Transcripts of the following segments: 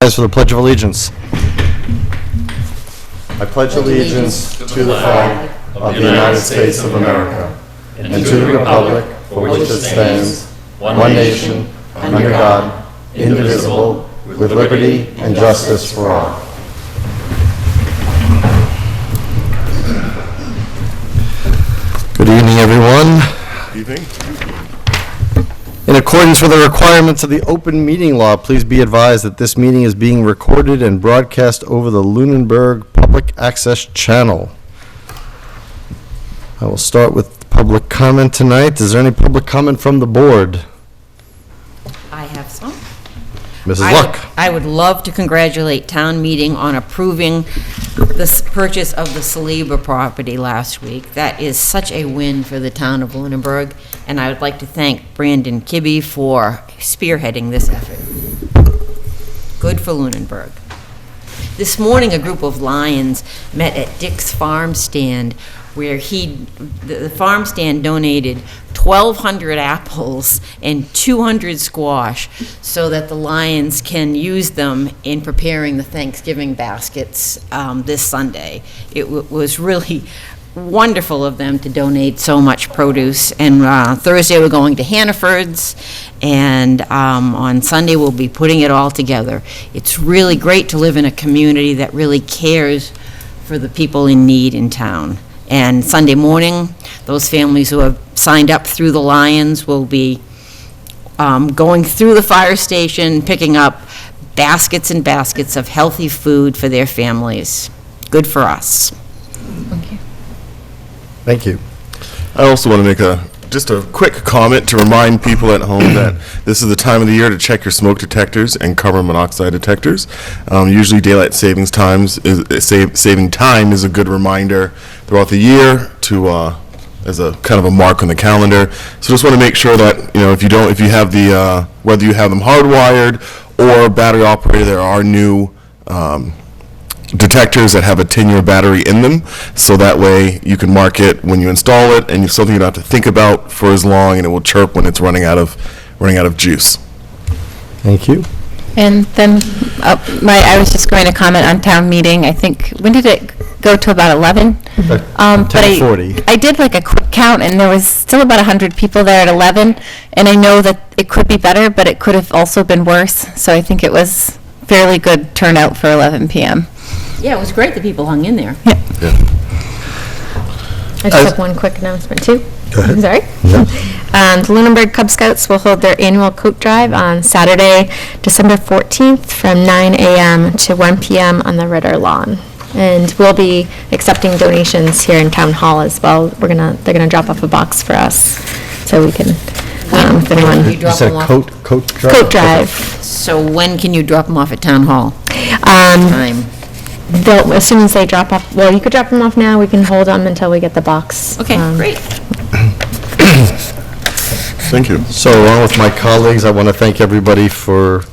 For the Pledge of Allegiance. I pledge allegiance to the flag of the United States of America and to the republic for which it stands, one nation, under God, indivisible, with liberty and justice for all. Good evening, everyone. Good evening. In accordance with the requirements of the open meeting law, please be advised that this meeting is being recorded and broadcast over the Lunenburg Public Access Channel. I will start with public comment tonight. Is there any public comment from the board? I have some. Mrs. Luck. I would love to congratulate town meeting on approving this purchase of the Saliba property last week. That is such a win for the town of Lunenburg, and I would like to thank Brandon Kibbe for spearheading this effort. Good for Lunenburg. This morning, a group of Lions met at Dick's farm stand, where the farm stand donated 1,200 apples and 200 squash so that the Lions can use them in preparing the Thanksgiving baskets this Sunday. It was really wonderful of them to donate so much produce. And Thursday we're going to Hannaford's, and on Sunday we'll be putting it all together. It's really great to live in a community that really cares for the people in need in town. And Sunday morning, those families who have signed up through the Lions will be going through the fire station, picking up baskets and baskets of healthy food for their families. Good for us. Thank you. Thank you. I also want to make just a quick comment to remind people at home that this is the time of the year to check your smoke detectors and carbon monoxide detectors. Usually daylight saving time is a good reminder throughout the year to as a kind of a mark on the calendar. So just want to make sure that if you have the whether you have them hardwired or battery operated, there are new detectors that have a 10-year battery in them, so that way you can mark it when you install it, and it's something you don't have to think about for as long, and it will chirp when it's running out of juice. Thank you. And then I was just going to comment on town meeting. I think, when did it go to about 11? 10:40. But I did like a quick count, and there was still about 100 people there at 11, and I know that it could be better, but it could have also been worse, so I think it was fairly good turnout for 11 p.m. Yeah, it was great that people hung in there. Yeah. I just have one quick announcement too. Go ahead. Sorry. The Lunenburg Cub Scouts will hold their annual coat drive on Saturday, December 14th from 9 a.m. to 1 p.m. on the Ritter Lawn. And we'll be accepting donations here in Town Hall as well. They're gonna drop off a box for us so we can, if anyone. You You drop said them off? coat drive? Coat drive. So when can you drop them off at town hall? Time? As soon as they drop off, well, you could drop them off now. We can hold them until we get the box. Okay, great. Thank you. So along with my colleagues, I want to thank everybody for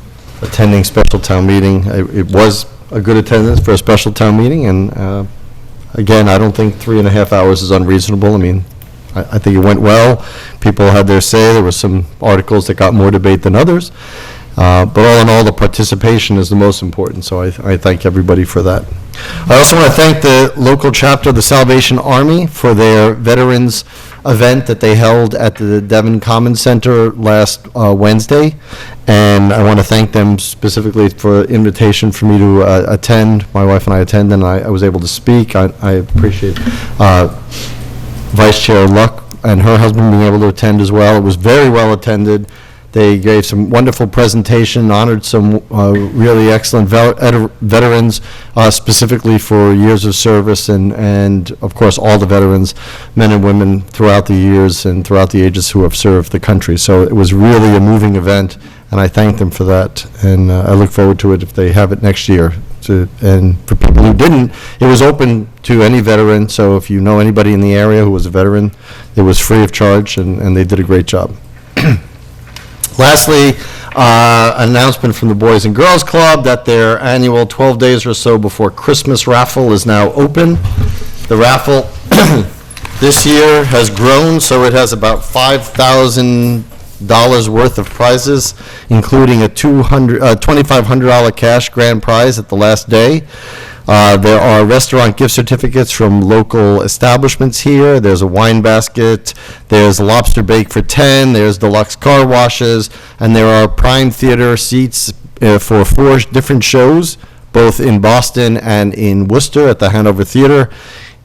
attending special town meeting. It was a good attendance for a special town meeting, and again, I don't think 3.5 hours is unreasonable. I mean, I think it went well. People had their say. There were some articles that got more debate than others. But all in all, the participation is the most important, so I thank everybody for that. I also want to thank the local chapter of the Salvation Army for their Veterans event that they held at the Devon Commons Center last Wednesday, and I want to thank them specifically for the invitation for me to attend. My wife and I attend, and I was able to speak. I appreciate Vice Chair Luck and her husband being able to attend as well. It was very well attended. They gave some wonderful presentation, honored some really excellent veterans, specifically for years of service, and of course all the veterans, men and women throughout the years and throughout the ages who have served the country. So it was really a moving event, and I thank them for that, and I look forward to it if they have it next year. And for people who didn't, it was open to any veteran, so if you know anybody in the area who was a veteran, it was free of charge, and they did a great job. Lastly, an announcement from the Boys and Girls Club that their annual 12 days or so before Christmas raffle is now open. The raffle this year has grown, so it has about 5,000 worth of prizes, including a $2,500 cash grand prize at the last day. There are restaurant gift certificates from local establishments here. There's a wine basket. There's a lobster bake for 10. There's deluxe car washes. And there are Prime Theater seats for 4 different shows, both in Boston and in Worcester at the Hanover Theater.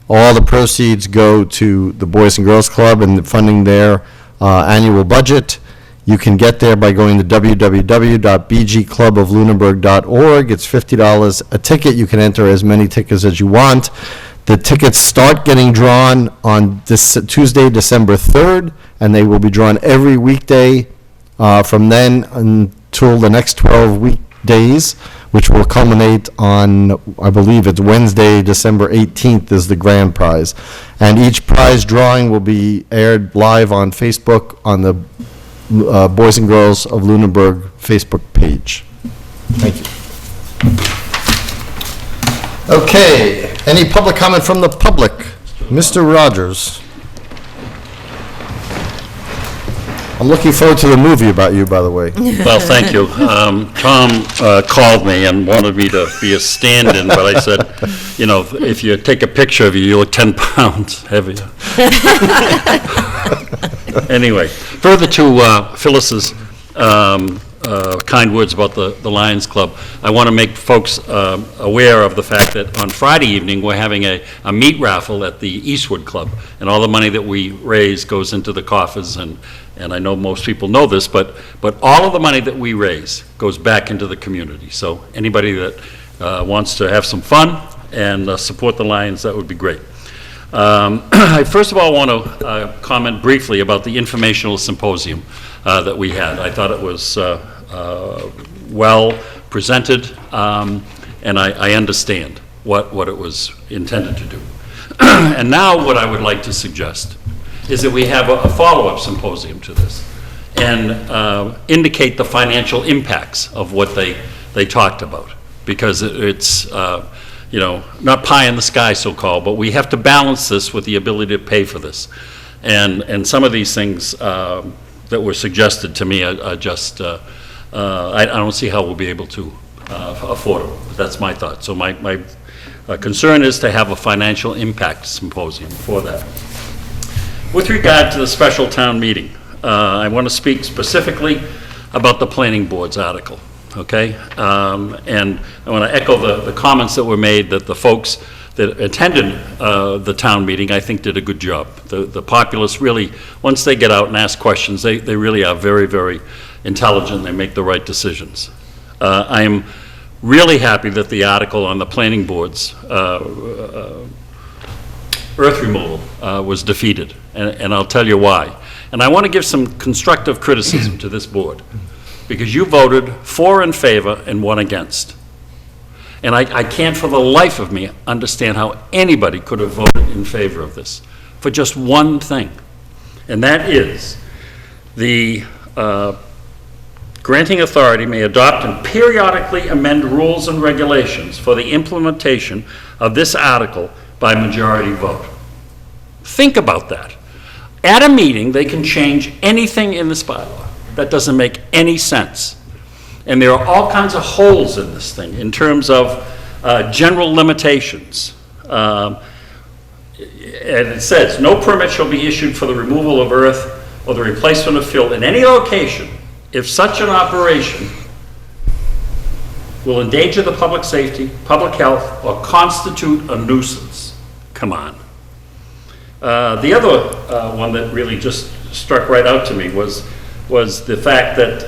All the proceeds go to the Boys and Girls Club and funding their annual budget. You can get there by going to www.bgcluboflunenburg.org. It's $50 a ticket. You can enter as many tickets as you want. The tickets start getting drawn on this Tuesday, December 3rd, and they will be drawn every weekday from then until the next 12 weekdays, which will culminate on, I believe it's Wednesday, December 18th is the grand prize. And each prize drawing will be aired live on Facebook on the Boys and Girls of Lunenburg Facebook page. Thank you. Okay, any public comment from the public? Mr. Rogers. I'm looking forward to the movie about you, by the way. Well, thank you. Tom called me and wanted me to be a stand-in, but I said, you know, if you take a picture of you, you look 10 pounds heavier. Anyway, further to Phyllis's kind words about the Lions Club, I want to make folks aware of the fact that on Friday evening, we're having a meat raffle at the Eastwood Club, and all the money that we raise goes into the coffers, and I know most people know this, but all of the money that we raise goes back into the community. So anybody that wants to have some fun and support the Lions, that would be great. I first of all want to comment briefly about the informational symposium that we had. I thought it was well presented, and I understand what it was intended to do. And now what I would like to suggest is that we have a follow-up symposium to this and indicate the financial impacts of what they talked about, because it's you know, not pie in the sky, so-called, but we have to balance this with the ability to pay for this. And some of these things that were suggested to me are just, I don't see how we'll be able to afford them. But that's my thought. So my concern is to have a financial impact symposium for that. With regard to the special town meeting, I want to speak specifically about the planning board's article. Okay, and I want to echo the comments that were made that the folks that attended the town meeting, I think, did a good job. The populace really, once they get out and ask questions, they really are very, very intelligent. They make the right decisions. I am really happy that the article on the planning board's earth removal was defeated, and I'll tell you why. And I want to give some constructive criticism to this board, because you voted 4 in favor and 1 against. And I can't for the life of me understand how anybody could have voted in favor of this for just one thing. And that is the granting authority may adopt and periodically amend rules and regulations for the implementation of this article by majority vote. Think about that. At a meeting, they can change anything in this bylaw. That doesn't make any sense. And there are all kinds of holes in this thing in terms of general limitations. And it says, no permit shall be issued for the removal of earth or the replacement of fill in any location if such an operation will endanger the public safety, public health, or constitute a nuisance. Come on. The other one that really just struck right out to me was the fact that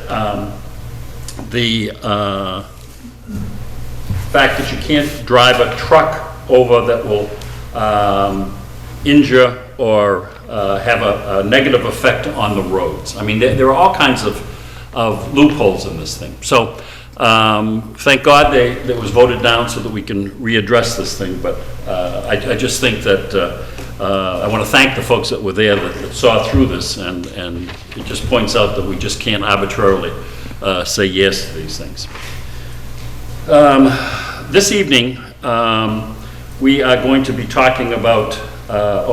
you can't drive a truck over that will injure or have a negative effect on the roads. I mean, there are all kinds of loopholes in this thing. So thank God that was voted down so that we can readdress this thing. But I just think that I want to thank the folks that were there that saw through this, and it just points out that we just can't arbitrarily say yes to these things. This evening, we are going to be talking about,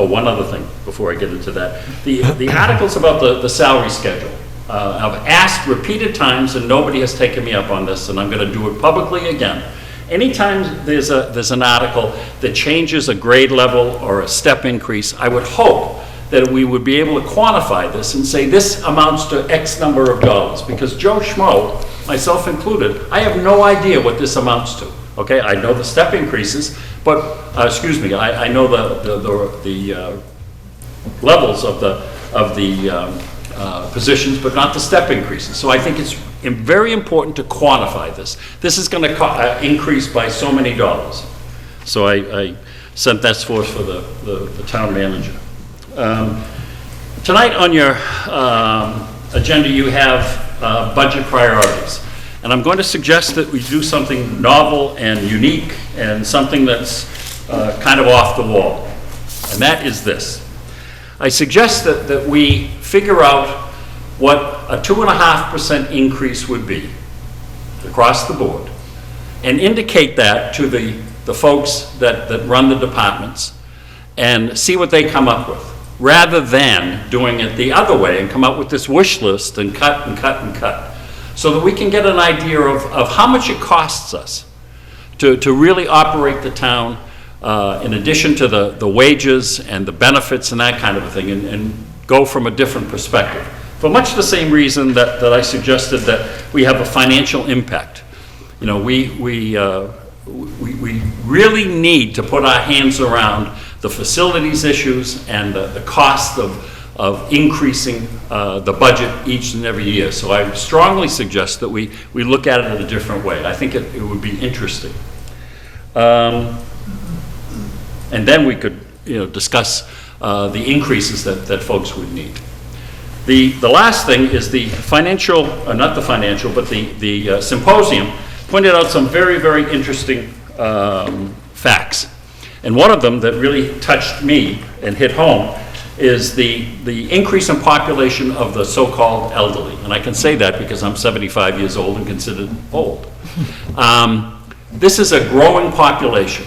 one other thing before I get into that. The articles about the salary schedule I've asked repeated times, and nobody has taken me up on this, and I'm going to do it publicly again. Anytime there's an article that changes a grade level or a step increase, I would hope that we would be able to quantify this and say this amounts to X number of dollars. Because Joe Schmo, myself included, I have no idea what this amounts to. Okay, I know the step increases, but I know the levels of the positions, but not the step increases. So I think it's very important to quantify this. This is going to increase by so many dollars. So I sent that forth for the town manager. Tonight on your agenda you have budget priorities. And I'm going to suggest that we do something novel and unique and something that's kind of off the wall. And that is this. I suggest that we figure out what a 2.5% increase would be across the board and indicate that to the folks that run the departments and see what they come up with, rather than doing it the other way and come up with this wish list and cut and cut and cut, so that we can get an idea of how much it costs us to really operate the town, in addition to the wages and the benefits and that kind of a thing, and go from a different perspective. For much the same reason that I suggested that we have a financial impact. You know, we really need to put our hands around the facilities issues and the cost of increasing the budget each and every year. So I strongly suggest that we look at it in a different way. I think it would be interesting. And then we could, discuss the increases that folks would need. The last thing is the financial, not the financial, but the symposium pointed out some very, very interesting facts. And one of them that really touched me and hit home is the increase in population of the so-called elderly. And I can say that because I'm 75 years old and considered old. This is a growing population.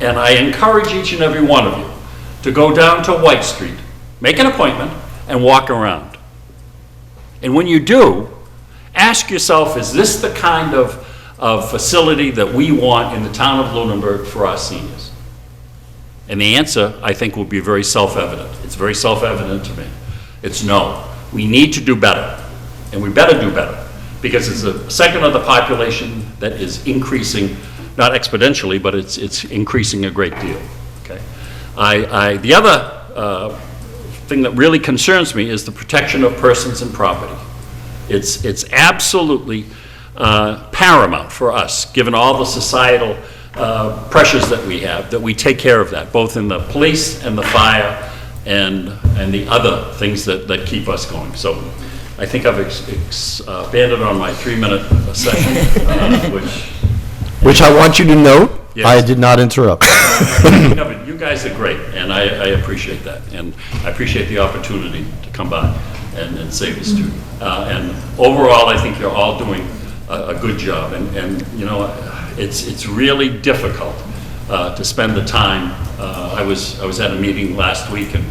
And I encourage each and every one of you to go down to White Street, make an appointment, and walk around. And when you do, ask yourself, is this the kind of facility that we want in the town of Lunenburg for our seniors? And the answer, I think, will be very self-evident. It's very self-evident to me. It's no. We need to do better, and we better do better, because it's a segment of the population that is increasing, not exponentially, but it's increasing a great deal. Okay. The other thing that really concerns me is the protection of persons and property. It's absolutely paramount for us, given all the societal pressures that we have, that we take care of that, both in the police and the fire and the other things that keep us going. So I think I've expanded on my 3-minute session, Which I want you to note, Yes. I did not interrupt. No, but you guys are great, and I appreciate that, and I appreciate the opportunity to come by and say this to you. And overall, I think you're all doing a good job, and it's really difficult to spend the time. I was at a meeting last week, and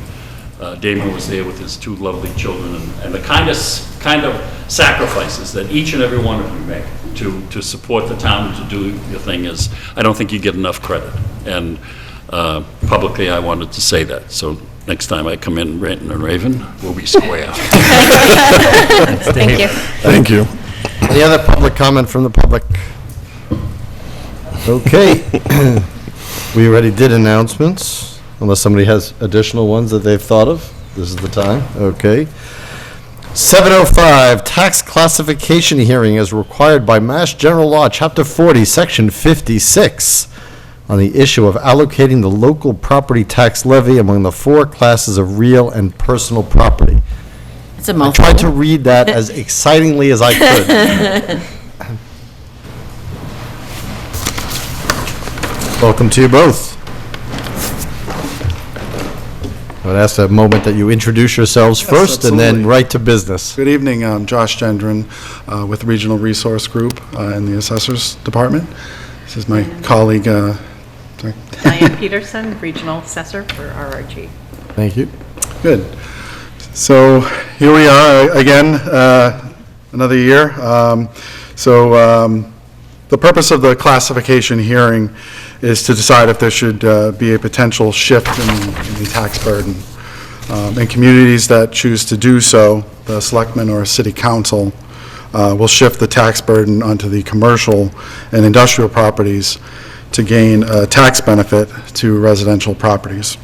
Damon was there with his 2 lovely children, and the kind of sacrifices that each and every one of you make to support the town, to do your thing, is, I don't think you get enough credit. And publicly, I wanted to say that. So next time I come in ranting and raving, we'll be square. Thank you. Thank you. Any other public comment from the public? Okay. We already did announcements, unless somebody has additional ones that they've thought of. This is the time. Okay. 7:05, tax classification hearing is required by Mass General Law, Chapter 40, Section 56, on the issue of allocating the local property tax levy among the 4 classes of real and personal property. It's a I mouthful. tried to read that as excitingly as I could. Welcome to you both. I would ask a moment that you introduce yourselves first and then absolutely. right to business. Good evening, I'm Josh Gendron with Regional Resource Group in the Assessors Department. This is my colleague, sorry. Diane Peterson, Regional Assessor for RRG. Thank you. Good. So here we are again, another year. The purpose of the classification hearing is to decide if there should be a potential shift in the tax burden. In communities that choose to do so, the selectmen or city council will shift the tax burden onto the commercial and industrial properties to gain a tax benefit to residential properties.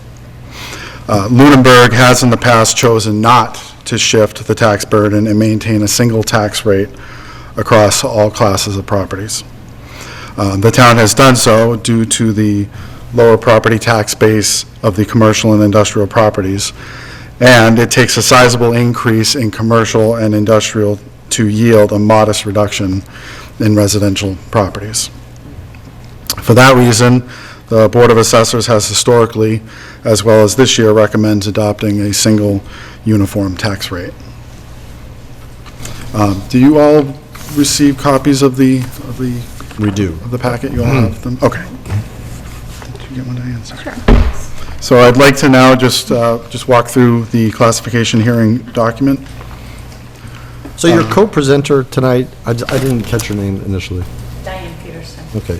Lunenburg has in the past chosen not to shift the tax burden and maintain a single tax rate across all classes of properties. The town has done so due to the lower property tax base of the commercial and industrial properties, and it takes a sizable increase in commercial and industrial to yield a modest reduction in residential properties. For that reason, the Board of Assessors has historically, as well as this year, recommends adopting a single uniform tax rate. Do you all receive copies of the We do. of the packet? You all have them? Okay. Did you get one, Diane? Sure. So I'd like to now just walk through the classification hearing document. So your co-presenter tonight, I didn't catch your name initially. Diane Peterson. Okay.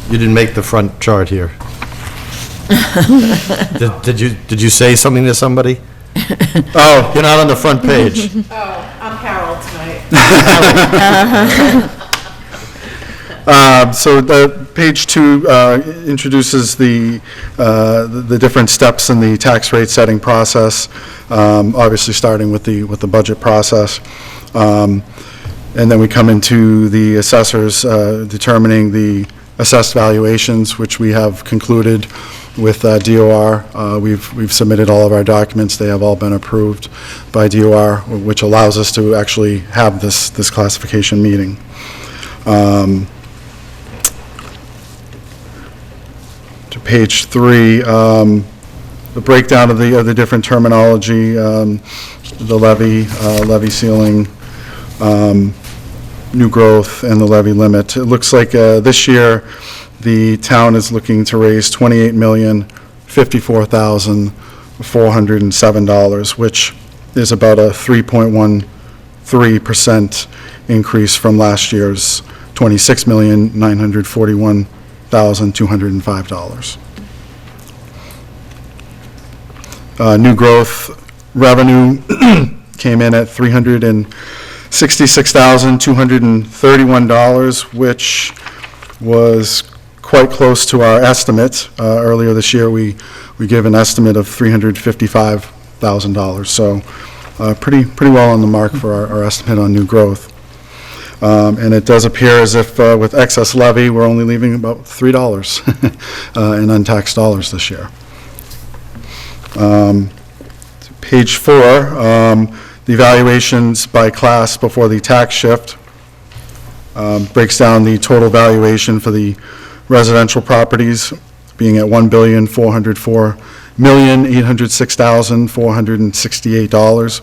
You didn't make the front chart here. Did you say something to somebody? Oh, you're not on the front page. Oh, I'm Carol tonight. So the page 2 introduces the different steps in the tax rate setting process, obviously starting with the budget process. And then we come into the assessors determining the assessed valuations, which we have concluded with DOR. We've submitted all of our documents. They have all been approved by DOR, which allows us to actually have this classification meeting. To page 3, the breakdown of the different terminology, the levy ceiling, new growth, and the levy limit. It looks like this year, the town is looking to raise $28,054,407, which is about a 3.13% increase from last year's $26,941,205. New growth revenue came in at $366,231, which was quite close to our estimate. Earlier this year, we gave an estimate of $355,000, so pretty well on the mark for our estimate on new growth. And it does appear as if with excess levy, we're only leaving about $3 in untaxed dollars this year. Page 4, the evaluations by class before the tax shift breaks down the total valuation for the residential properties being at $1,404,806,468,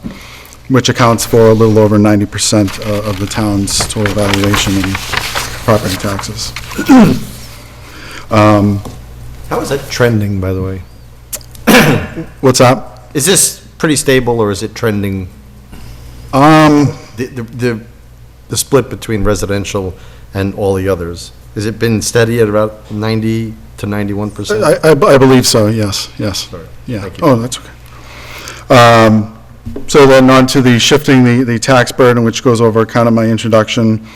which accounts for a little over 90% of the town's total valuation in property taxes. How is that trending, by the way? What's that? Is this pretty stable, or is it trending? The split between residential and all the others, has it been steady at about 90 to 91%? I believe so, yes. Sorry. Yeah. Thank you. Oh, that's okay. So then on to the shifting the tax burden, which goes over kind of my introduction,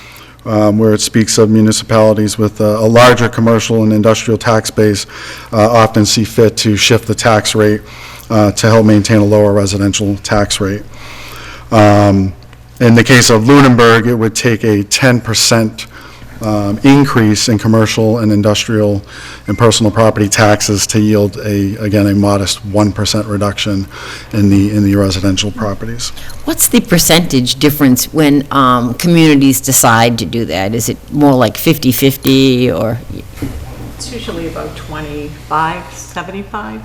where it speaks of municipalities with a larger commercial and industrial tax base often see fit to shift the tax rate to help maintain a lower residential tax rate. In the case of Lunenburg, it would take a 10% increase in commercial and industrial and personal property taxes to yield again a modest 1% reduction in the residential properties. What's the percentage difference when communities decide to do that? Is it more like 50-50 or? It's usually about 25-75.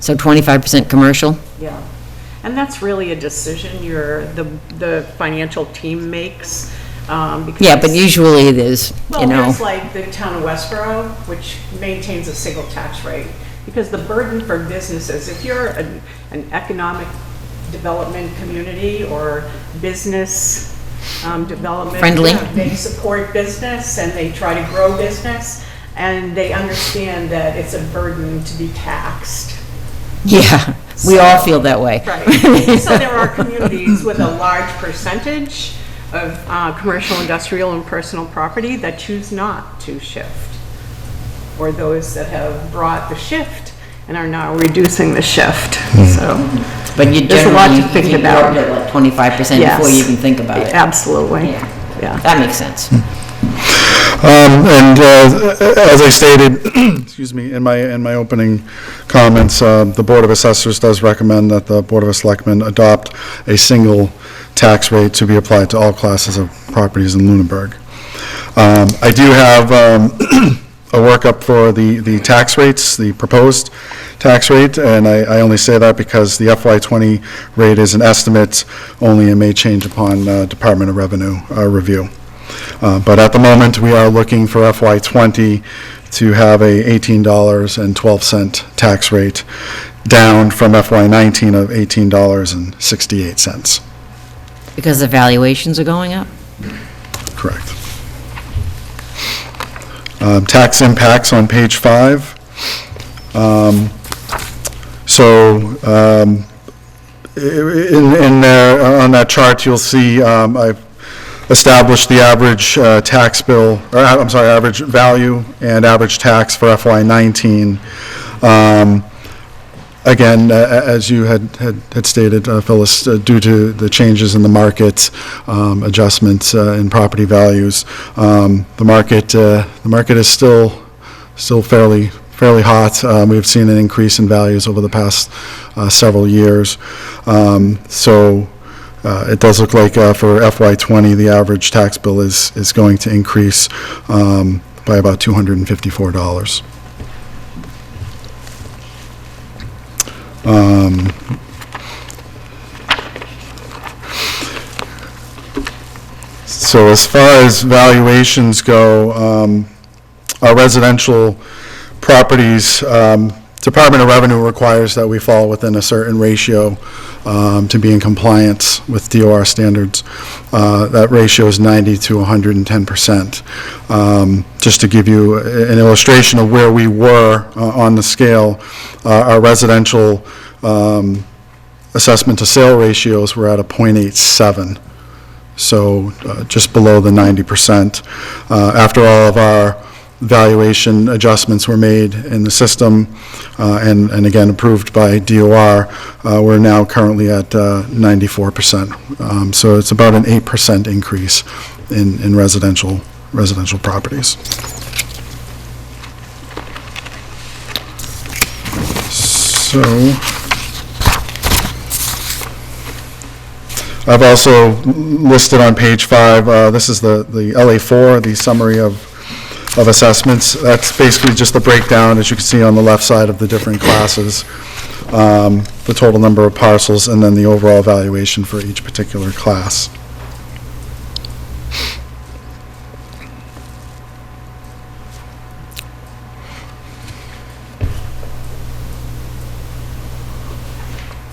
So 25% commercial? Yeah. And that's really a decision the financial team makes. Yeah, but usually there's, Well, there's like the town of Westboro, which maintains a single tax rate. Because the burden for businesses, if you're an economic development community or business development. Friendly. Yeah, they support business and they try to grow business, and they understand that it's a burden to be taxed. Yeah, we all feel that way. Right. So there are communities with a large percentage of commercial, industrial, and personal property that choose not to shift, or those that have brought the shift and are now reducing the shift. So But you there's a lot to generally, think you about. drop it like 25% Yes. before you even think about it. Absolutely. Yeah. Yeah. That makes sense. And as I stated, excuse me, in my opening comments, the Board of Assessors does recommend that the Board of Selectmen adopt a single tax rate to be applied to all classes of properties in Lunenburg. I do have a workup for the tax rates, the proposed tax rate, and I only say that because the FY20 rate is an estimate only and may change upon Department of Revenue review. But at the moment, we are looking for FY20 to have a $18.12 tax rate, down from FY19 of $18.68. Because the valuations are going up? Correct. Tax impacts on page 5. In there, on that chart, you'll see I've established the average tax bill, or I'm sorry, average value and average tax for FY19. Again, as you had stated, Phyllis, due to the changes in the market, adjustments in property values, the market is still fairly hot. We've seen an increase in values over the past several years. So it does look like for FY20, the average tax bill is going to increase by about $254. So as far as valuations go, our residential properties, Department of Revenue requires that we fall within a certain ratio to be in compliance with DOR standards. That ratio is 90 to 110%. Just to give you an illustration of where we were on the scale, our residential assessment to sale ratios were at a 0.87. So just below the 90%. After all of our valuation adjustments were made in the system, and again approved by DOR, we're now currently at 94%. So it's about an 8% increase in residential properties. So I've also listed on page 5, this is the LA4, the summary of assessments. That's basically just the breakdown, as you can see on the left side, of the different classes, the total number of parcels, and then the overall valuation for each particular class.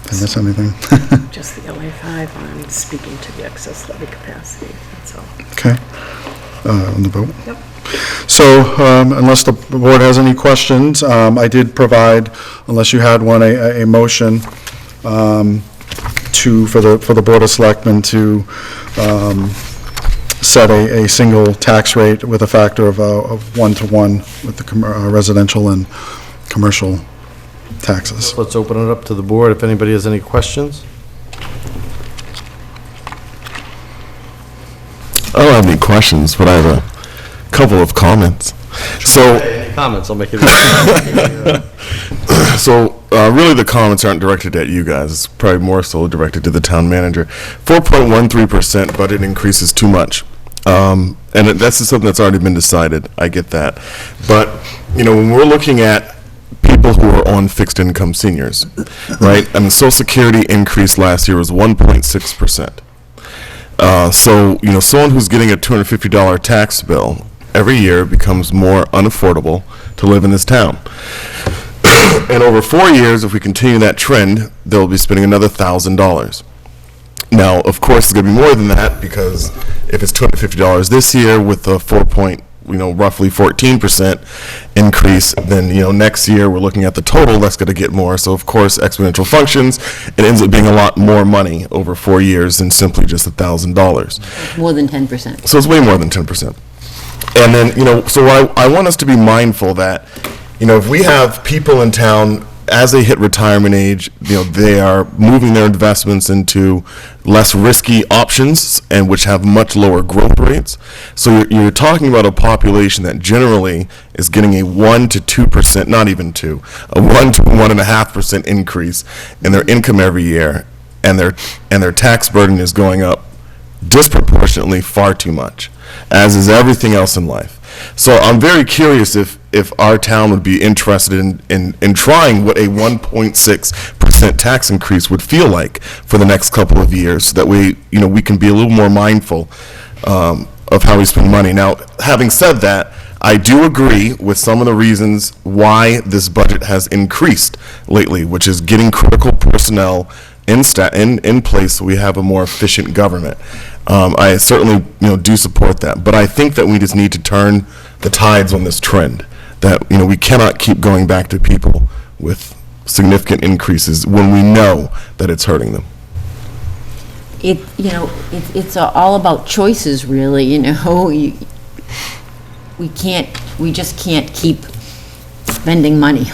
Did I miss anything? Just the LA5 on speaking to the excess levy capacity, that's all. Okay. On the vote? Yep. So unless the board has any questions, I did provide, unless you had one, a motion for the Board of Selectmen to set a single tax rate with a factor of 1-to-1 with the residential and commercial taxes. Let's open it up to the board if anybody has any questions. I don't have any questions, but I have a couple of comments. Any comments? I'll make it. Really the comments aren't directed at you guys. It's probably more so directed to the town manager. 4.13% budget increase is too much. And that's something that's already been decided. I get that. But, when we're looking at people who are on fixed income seniors, right? And the Social Security increase last year was 1.6%. Someone who's getting a $250 tax bill every year becomes more unaffordable to live in this town. And over 4 years, if we continue that trend, they'll be spending another $1,000. Now, of course, it's going to be more than that, because if it's $250 this year with a roughly 14% increase, then, next year we're looking at the total, that's going to get more. So, of course, exponential functions, it ends up being a lot more money over 4 years than simply just $1,000. More than 10%. So it's way more than 10%. And then, so I want us to be mindful that, if we have people in town, as they hit retirement age, they are moving their investments into less risky options, and which have much lower growth rates. So you're talking about a population that generally is getting a 1 to 2%, not even 2, a 1 to 1.5% increase in their income every year, and their tax burden is going up disproportionately far too much, as is everything else in life. So I'm very curious if our town would be interested in trying what a 1.6% tax increase would feel like for the next couple of years, so that we can be a little more mindful of how we spend money. Now, having said that, I do agree with some of the reasons why this budget has increased lately, which is getting critical personnel in place so we have a more efficient government. I certainly do support that, but I think that we just need to turn the tides on this trend, that we cannot keep going back to people with significant increases when we know that it's hurting them. It's all about choices, really. We just can't keep spending money.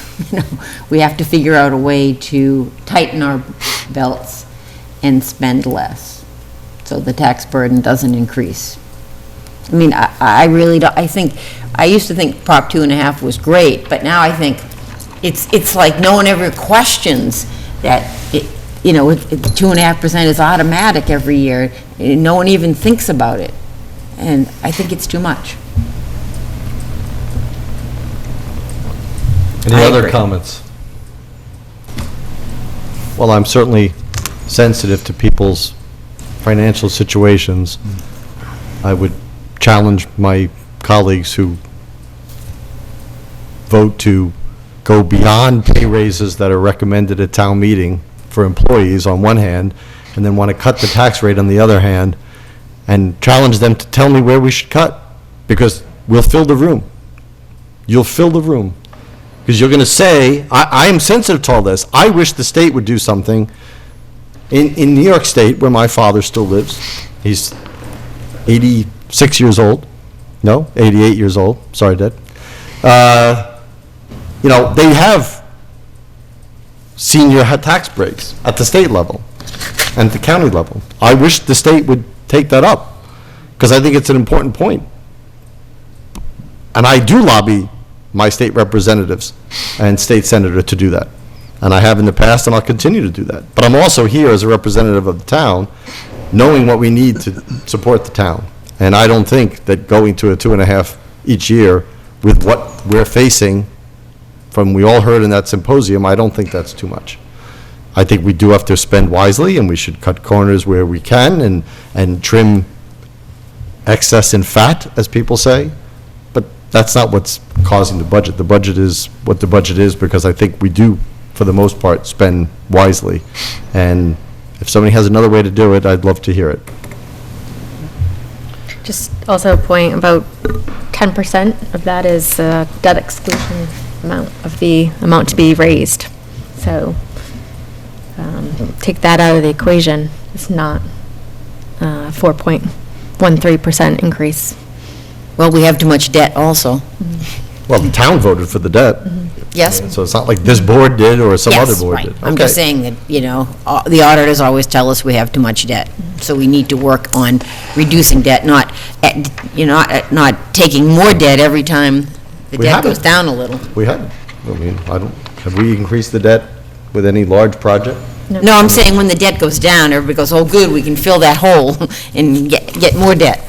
We have to figure out a way to tighten our belts and spend less, so the tax burden doesn't increase. I mean, I really don't, I used to think Prop 2.5 was great, but now I think it's like no one ever questions that 2.5% is automatic every year. No one even thinks about it, and I think it's too much. Any I other agree. comments? Well, I'm certainly sensitive to people's financial situations. I would challenge my colleagues who vote to go beyond pay raises that are recommended at town meeting for employees on one hand, and then want to cut the tax rate on the other hand, and challenge them to tell me where we should cut, because we'll fill the room. You'll fill the room. Because you're going to say, I am sensitive to all this. I wish the state would do something. In New York State, where my father still lives, he's 86 years old. No, 88 years old. Sorry, Dad. They have senior tax breaks at the state level and at the county level. I wish the state would take that up, because I think it's an important point. And I do lobby my state representatives and state senator to do that. And I have in the past, and I'll continue to do that. But I'm also here as a representative of the town, knowing what we need to support the town. And I don't think that going to a 2.5 each year with what we're facing from, we all heard in that symposium, I don't think that's too much. I think we do have to spend wisely, and we should cut corners where we can and trim excess and fat, as people say. But that's not what's causing the budget. The budget is what the budget is, because I think we do, for the most part, spend wisely. And if somebody has another way to do it, I'd love to hear it. Just also a point, about 10% of that is debt exclusion amount of the amount to be raised. So take that out of the equation. It's not 4.13% increase. Well, we have too much debt also. Well, the town voted for the debt. Yes? So it's not like this board did or some other Yes, board right. did. I'm Okay. just saying that, the auditors always tell us we have too much debt. So we need to work on reducing debt, not taking more debt every time the We debt haven't. goes down a little. We haven't. Have we increased the debt with any large project? No, I'm saying when the debt goes down, everybody goes, oh, good, we can fill that hole and get more debt.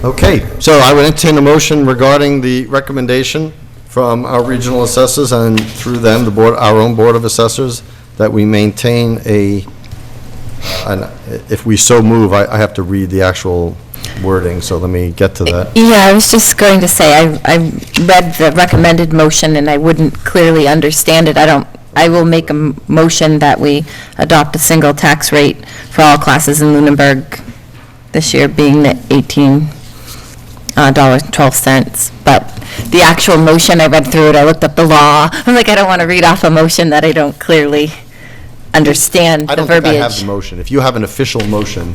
Okay, so I would entertain a motion regarding the recommendation from our regional assessors and through them, our own Board of Assessors, that we maintain if we so move, I have to read the actual wording, so let me get to that. Yeah, I was just going to say, I read the recommended motion and I wouldn't clearly understand it. I will make a motion that we adopt a single tax rate for all classes in Lunenburg this year, being the $18.12. But the actual motion, I read through it, I looked up the law. I'm like, I don't want to read off a motion that I don't clearly understand I the don't think I have verbiage. the motion. If you have an official motion,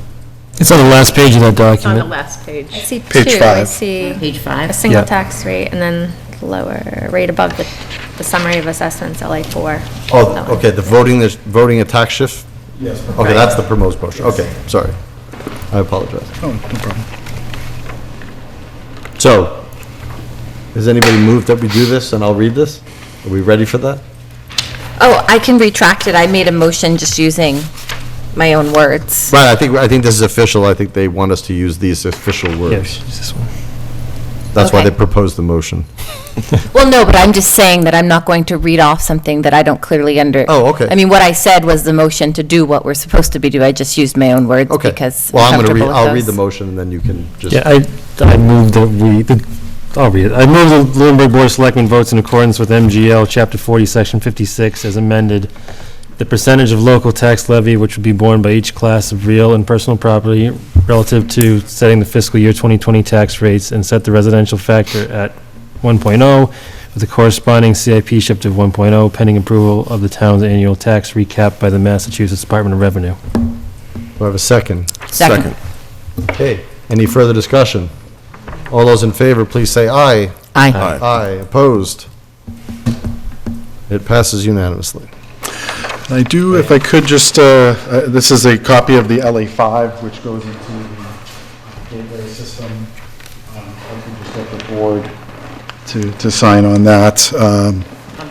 It's on the last page of that On the document. last page. I see Page two. I 5. see Page a 5. single Yeah. tax rate and then lower rate above the summary of assessments, LA4. oh, That one. okay, the voting a tax shift? Yes. Okay, that's the proposed motion. Okay, sorry. I apologize. Oh, no problem. So, has anybody moved that we do this, and I'll read this? Are we ready for that? Oh, I can retract it. I made a motion just using my own words. Right, I think this is official. I think they want us to use these official Yeah, we words. should use this one. That's why Okay. they proposed the motion. Well, no, but I'm just saying that I'm not going to read off something that I don't clearly Oh, okay. I mean, what I said was the motion to do what we're supposed to be doing. I just used my own words Okay. because Well, I'm comfortable with I'll read the those. motion, and then you can just. Yeah, I moved that I'll read it. I move the Lunenburg Board of Selectmen votes in accordance with MGL Chapter 40, Section 56, as amended, the percentage of local tax levy which would be borne by each class of real and personal property relative to setting the fiscal year 2020 tax rates, and set the residential factor at 1.0 with a corresponding CIP shift of 1.0 pending approval of the town's annual tax recap by the Massachusetts Department of Revenue. Do I have a second? Second. Okay, any further discussion? All those in favor, please say aye. Aye. Aye. Aye, opposed? It passes unanimously. I do, if I could just, this is a copy of the LA5, which goes into the gateway system. If I could just get the board to sign on that, On the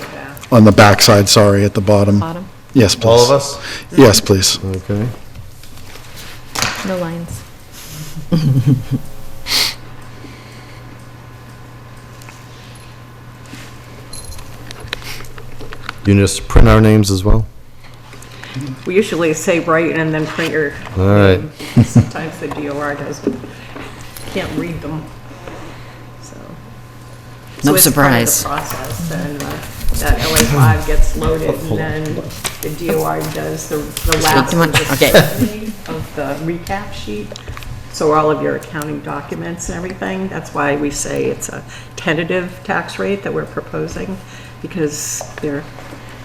back. on the backside, sorry, at the bottom. Bottom, Yes, please. All of us? Yes, please. Okay. no lines. You just print our names as well? We usually say write and then print your All right. name. Sometimes the DOR doesn't, can't read them, so. No So it's part of surprise. the process, and that LA5 gets loaded, and then the DOR does the last too much? of Okay. the recap sheet. So all of your accounting documents and everything, that's why we say it's a tentative tax rate that we're proposing, because there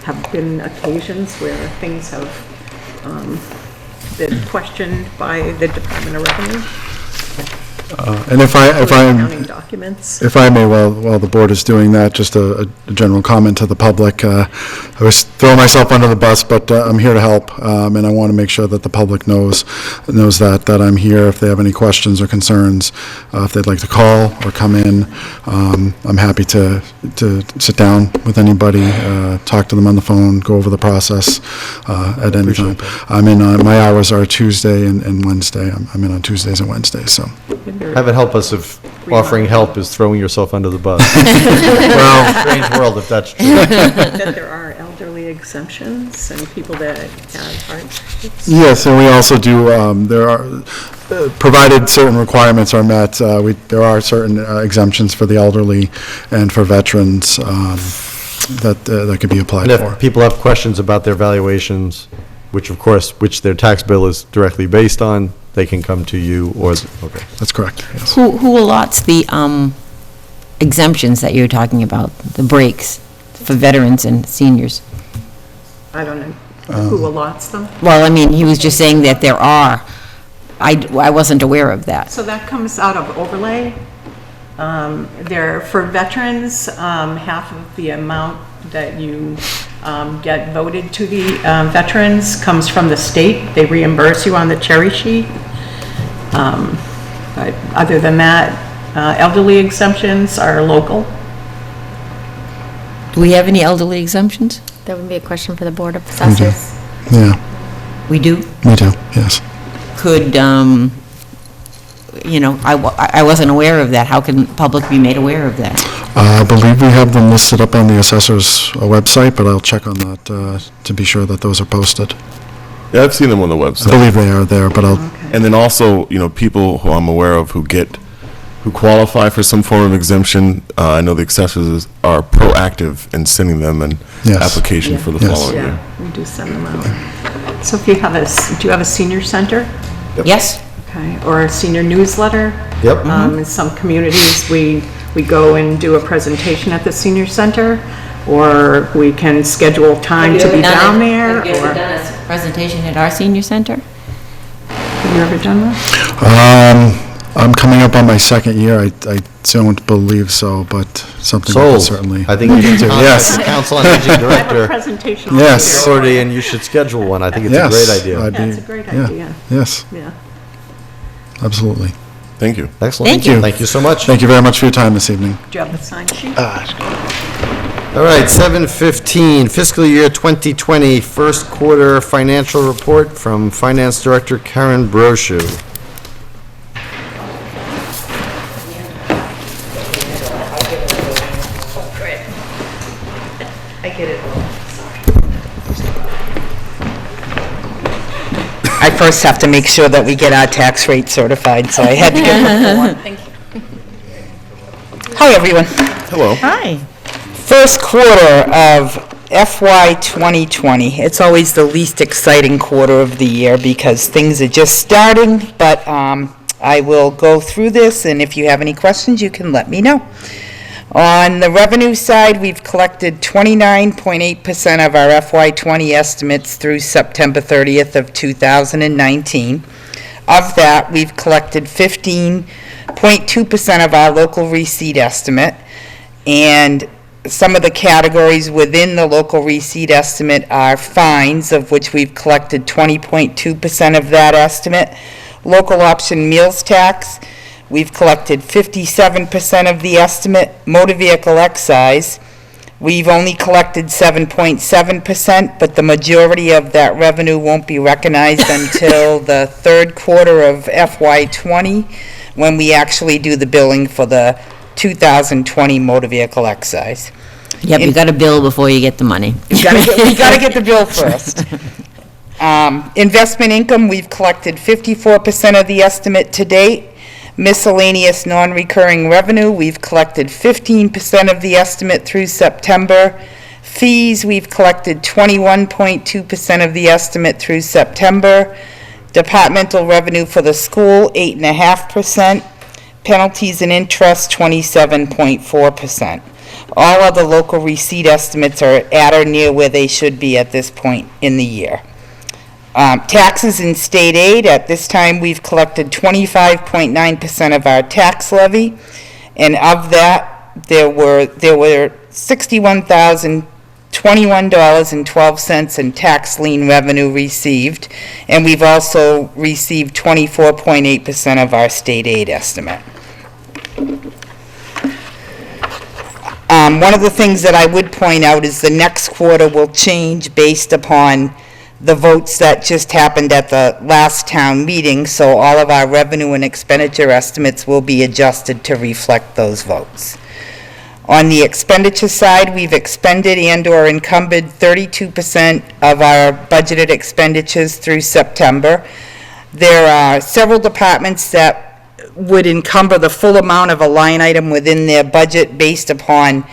have been occasions where things have been questioned by the Department of Revenue. And if I'm. Accounting documents. If I may, while the board is doing that, just a general comment to the public. I was throwing myself under the bus, but I'm here to help, and I want to make sure that the public knows that I'm here if they have any questions or concerns, if they'd like to call or come in. I'm happy to sit down with anybody, talk to them on the phone, go over the process at any time. I'm in, my hours are Tuesday and Wednesday. I'm in on Tuesdays and Wednesdays, so. Have it help us if offering help is throwing yourself under the bus. Well, strange world if that's true. That there are elderly exemptions and people that have hardships. Yes, and we also do, there are, provided certain requirements are met, there are certain exemptions for the elderly and for veterans that could be applied And for. if people have questions about their valuations, which their tax bill is directly based on, they can come to you or, okay. That's correct, yes. Who allots the exemptions that you're talking about, the breaks for veterans and seniors? I don't know who allots them. Well, I mean, he was just saying that there are. I wasn't aware of that. So that comes out of overlay. There, for veterans, half of the amount that you get voted to the veterans comes from the state. They reimburse you on the cherry sheet. But other than that, elderly exemptions are local. Do we have any elderly exemptions? That would be a question for the Board of Assessors. Yeah, We do? me too, yes. Could, I wasn't aware of that. How can the public be made aware of that? I believe we have them listed up on the assessor's website, but I'll check on that to be sure that those are posted. Yeah, I've seen them on the I website. believe they are there, but I'll And then also, people who I'm aware of who qualify for some form of exemption, I know the assessors are proactive in sending them an Yes. application for the Yes. following year. Yeah, we do send them out. So if you have do you have a senior center? Yes? Okay, or a senior newsletter? Yep. In some communities, we go and do a presentation at the senior center, or we can schedule time to be down there, Have you ever or... done a presentation at our senior center? Have you ever done that? I'm coming up on my second year. I don't believe so, but something we can Sold. certainly. I think you need to Yes. contact the Council on Aging I have a Director presentation. on Yes. Tuesday. authority, and you should schedule one. I think it's a Yes, great idea. I'd Yeah, be- it's a great yeah, idea. Yes, Yeah. absolutely. Thank you. Excellent. Thank you. Thank you so much. Thank you very much for your time this evening. Do you have the sign sheet? All right, 7:15, fiscal year 2020, first quarter financial report from Finance Director Karen Brochu. I first have to make sure that we get our tax rate certified, so I had to get the form. Thank you. Hi, everyone. Hello. Hi. First quarter of FY 2020. It's always the least exciting quarter of the year because things are just starting, but I will go through this, and if you have any questions, you can let me know. On the revenue side, we've collected 29.8% of our FY 20 estimates through September 30th of 2019. Of that, we've collected 15.2% of our local receipt estimate, and some of the categories within the local receipt estimate are fines, of which we've collected 20.2% of that estimate. Local option meals tax, we've collected 57% of the estimate. Motor vehicle excise, we've only collected 7.7%, but the majority of that revenue won't be recognized until the third quarter of FY '20, when we actually do the billing for the 2020 motor vehicle excise. Yep, you got to bill before you get the money. We gotta get the bill first. Investment income, we've collected 54% of the estimate to date. Miscellaneous non-recurring revenue, we've collected 15% of the estimate through September. Fees, we've collected 21.2% of the estimate through September. Departmental revenue for the school, 8.5%. Penalties and interest, 27.4%. All other local receipt estimates are at or near where they should be at this point in the year. Taxes and state aid, at this time, we've collected 25.9% of our tax levy, and of that, there were $61,021.12 in tax lien revenue received, and we've also received 24.8% of our state aid estimate. One of the things that I would point out is the next quarter will change based upon the votes that just happened at the last town meeting, so all of our revenue and expenditure estimates will be adjusted to reflect those votes. On the expenditure side, we've expended and/or encumbered 32% of our budgeted expenditures through September. There are several departments that would encumber the full amount of a line item within their budget based upon,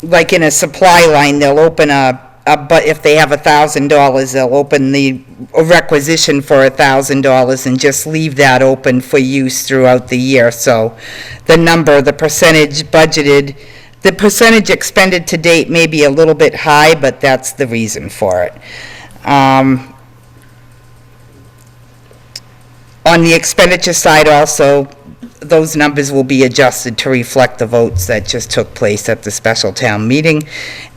like in a supply line, they'll open but if they have $1,000, they'll open the requisition for $1,000 and just leave that open for use throughout the year. So the percentage budgeted, the percentage expended to date may be a little bit high, but that's the reason for it. On the expenditure side also, those numbers will be adjusted to reflect the votes that just took place at the special town meeting,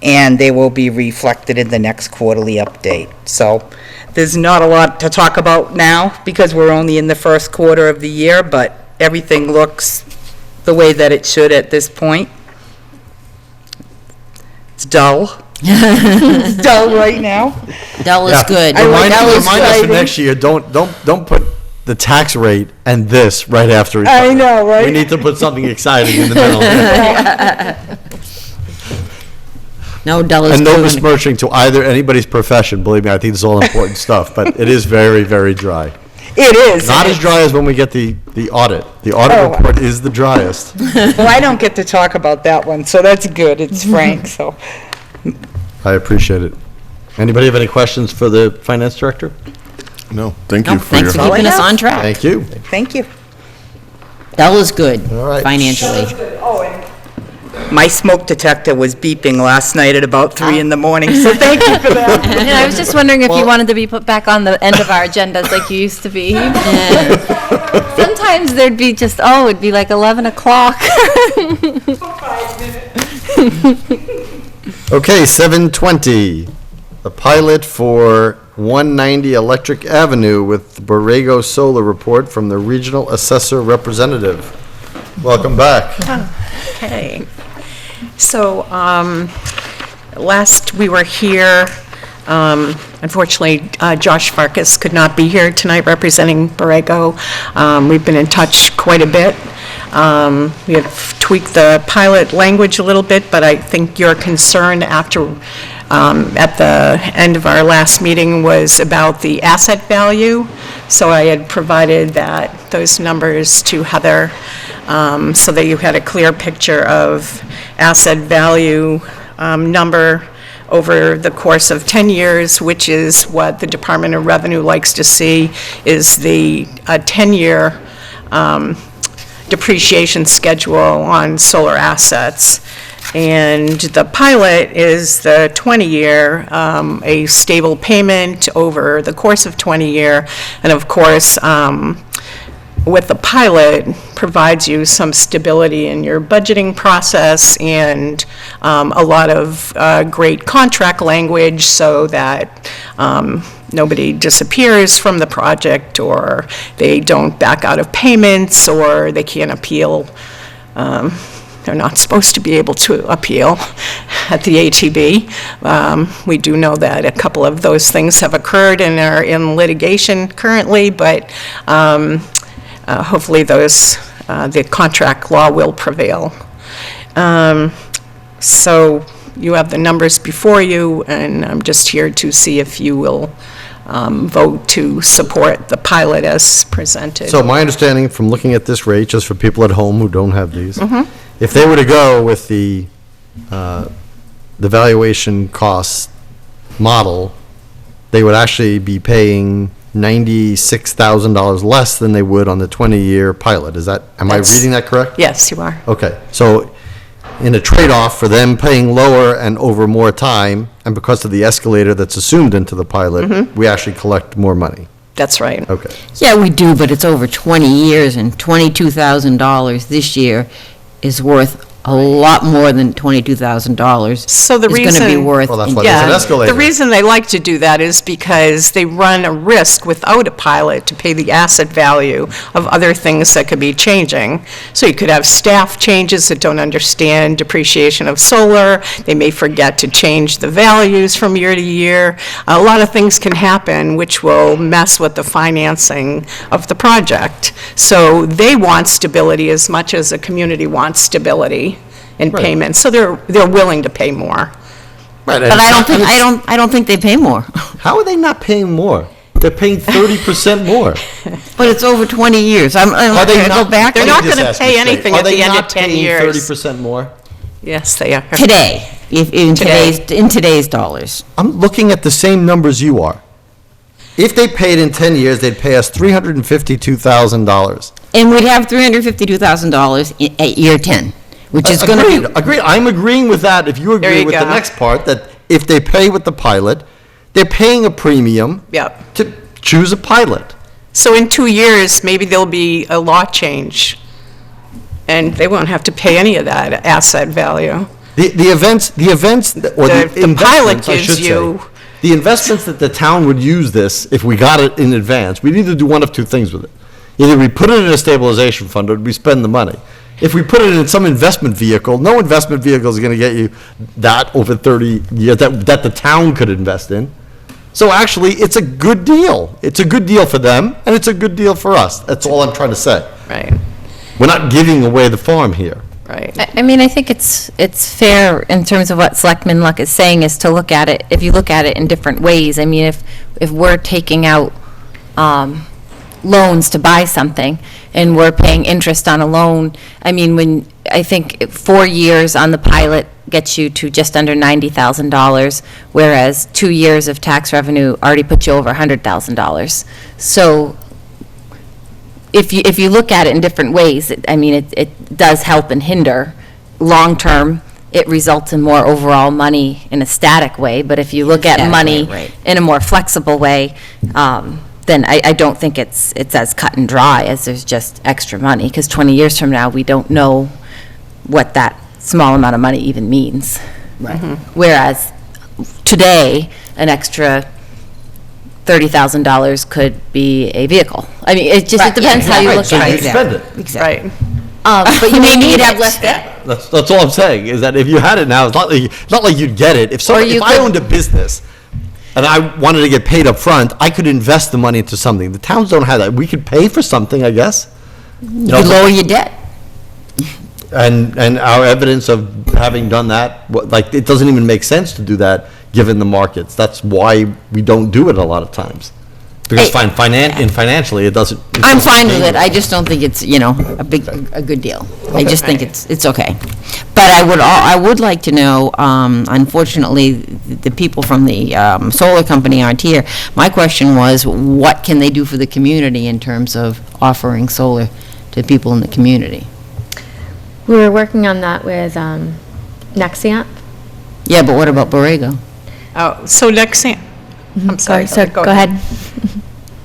and they will be reflected in the next quarterly update. So there's not a lot to talk about now because we're only in the first quarter of the year, but everything looks the way that it should at this point. It's dull. It's dull right now. Dull is good. Remind that was us for driving. next year, don't put the tax rate and this right after each other. I know, right? We need to put something exciting in the middle. No, dull is And no good. besmirching to anybody's profession, believe me, I think this is all important stuff, but it is very, very dry. It is. Not as dry as when we get the audit. The audit Oh. report is the driest. Well, I don't get to talk about that one, so that's good. It's frank, so. I appreciate it. Anybody have any questions for the finance director? No, thank No, you for your. thanks for keeping us on track. Thank you. Thank you. That was good, All right. financially. Oh, and my smoke detector was beeping last night at about 3 in the morning, so thank you for that. And I was just wondering if you wanted to be put back on the end of our agendas like you used to be. Sometimes there'd be just, it'd be like 11 o'clock. Okay, 7:20, the pilot for 190 Electric Avenue with Borrego Solar Report from the Regional Assessor Representative. Welcome back. Okay. So, last we were here, unfortunately, Josh Farkas could not be here tonight representing Borrego. We've been in touch quite a bit. We have tweaked the pilot language a little bit, but I think your concern after, at the end of our last meeting was about the asset value. So I had provided those numbers to Heather, so that you had a clear picture of asset value number over the course of 10 years, which is what the Department of Revenue likes to see, is the 10-year depreciation schedule on solar assets. And the pilot is the 20-year, a stable payment over the course of 20-year. And of course, with the pilot, provides you some stability in your budgeting process and a lot of great contract language so that nobody disappears from the project, or they don't back out of payments, or they can't appeal. They're not supposed to be able to appeal at the ATB. We do know that a couple of those things have occurred and are in litigation currently, but hopefully the contract law will prevail. So you have the numbers before you, and I'm just here to see if you will vote to support the pilot as presented. So my understanding from looking at this rate, just for people at home who don't have these, if they were to go with the valuation cost model, they would actually be paying $96,000 less than they would on the 20-year pilot. Am I reading that correct? Yes, you are. Okay, so in a trade-off for them paying lower and over more time, and because of the escalator that's assumed into the pilot, we actually collect more money. That's right. Okay. Yeah, we do, but it's over 20 years, and $22,000 this year is worth a lot more than $22,000. So the It's going to be reason- worth. Well, that's why in- there's an Yeah, escalator. the reason they like to do that is because they run a risk without a pilot to pay the asset value of other things that could be changing. So you could have staff changes that don't understand depreciation of solar. They may forget to change the values from year to year. A lot of things can happen which will mess with the financing of the project. So they want stability as much as the community wants stability in Right. payments. So they're willing to pay more. Right, But I don't think they pay more. How are they not paying more? They're paying 30% more. But it's over 20 years. I'm Are they going to go not? back They're let me not just gonna ask pay you straight. anything at the end of 10 years. Are they not paying 30% more? Yes, they are. today, in Today. today's dollars. I'm looking at the same numbers you are. If they paid in 10 years, they'd pay us $352,000. And we'd have $352,000 at year 10, which is going to be. Agreed. I'm agreeing with that. If you There agree you with the go. next part, that if they pay with the pilot, they're paying a premium Yep. to choose a pilot. So in 2 years, maybe there'll be a law change, and they won't have to pay any of that asset value. The events, or the The pilot investments, I gives should say. you- The investments that the town would use this, if we got it in advance, we'd either do one of two things with it. Either we put it in a stabilization fund, or we spend the money. If we put it in some investment vehicle, no investment vehicle is going to get you that over 30 years, that the town could invest in. So actually, it's a good deal. It's a good deal for them, and it's a good deal for us. That's all I'm trying to say. Right, We're not giving away the farm here. right. I mean, I think it's fair in terms of what Selectman Luck is saying, is to look at it, if you look at it in different ways. I mean, if we're taking out, loans to buy something, and we're paying interest on a loan. I mean, I think 4 years on the pilot gets you to just under $90,000, whereas 2 years of tax revenue already puts you over $100,000. So if you look at it in different ways, it does help and hinder. Long-term, it results in more overall money in a static way, but if you look at Static money way, right. in a more flexible way, then I don't think it's as cut and dry as there's just extra money, because 20 years from now, we don't know what that small amount of money even means. Whereas today, an extra $30,000 could be a vehicle. I mean, it depends how you look at it. Spend it. Exactly. Right. But you may need to have less debt. That's all I'm saying, is that if you had it now, it's not like you'd get it. If I owned a business and I wanted to get paid up front, I could invest the money into something. The towns don't have that. We could pay for something, I guess. You lower your debt. And our evidence of having done that, it doesn't even make sense to do that, given the markets. That's why we don't do it a lot of times. Because financially, it doesn't. I'm fine with it, I just don't think it's, a good deal. I just think it's okay. But I would like to know, unfortunately, the people from the solar company aren't here. My question was, what can they do for the community in terms of offering solar to people in the community? We were working on that with Nexamp. Yeah, but what about Borrego? Oh, so Nexamp, I'm sorry. So go ahead.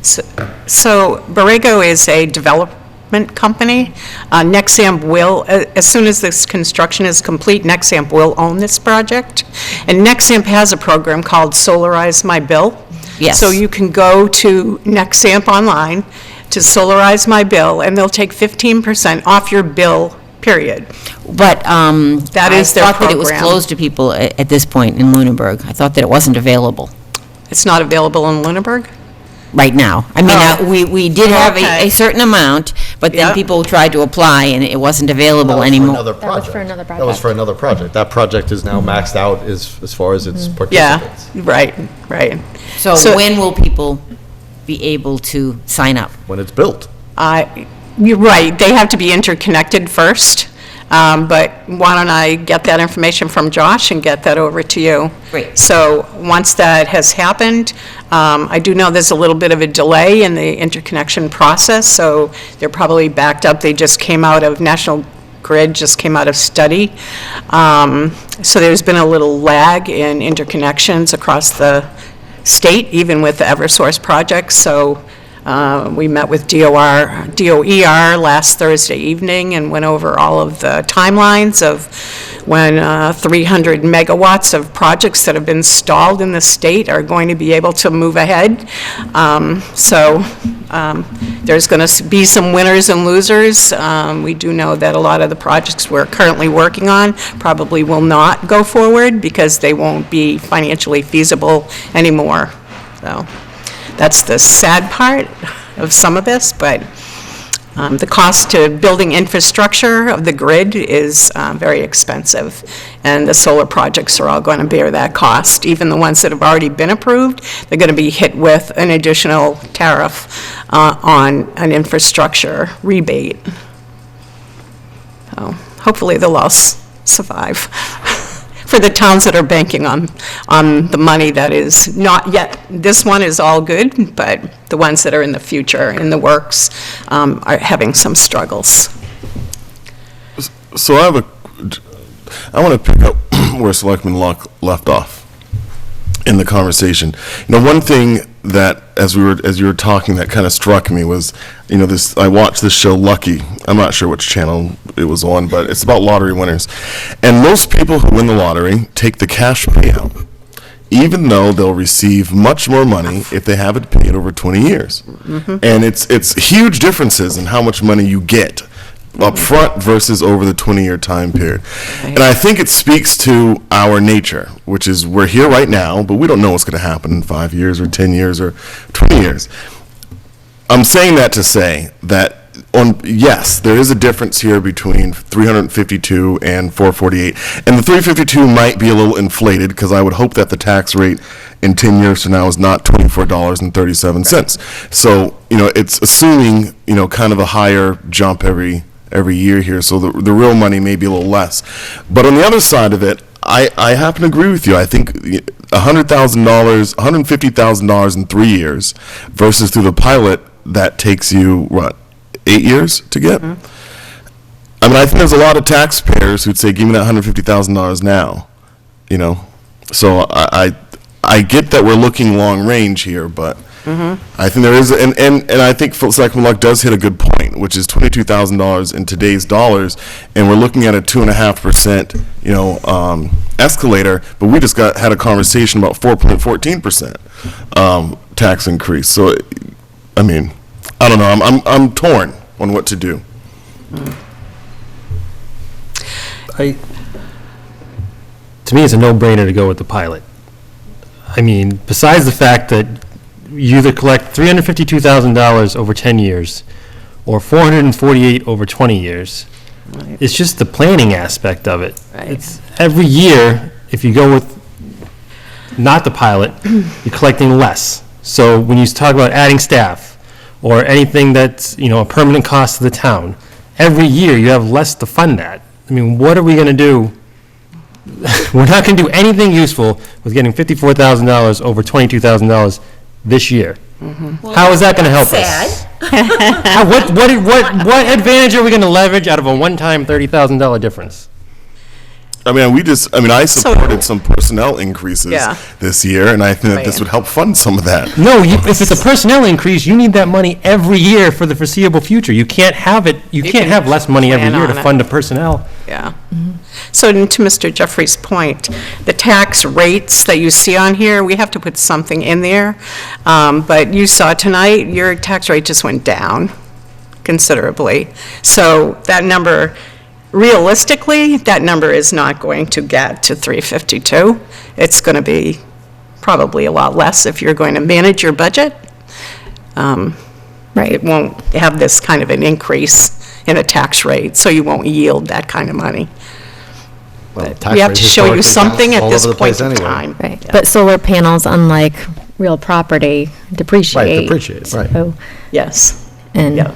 So Borrego is a development company. Nexamp will, as soon as this construction is complete, Nexamp will own this project. And Nexamp has a program called Solarize My Bill. Yes. So you can go to Nexamp online to Solarize My Bill, and they'll take 15% off your bill, period. But That is their I thought that it was program. closed to people at this point in Lunenburg. I thought that it wasn't available It's not available in Lunenburg? right now. I mean, Oh. we did have Okay. a certain amount, but then Yeah. people tried to apply, and it wasn't available For anymore. another That was project. for another That was for another project. That project is now maxed out as far as its Yeah, participants. right. So So- when will people be able to sign up? When it's built. You're right, they have to be interconnected first, but why don't I get that information from Josh and get that over to you? Great. So, once that has happened, I do know there's a little bit of a delay in the interconnection process, so they're probably backed up. They just came out of, National Grid just came out of study. So there's been a little lag in interconnections across the state, even with the Eversource project, so we met with DOER last Thursday evening and went over all of the timelines of when 300 megawatts of projects that have been stalled in the state are going to be able to move ahead. There's going to be some winners and losers. We do know that a lot of the projects we're currently working on probably will not go forward because they won't be financially feasible anymore. So that's the sad part of some of this, but the cost to building infrastructure of the grid is very expensive, and the solar projects are all going to bear that cost. Even the ones that have already been approved, they're going to be hit with an additional tariff on an infrastructure rebate. So hopefully they'll all survive. For the towns that are banking on the money that is not yet, this one is all good, but the ones that are in the future, in the works, are having some struggles. So I want to pick up where Selectman Locke left off in the conversation. One thing that, as you were talking, that kind of struck me was, I watched this show Lucky. I'm not sure which channel it was on, but it's about lottery winners. And most people who win the lottery take the cash payout, even though they'll receive much more money if they have it paid over 20 years. And it's huge differences in how much money you get up front versus over the 20-year time period. And I think it speaks to our nature, which is we're here right now, but we don't know what's going to happen in 5 years or 10 years or 20 years. I'm saying that to say that yes, there is a difference here between 352 and 448. And the 352 might be a little inflated, because I would hope that the tax rate in 10 years from now is not $24.37. So, it's assuming, kind of a higher jump every year here, so the real money may be a little less. But on the other side of it, I happen to agree with you. I think $100,000, $150,000 in 3 years versus through the pilot, that takes you, what, 8 years to get? I mean, I think there's a lot of taxpayers who'd say, give me that $150,000 now, So I get that we're looking long range here, but I think there is, and I think Selectman Luck does hit a good point, which is $22,000 in today's dollars, and we're looking at a 2.5%, escalator, but we just had a conversation about 4.14% tax increase. So, I mean, I don't know. I'm torn on what to do. To me, it's a no-brainer to go with the pilot. I mean, besides the fact that you either collect $352,000 over 10 years or $448 over 20 years, it's just the planning aspect of it. It's every year, if you go with not the pilot, you're collecting less. So when you talk about adding staff or anything that's, a permanent cost to the town, every year you have less to fund that. I mean, what are we going to do? We're not going to do anything useful with getting $54,000 over $22,000 this year. How is that going to help us? What advantage are we going to leverage out of a one-time $30,000 difference? I mean, I supported some personnel increases this year, and I think that this would help fund some of that. No, if it's a personnel increase, you need that money every year for the foreseeable future. You can't have it, you can't have less money every year to fund the personnel. Yeah. So to Mr. Jeffrey's point, the tax rates that you see on here, we have to put something in there. But you saw tonight, your tax rate just went down considerably. So that number, realistically, that number is not going to get to 352. It's going to be probably a lot less if you're going to manage your budget. Right. It won't have this kind of an increase in a tax rate, so you won't yield that kind of money. Well, But we have to show you something at this point in time. Right, but solar panels, unlike real property, depreciate. Depreciate, right. So, Yes. and Yeah.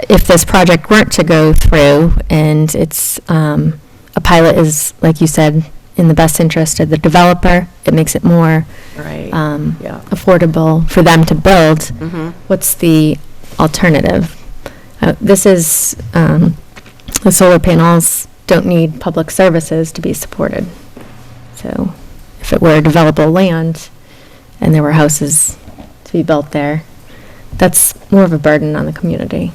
if this project weren't to go through and it's, a pilot is, like you said, in the best interest of the developer, it makes it more Right. Yeah. affordable for them to build. What's the alternative? This is, the solar panels don't need public services to be supported. So if it were developable land and there were houses to be built there, that's more of a burden on the community.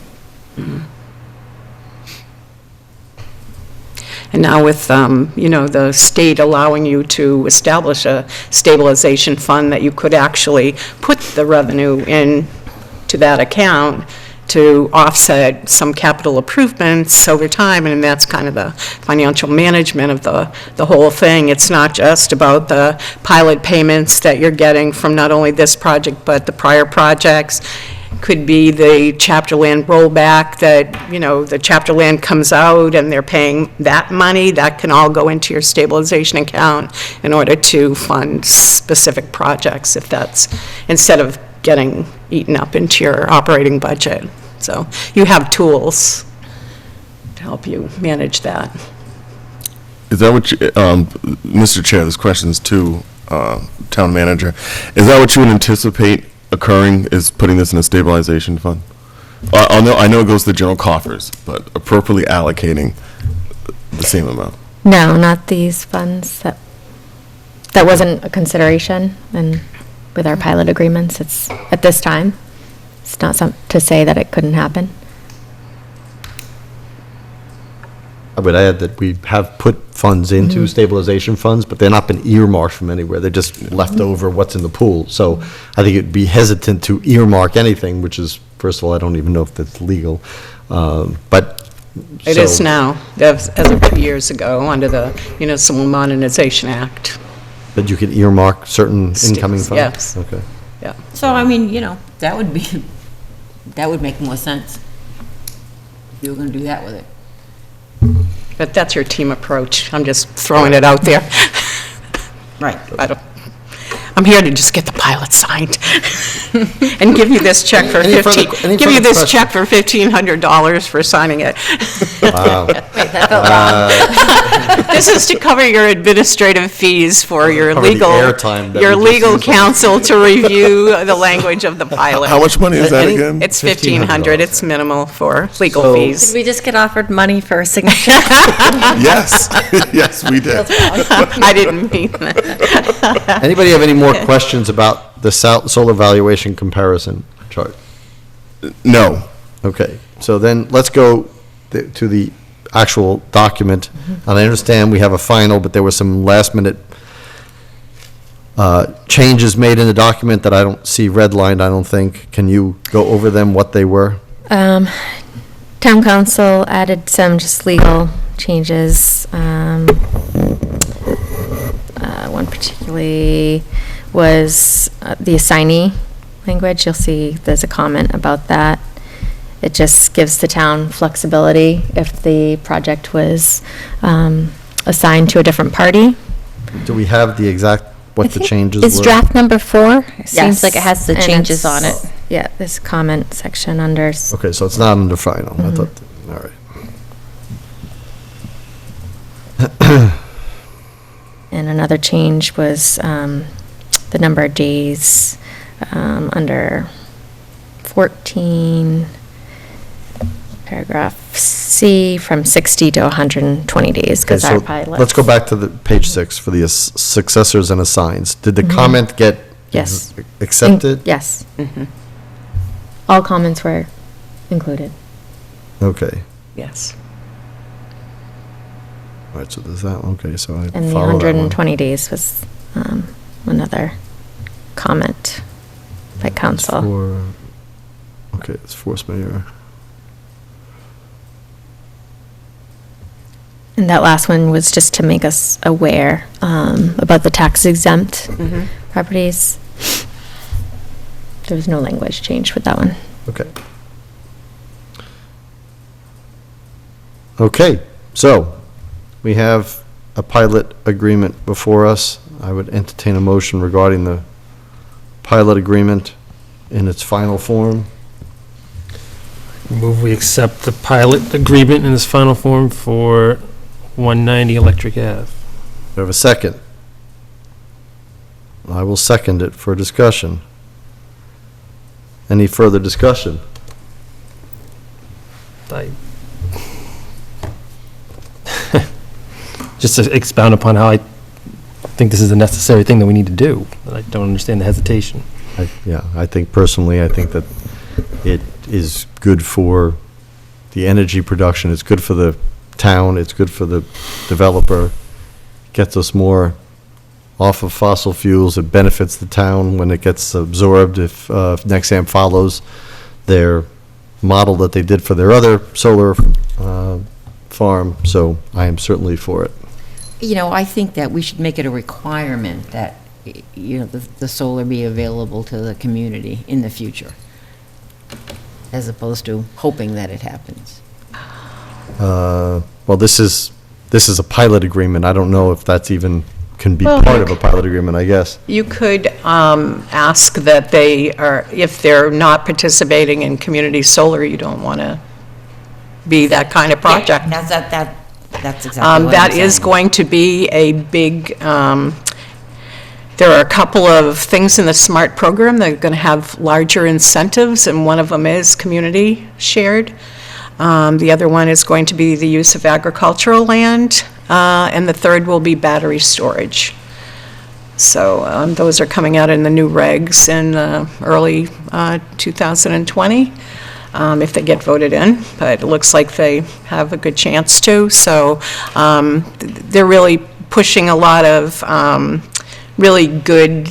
And now with, the state allowing you to establish a stabilization fund that you could actually put the revenue in to that account to offset some capital improvements over time, and that's kind of the financial management of the whole thing. It's not just about the pilot payments that you're getting from not only this project, but the prior projects. Could be the chapter land rollback that, the chapter land comes out and they're paying that money. That can all go into your stabilization account in order to fund specific projects, if that's, instead of getting eaten up into your operating budget. So you have tools to help you manage that. Is that what you, Mr. Chair, this question is to Town Manager. Is that what you would anticipate occurring, is putting this in a stabilization fund? I know it goes to the general coffers, but appropriately allocating the same amount. No, not these funds. That wasn't a consideration, and with our pilot agreements, it's, at this time, it's not to say that it couldn't happen. I would add that we have put funds into stabilization funds, but they're not been earmarked from anywhere. They're just left over what's in the pool. So I think it'd be hesitant to earmark anything, which is, first of all, I don't even know if that's legal. But It is now, as of 2 years ago, under the Municipal Modernization Act. But you could earmark certain incoming funds? Yes. Okay. Yeah. So, that would make more sense. You were gonna do that with it. But that's your team approach. I'm just throwing it out there. Right. I'm here to just get the pilot signed and give you this check for Any further $1,500 for signing it. Wow. This is to cover your administrative fees for your Cover the legal, airtime that your we just legal used on counsel to review the language of the pilot. How much money is that again? It's $1,500. It's minimal for legal So- Did fees. we just get offered money for a signature? Yes, yes, we did. I didn't mean that. Anybody have any more questions about the solar valuation comparison chart? No. Okay, so then let's go to the actual document. Mm-hmm. And I understand we have a final, but there were some last-minute changes made in the document that I don't see redlined, I don't think. Can you go over them, what they were? Town council added some just legal changes. One particularly was the assignee language. You'll see there's a comment about that. It just gives the town flexibility if the project was assigned to a different party. Do we have the exact, what the changes were? Is draft number 4? It seems like it has the And changes on it. it's- Yeah, this comment section under, Okay, so it's not under final, I thought, all right. and another change was the number of days under 14, paragraph C, from 60 to 120 days, because Okay, our so pilot. let's go back to the page 6 for the successors and assigns. Did the comment get Yes. accepted? Yes. All comments were included. Okay, Yes. all right, so there's that, okay, so I And the follow that one. 120 days was another comment by council. Okay, it's force majeure. And that last one was just to make us aware about the tax exempt properties. There was no language change with that one. Okay. Okay, so we have a pilot agreement before us. I would entertain a motion regarding the pilot agreement in its final form. Move we accept the pilot agreement in its final form for 190 Electric Ave. Do I have a second? I will second it for discussion. Any further discussion? I- Just to expound upon how I think this is a necessary thing that we need to do. But I don't understand the hesitation. Yeah, I think personally, I think that it is good for the energy production, it's good for the town, it's good for the developer, gets us more off of fossil fuels, it benefits the town when it gets absorbed if Nexamp follows their model that they did for their other solar farm, so I am certainly for it. You know, I think that we should make it a requirement that, you know, the solar be available to the community in the future, as opposed to hoping that it happens. Well, this is a pilot agreement, I don't know if that's even, can be Well, part of a pilot agreement, I guess. You could ask that they are, if they're not participating in community solar, you don't want to be that kind of project. Yeah, that's exactly what I'm That is saying. going to be a big, there are a couple of things in the SMART program that are going to have larger incentives, and one of them is community shared. The other one is going to be the use of agricultural land, and the third will be battery storage. So those are coming out in the new regs in early 2020, if they get voted in, but it looks like they have a good chance to. So they're really pushing a lot of really good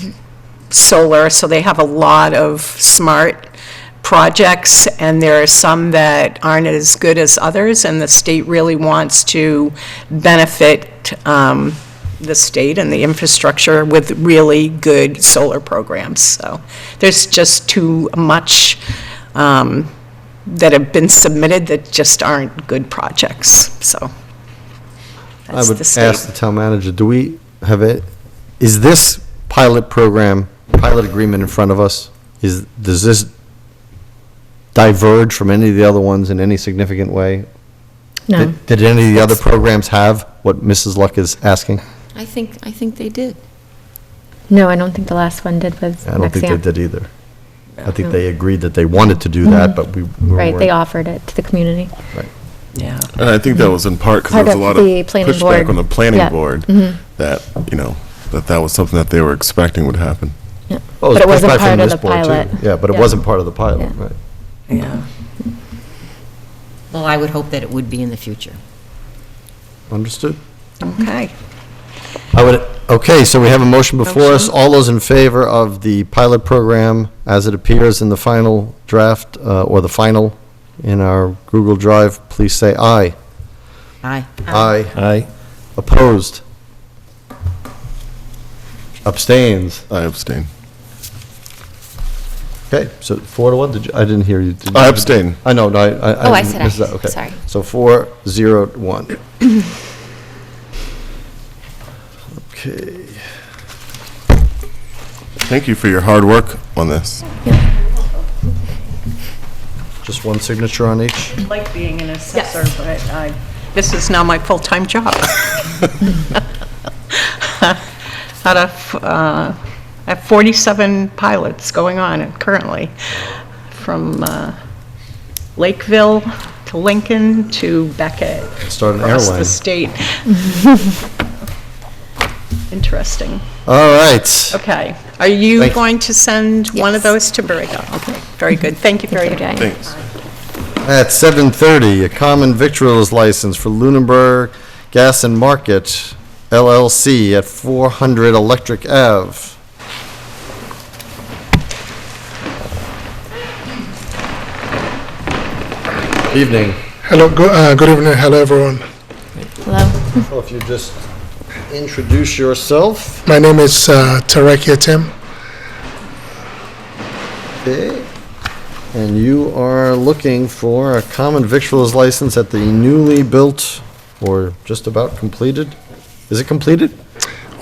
solar, so they have a lot of smart projects, and there are some that aren't as good as others, and the state really wants to benefit the state and the infrastructure with really good solar programs. So there's just too much that have been submitted that just aren't good projects, so. I That's would the state. ask the town manager, do we have it, is this pilot program, pilot agreement in front of us, does this diverge from any of the other ones in any significant way? No. Did any of the other programs have what Mrs. Luck is asking? I think they did. No, I don't think the last one did with I don't think they Nexamp. did either. I think they agreed that they wanted to do that, but we weren't. Right, they offered it to the community. Yeah. And I think that was in part because Part there was a of lot of the planning pushback board. on the planning Yeah. board that, that was something that they were expecting would happen. Yeah. Oh, But it pushed wasn't back from part of this the board, too. pilot. Yeah, but it Yeah. wasn't part of the pilot, Yeah. right. Yeah. Well, I would hope that it would be in the future. Understood? Okay. Okay, so we have a motion before us. Motion. All those in favor of the pilot program as it appears in the final draft, or the final in our Google Drive, please say aye. Aye. Aye. Aye. Opposed? Abstains? I abstain. Okay, so 4-1, I didn't hear you. Did you? I abstain. I know, no, Oh, I said missed aye. that, okay. Sorry. So 4-0-1. Okay. Thank you for your hard work on this. Just one signature on each? I like being an assessor, but this is now my full-time job. Out of, I have 47 pilots going on currently, from Lakeville to Lincoln to Beckett. Start an Across airline. the state. Interesting. All right. Okay. Are you Thank you. going to send one of Yes. those to Briga? Okay, very good. Thank you very much. Thanks. At 7:30, a common victuals license for Lunenburg Gas and Market LLC at 400 Electric Ave. Evening. Hello, good evening, hello everyone. Hello? Well, if you just introduce yourself. My name is Tarakia Tim. Okay. And you are looking for a common victuals license at the newly built, or just about completed? Is it completed?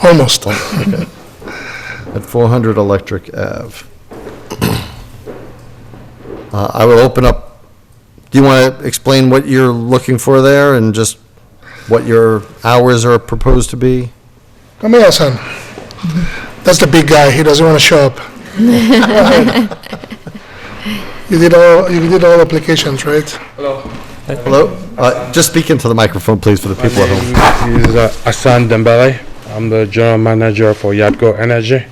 Almost. Okay. At 400 Electric Ave. I will open up, do you want to explain what you're looking for there and just what your hours are proposed to be? Come here, son. That's the big guy, he doesn't want to show up. You did all applications, right? Hello? Just speak into the microphone, please, for the people at home. My name is Hassan Dembele. I'm the general manager for Yadco Energy.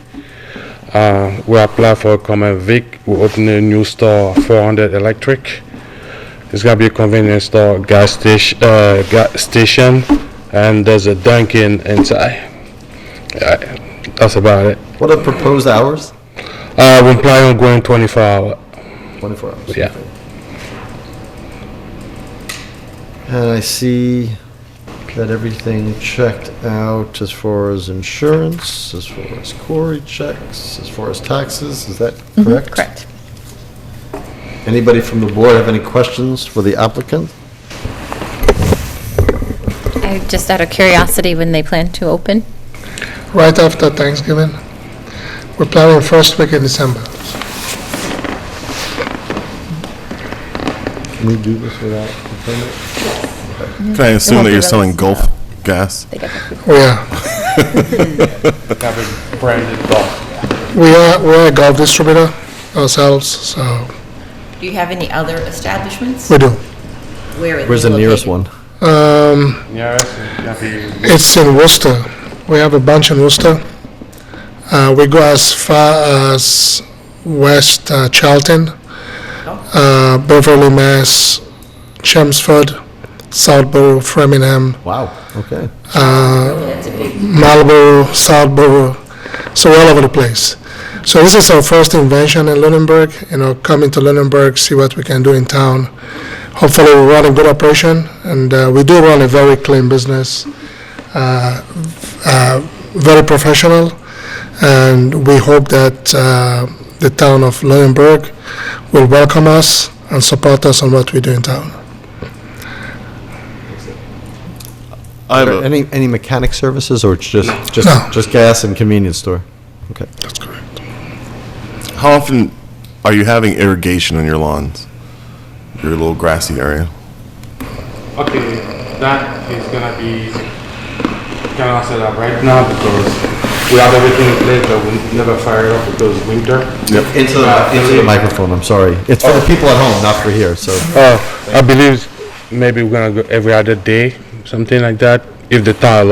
We applied for a common vic. We're opening a new store, 400 Electric. It's gonna be a convenience store, gas station, and there's a Dunkin' inside. That's about it. What are proposed hours? We're planning on going 24 hours. 24 hours. Yeah. And I see that everything checked out as far as insurance, as far as query checks, as far as taxes. Is that correct? Correct. Anybody from the board have any questions for the applicant? Just out of curiosity, when they plan to open? Right after Thanksgiving. We're planning first week in December. Can we do this without a permit? Can I assume that you're selling Gulf gas? We are. We are a golf distributor ourselves, so Do you have any other establishments? we do. Where are they Where's the nearest located? one? It's in Worcester. We have a bunch in Worcester. We go as far as West Charlton, Beverly, Mass, Chelmsford, Southborough, Framingham, Wow, okay. Marlborough, Southborough, so all over the place. So this is our first invention in Lunenburg, coming to Lunenburg, see what we can do in town. Hopefully we run a good operation, and we do run a very clean business, very professional, and we hope that the town of Lunenburg will welcome us and support us on what we do in town. I have Are there a- any mechanic services, or it's just No. just gas and convenience store? Okay. That's correct. How often are you having irrigation on your lawns? Your little grassy area? Okay, that is gonna be, cannot set up right now because we have everything in place, but we never fire it up because winter. Into the microphone, I'm sorry. It's for the people at home, not for here, so. I believe maybe we're gonna go every other day, something like that, if the town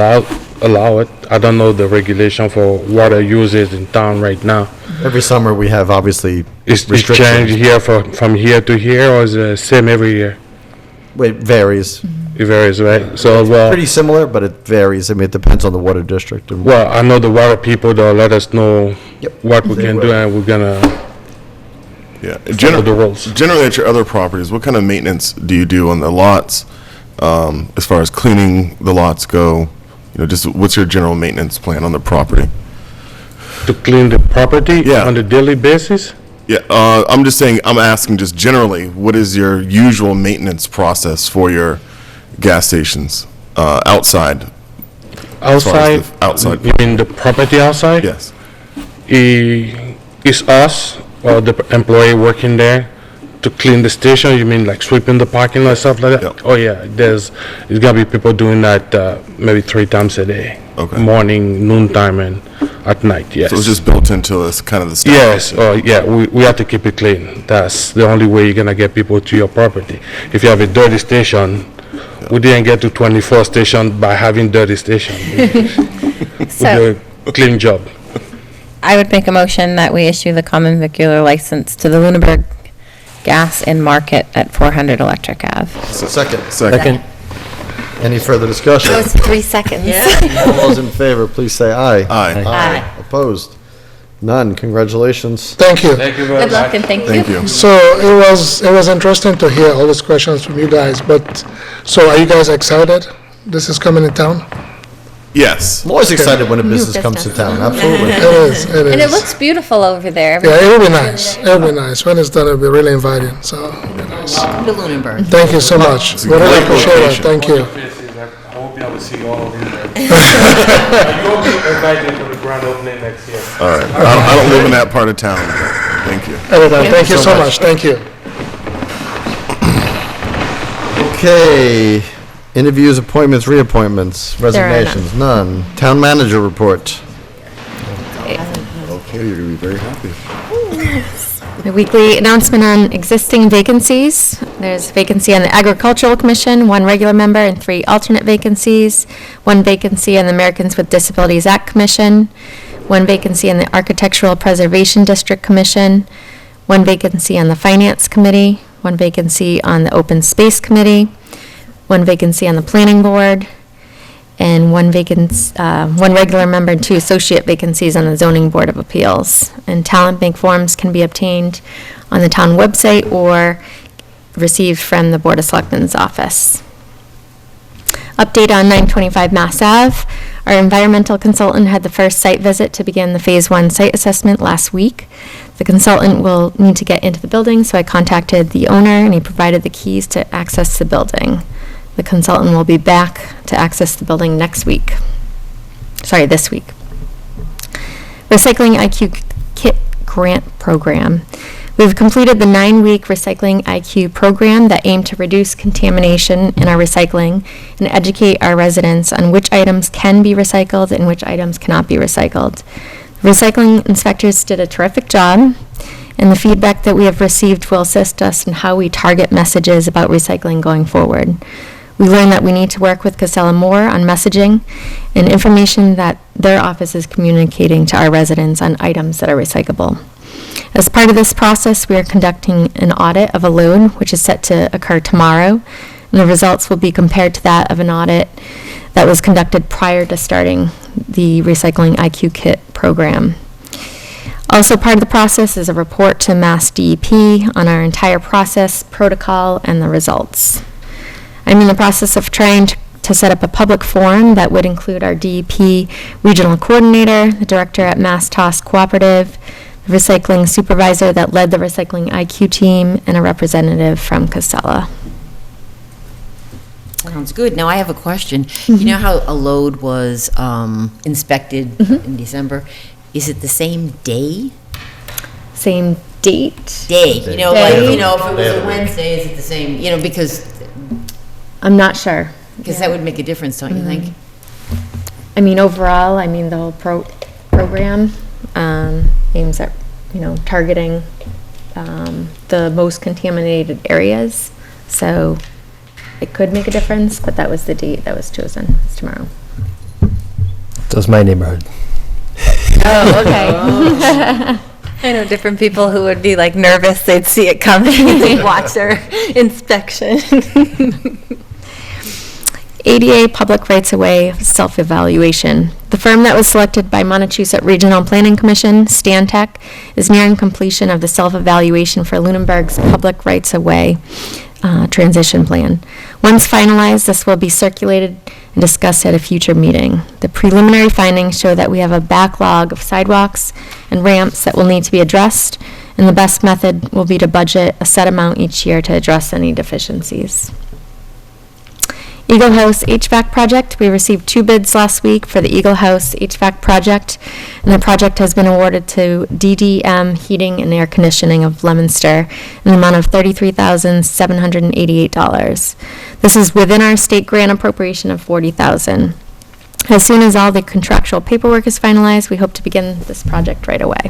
allow it. I don't know the regulation for water usage in town right now. Every summer, we have obviously Is it restrictions. changed here from here to here, or is it same every year? It varies. It varies, right? So, well, Pretty similar, but it varies. I mean, it depends on the water district. And well, I know the water people, they'll let us know Yep. what we can do, and we're gonna Yeah. follow the rules. Generally, at your other properties, what kind of maintenance do you do on the lots, as far as cleaning the lots go? You know, just what's your general maintenance plan on the property? To clean the property Yeah. on a daily basis? Yeah, I'm just saying, I'm asking just generally, what is your usual maintenance process for your gas stations, outside? As far as Outside? the outside You mean the property outside? Yes. Is us or the employee working there to clean the station? You mean like sweeping the parking lot, stuff like that? Yep. Oh, yeah, there's gotta be people doing that maybe 3 times a day. Okay. Morning, noontime, and at night, yes. So it's just built into this kind of the staff? Yes, oh, yeah, we have to keep it clean. That's the only way you're gonna get people to your property. If you have a dirty station, we didn't get to 24 station by having dirty station. We So do a clean job. I would make a motion that we issue the common vicular license to the Lunenburg Gas and Market at 400 Electric Ave. Second. Second. Any further discussion? That was 3 seconds. All those in favor, please say aye. Aye. Aye. Opposed? None. Congratulations. Thank you. Thank you very much. Good luck and thank you. Thank you. So it was interesting to hear all these questions from you guys, but, so are you guys excited? This is coming in town? Yes. I'm always excited when a business comes to town, absolutely. It is, it is. And it looks beautiful over there. Yeah, it will be nice. It will be nice. When it's done, it'll be really inviting, so it'll be nice. Welcome to Lunenburg. Thank you so much. It's a We really great appreciate it. location. Thank you. I hope you will see all of you there. You will be invited to the grand opening next year. All right. I don't live in that part of town. Thank you. Anytime. Thank you so much. Thank you. Okay. Interviews, appointments, reappointments, are none. resignations, none. Town manager report. Okay, you're gonna be very happy. The weekly announcement on existing vacancies. There's a vacancy on the Agricultural Commission, 1 regular member and 3 alternate vacancies, 1 vacancy on the Americans with Disabilities Act Commission, 1 vacancy on the Architectural Preservation District Commission, 1 vacancy on the Finance Committee, 1 vacancy on the Open Space Committee, 1 vacancy on the Planning Board, and 1 regular member and 2 associate vacancies on the Zoning Board of Appeals. And talent bank forms can be obtained on the town website or received from the Board of Selectmen's office. Update on 925 Mass Ave. Our environmental consultant had the first site visit to begin the Phase 1 site assessment last week. The consultant will need to get into the building, so I contacted the owner, and he provided the keys to access the building. The consultant will be back to access the building this week. Recycling IQ Kit Grant Program. We've completed the 9-week Recycling IQ program that aimed to reduce contamination in our recycling and educate our residents on which items can be recycled and which items cannot be recycled. Recycling inspectors did a terrific job, and the feedback that we have received will assist us in how we target messages about recycling going forward. We learned that we need to work with Casella Moore on messaging and information that their office is communicating to our residents on items that are recyclable. As part of this process, we are conducting an audit of a load, which is set to occur tomorrow, and the results will be compared to that of an audit that was conducted prior to starting the Recycling IQ Kit program. Also part of the process is a report to Mass DEP on our entire process, protocol, and the results. I'm in the process of trying to set up a public forum that would include our DEP regional coordinator, the director at Mass Toss Cooperative, the recycling supervisor that led the recycling IQ team, and a representative from Casella. Sounds good. Now, I have a question. You know how a load was inspected in December? Is it the same day? Same date? Day, you know, like, Day. you know, if it was a Wednesday, is it the same, you know, because I'm not sure. that would make a difference, don't you think? I mean, overall, I mean, the whole program aims at, targeting the most contaminated areas. So it could make a difference, but that was the date that was chosen. It's tomorrow. That's my neighborhood. Oh, okay. I know different people who would be like nervous, they'd see it coming, they'd watch their inspection. ADA Public Rights of Way Self-Evaluation. The firm that was selected by Montechusett Regional Planning Commission, Stantec, is nearing completion of the self-evaluation for Lunenburg's Public Rights of Way transition plan. Once finalized, this will be circulated and discussed at a future meeting. The preliminary findings show that we have a backlog of sidewalks and ramps that will need to be addressed, and the best method will be to budget a set amount each year to address any deficiencies. Eagle House HVAC project. We received 2 bids last week for the Eagle House HVAC project, and the project has been awarded to DDM Heating and Air Conditioning of Leominster in the amount of $33,788. This is within our state grant appropriation of $40,000. As soon as all the contractual paperwork is finalized, we hope to begin this project right away.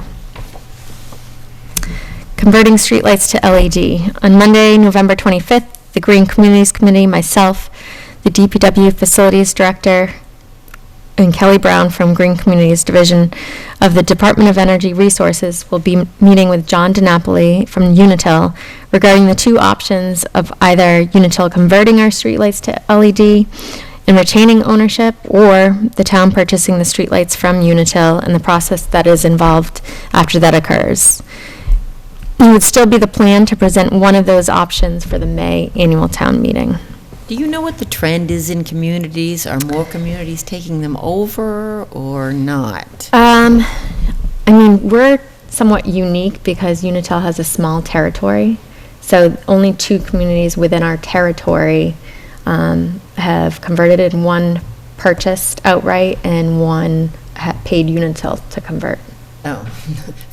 Converting streetlights to LED. On Monday, November 25th, the Green Communities Committee, myself, the DPW Facilities Director, and Kelly Brown from Green Communities Division of the Department of Energy Resources will be meeting with John DiNapoli from Unitil regarding the 2 options of either Unitil converting our streetlights to LED and retaining ownership, or the town purchasing the streetlights from Unitil and the process that is involved after that occurs. It would still be the plan to present one of those options for the May annual town meeting. Do you know what the trend is in communities? Are more communities taking them over or not? I mean, we're somewhat unique because Unitil has a small territory. So only 2 communities within our territory have converted it, and 1 purchased outright and 1 paid Unitil to convert. Oh,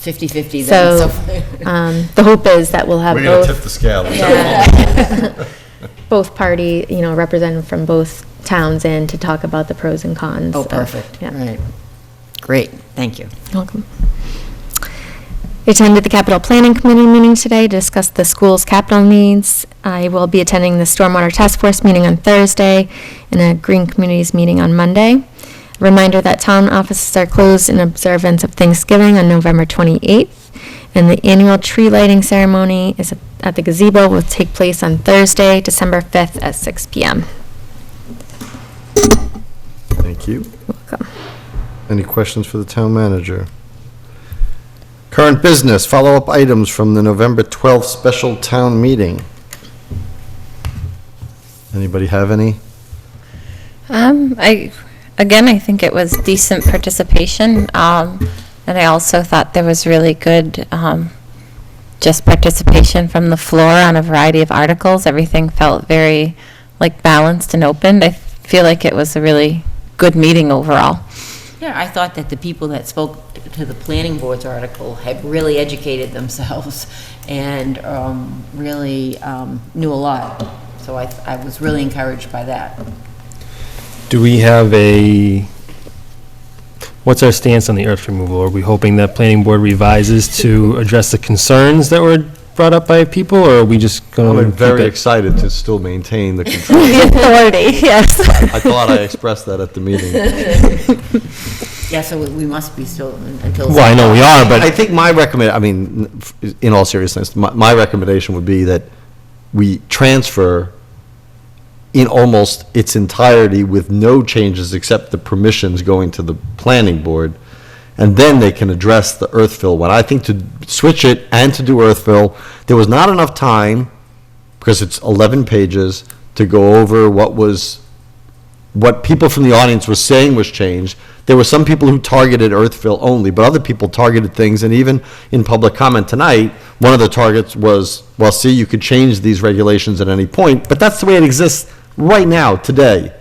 50/50 So then. the hope is that we'll have We're going to both. tip the scale. Both party, represented from both towns in to talk about the pros and cons. Oh, of- perfect. Yeah. Right. Great, thank you. Welcome. I attended the Capital Planning Committee meeting today to discuss the school's capital needs. I will be attending the Stormwater Task Force meeting on Thursday and a Green Communities meeting on Monday. A reminder that town offices are closed in observance of Thanksgiving on November 28th, and the annual tree lighting ceremony is at the gazebo will take place on Thursday, December 5th at 6 p.m. Thank you. Welcome. Any questions for the town manager? Current business, follow-up items from the November 12th special town meeting. Anybody have any? I think it was decent participation, and I also thought there was really good, just participation from the floor on a variety of articles. Everything felt very, balanced and open. I feel like it was a really good meeting overall. Yeah, I thought that the people that spoke to the planning board's article had really educated themselves and really knew a lot. So I was really encouraged by that. Do we have what's our stance on the earth removal? Are we hoping that planning board revises to address the concerns that were brought up by people, or are we just going to I'm keep very it? excited to still maintain the control. The authority, yes. I thought I expressed that at the meeting. Yeah, so we must be still until. Well, I know we are, but I think in all seriousness, my recommendation would be that we transfer in almost its entirety with no changes except the permissions going to the planning board, and then they can address the earth fill one. I think to switch it and to do earth fill, there was not enough time, because it's 11 pages, to go over what people from the audience were saying was changed. there were some people who targeted earthfill only, but other people targeted things, and even in public comment tonight, one of the targets was, well, see, you could change these regulations at any point, but that's the way it exists right now, today,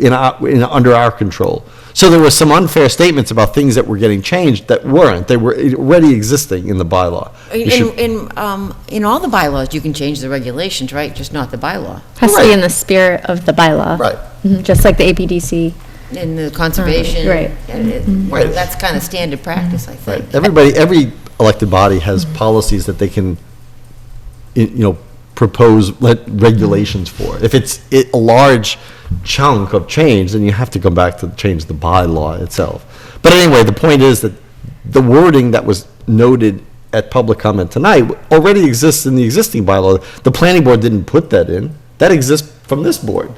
under our control. So there were some unfair statements about things that were getting changed that weren't. They were already existing in the bylaw. You should- In all the bylaws, you can change the regulations, right? Just not the bylaw. Has to be Right. in the spirit of the bylaw. Right. Just like the APDC. In the conservation. Right. Right. That's kind of standard practice, I think. Every elected body has policies that they can, propose regulations for. If it's a large chunk of change, then you have to come back to change the bylaw itself. But anyway, the point is that the wording that was noted at public comment tonight already exists in the existing bylaw. The planning board didn't put that in. That exists from this board.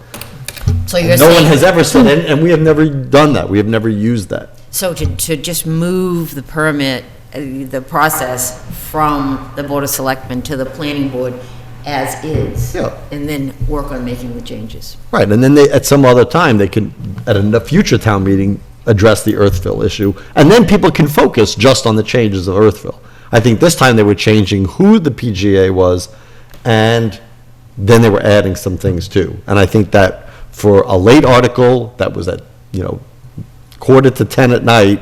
So you're No one saying, has ever said, and we have never done that. We have never used that. so to just move the permit, the process from the Board of Selectmen to the planning board as is? Yeah. And then work on making the changes? Right, and then they, at some other time, they can, at a future town meeting, address the earthfill issue, and then people can focus just on the changes of earthfill. I think this time they were changing who the PGA was, and then they were adding some things too. And I think that for a late article that was at, 9:45 at night,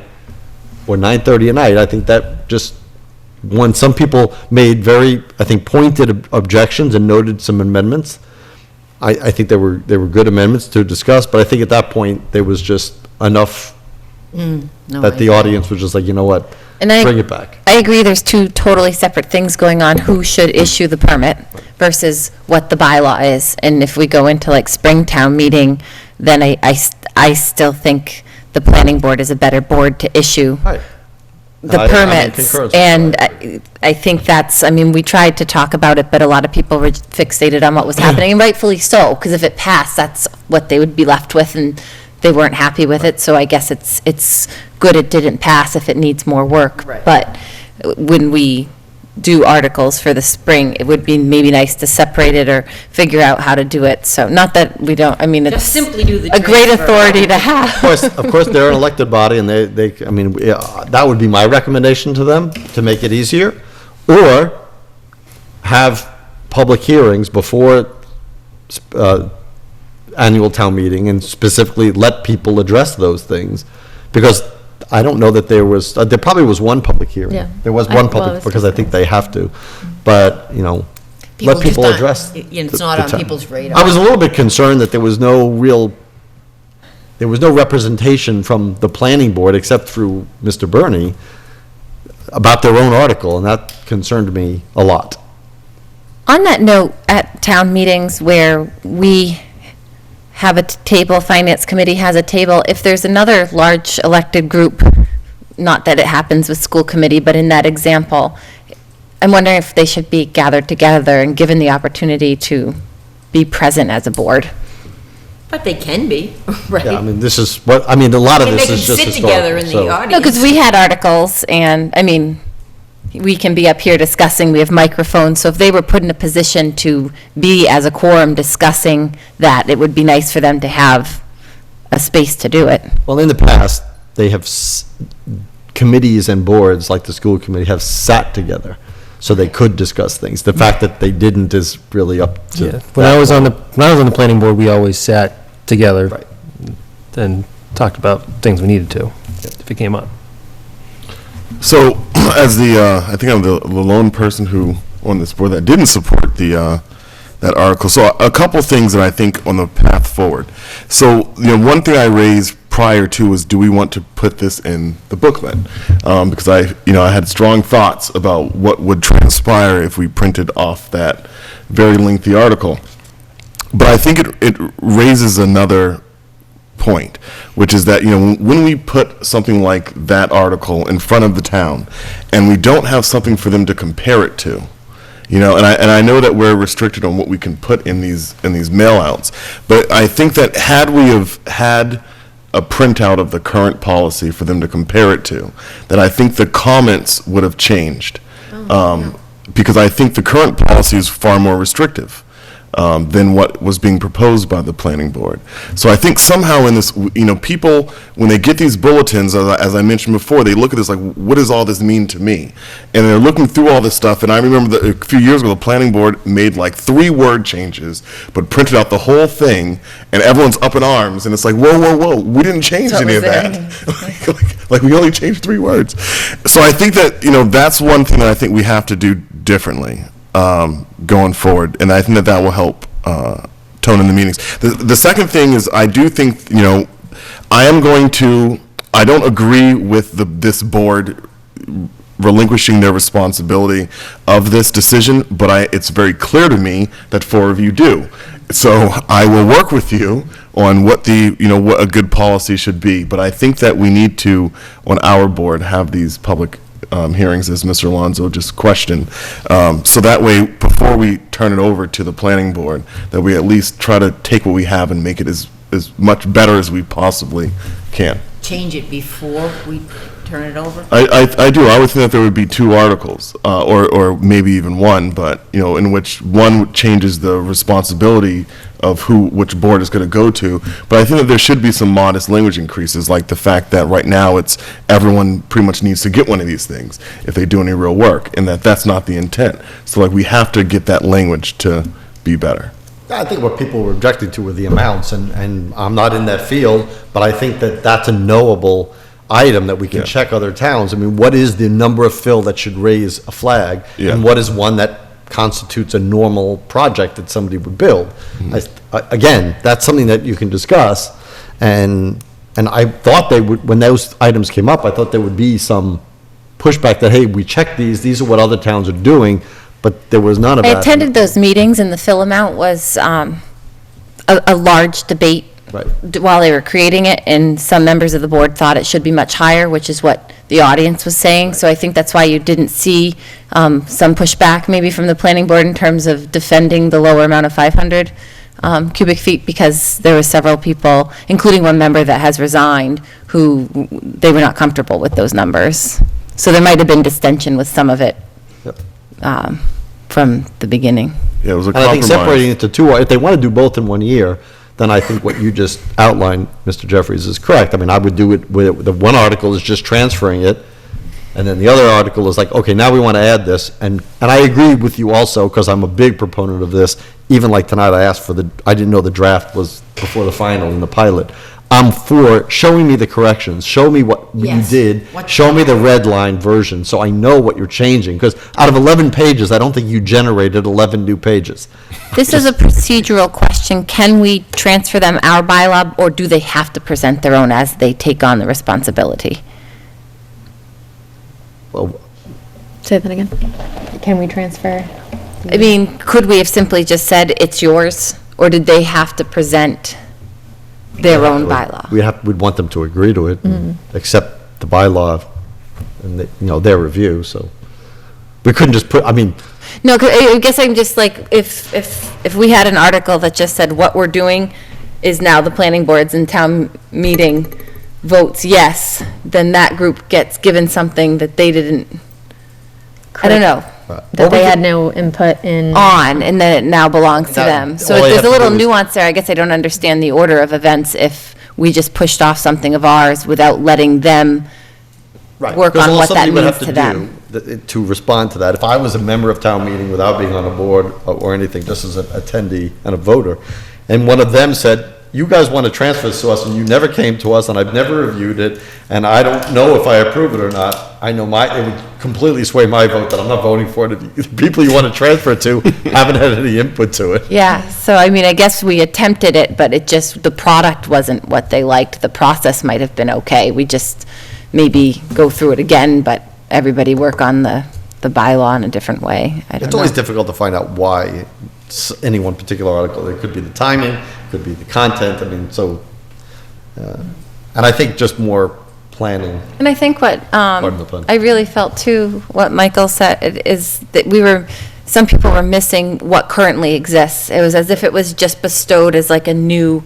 or 9:30 at night, I think that just, when some people made very, I think, pointed objections and noted some amendments, I think they were good amendments to discuss, but I think at that point, there was just enough that the audience was just like, you know what, And bring it back. I agree, there's two totally separate things going on, who should issue the permit versus what the bylaw is. And if we go into like Springtown meeting, then I still think the planning board is a better board to issue Right. the I'm in permits. concurrence with And that. I think that's, we tried to talk about it, but a lot of people were fixated on what was happening, and rightfully so, because if it passed, that's what they would be left with, and they weren't happy with it, so I guess it's good it didn't pass if it needs more work. Right. But when we do articles for the spring, it would be maybe nice to separate it or figure out how to do it, so not that we don't, it's Just simply do the a great transfer. authority to have. Of course, they're an elected body, and that would be my recommendation to them, to make it easier, or have public hearings before annual town meeting, and specifically let people address those things, because I don't know that there probably was one public hearing. Yeah. There was Well, one it public, was because I think they have to, but, let just people aren't- address. It's not the on town. people's radar. I was a little bit concerned that there was no representation from the planning board, except through Mr. Burney, about their own article, and that concerned me a lot. On that note, at town meetings where we have a table, Finance Committee has a table, if there's another large elected group, not that it happens with school committee, but in that example, I'm wondering if they should be gathered together and given the opportunity to be present as a board. But they can be, right? Yeah, this is a lot of And this they can is just sit together historical, in the so. audience. No, because we had articles, and, we can be up here discussing, we have microphones, so if they were put in a position to be as a quorum discussing that, it would be nice for them to have a space to do it. Well, in the past, they have, committees and boards, like the school committee, have sat together, so they could discuss things. The fact that they didn't is really up to. Yeah, when I was on the planning board, we always sat together. Right. And talked about things we needed to, if it came up. So, as I think I'm the lone person who, on this board, that didn't support that article. So, a couple things that I think on the path forward. So, one thing I raised prior to was, do we want to put this in the booklet? Because I had strong thoughts about what would transpire if we printed off that very lengthy article. But I think it raises another point, which is that, when we put something like that article in front of the town, and we don't have something for them to compare it to, and I know that we're restricted on what we can put in these mail-outs, but I think that had we have had a printout of the current policy for them to compare it to, that I think the comments would have changed. Because I think the current policy is far more restrictive. than what was being proposed by the planning board. So I think somehow in this, people, when they get these bulletins, as I mentioned before, they look at this like, what does all this mean to me? And they're looking through all this stuff, and I remember that a few years ago, the planning board made like 3 word changes, but printed out the whole thing, and everyone's up in arms, and it's like, whoa, whoa, whoa, we didn't change So any of was that. like we only changed 3 words. So I think that, that's one thing that I think we have to do differently going forward, and I think that will help tone in the meetings. The second thing is, I do think, I don't agree with this board relinquishing their responsibility of this decision, but it's very clear to me that 4 of you do. So I will work with you on what what a good policy should be, but I think that we need to, on our board, have these public hearings, as Mr. Alonso just questioned, so that way, before we turn it over to the planning board, that we at least try to take what we have and make it as much better as we possibly can. Change it before we turn it over? I do. I would think that there would be 2 articles, or maybe even 1, but, in which one changes the responsibility of which board is going to go to. But I think that there should be some modest language increases, like the fact that right now everyone pretty much needs to get one of these things if they do any real work, and that's not the intent. So we have to get that language to be better. I think what people were objecting to were the amounts, and I'm not in that field, but I think that that's a knowable item that we can check other towns. I mean, what is the number of fill that should raise a flag? Yeah. And what is one that constitutes a normal project that somebody would build? Again, that's something that you can discuss, and I thought they would, when those items came up, I thought there would be some pushback that, hey, we checked these are what other towns are doing, but there was none of I that. attended those meetings, and the fill amount was a large debate Right. while they were creating it, and some members of the board thought it should be much higher, which is what the audience was saying. So I think that's why you didn't see some pushback maybe from the planning board in terms of defending the lower amount of 500 cubic feet, because there were several people, including one member that has resigned, who they were not comfortable with those numbers. So there might have been distension with some of it from the beginning. Yeah, it was a And I think compromise. separating it to 2, if they want to do both in 1 year, then I think what you just outlined, Mr. Jeffries, is correct. I mean, I would do it with, the one article is just transferring it, and then the other article is like, okay, now we want to add this, and I agree with you also, because I'm a big proponent of this. Even like tonight, I asked for I didn't know the draft was before the final in the pilot. I'm for showing me the corrections, show me what you Yes. did, What- show me the red line version, so I know what you're changing, because out of 11 pages, I don't think you generated 11 new pages. This is a procedural question. Can we transfer them our bylaw, or do they have to present their own as they take on the responsibility? Well, Say that again. Can we transfer? I mean, could we have simply just said, it's yours, or did they have to present their own bylaw? We'd want them to agree to it, and accept the bylaw and, their review, so. We couldn't just put, I mean, No, 'cause I guess I'm just like, if we had an article that just said what we're doing is now the planning boards and town meeting votes yes, then that group gets given something that they didn't, I don't know, That they had no input in. on, and then it now belongs to That- them. So all they there's have a to little do is- nuance there. I guess I don't understand the order of events if we just pushed off something of ours without letting them work because on all what that somebody would means have to them. To respond to that, if I was a member of town meeting without being on a board or anything, just as an attendee and a voter, and one of them said, you guys want to transfer this to us, and you never came to us, and I've never reviewed it, and I don't know if I approve it or not, I know it would completely sway my vote that I'm not voting for it. If the people you want to transfer it to haven't had any input to it. Yeah, so I mean, I guess we attempted it, but it just, the product wasn't what they liked. The process might have been okay. We just maybe go through it again, but everybody work on the bylaw in a different way. I don't It's always know. difficult to find out why any one particular article. It could be the timing, it could be the content, I mean, so, and I think just more planning. And I think what, Pardon the pun. I really felt too, what Michael said, is that some people were missing what currently exists. It was as if it was just bestowed as like a new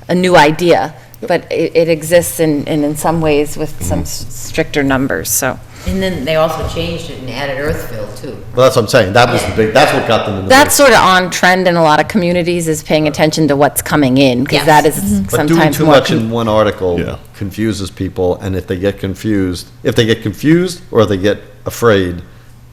idea, but it exists in some ways with some stricter numbers, so. And then they also changed it and added Earthville too. Well, that's what I'm saying. That was the big, that's what got them in the. That's sort of on trend in a lot of communities, is paying attention to what's coming in, because Yes. that is But doing sometimes too more. much in one article Yeah. confuses people, and if they get confused or they get afraid,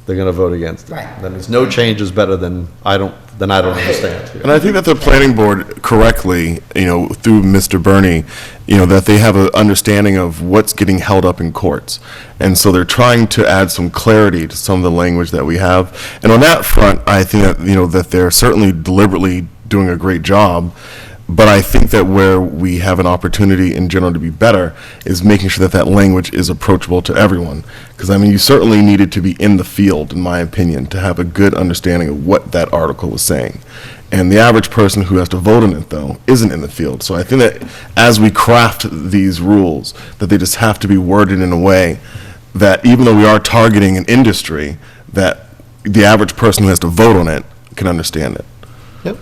they're gonna vote against it. Right. Then there's no change is better than I don't understand. And I think that the planning board correctly, through Mr. Bernie, that they have an understanding of what's getting held up in courts. And so they're trying to add some clarity to some of the language that we have. And on that front, I think that, that they're certainly deliberately doing a great job. But I think that where we have an opportunity in general to be better is making sure that that language is approachable to everyone. Because, you certainly needed to be in the field, in my opinion, to have a good understanding of what that article was saying. And the average person who has to vote on it, though, isn't in the field. So I think that as we craft these rules, that they just have to be worded in a way that even though we are targeting an industry, that the average person who has to vote on it can understand it. Yep.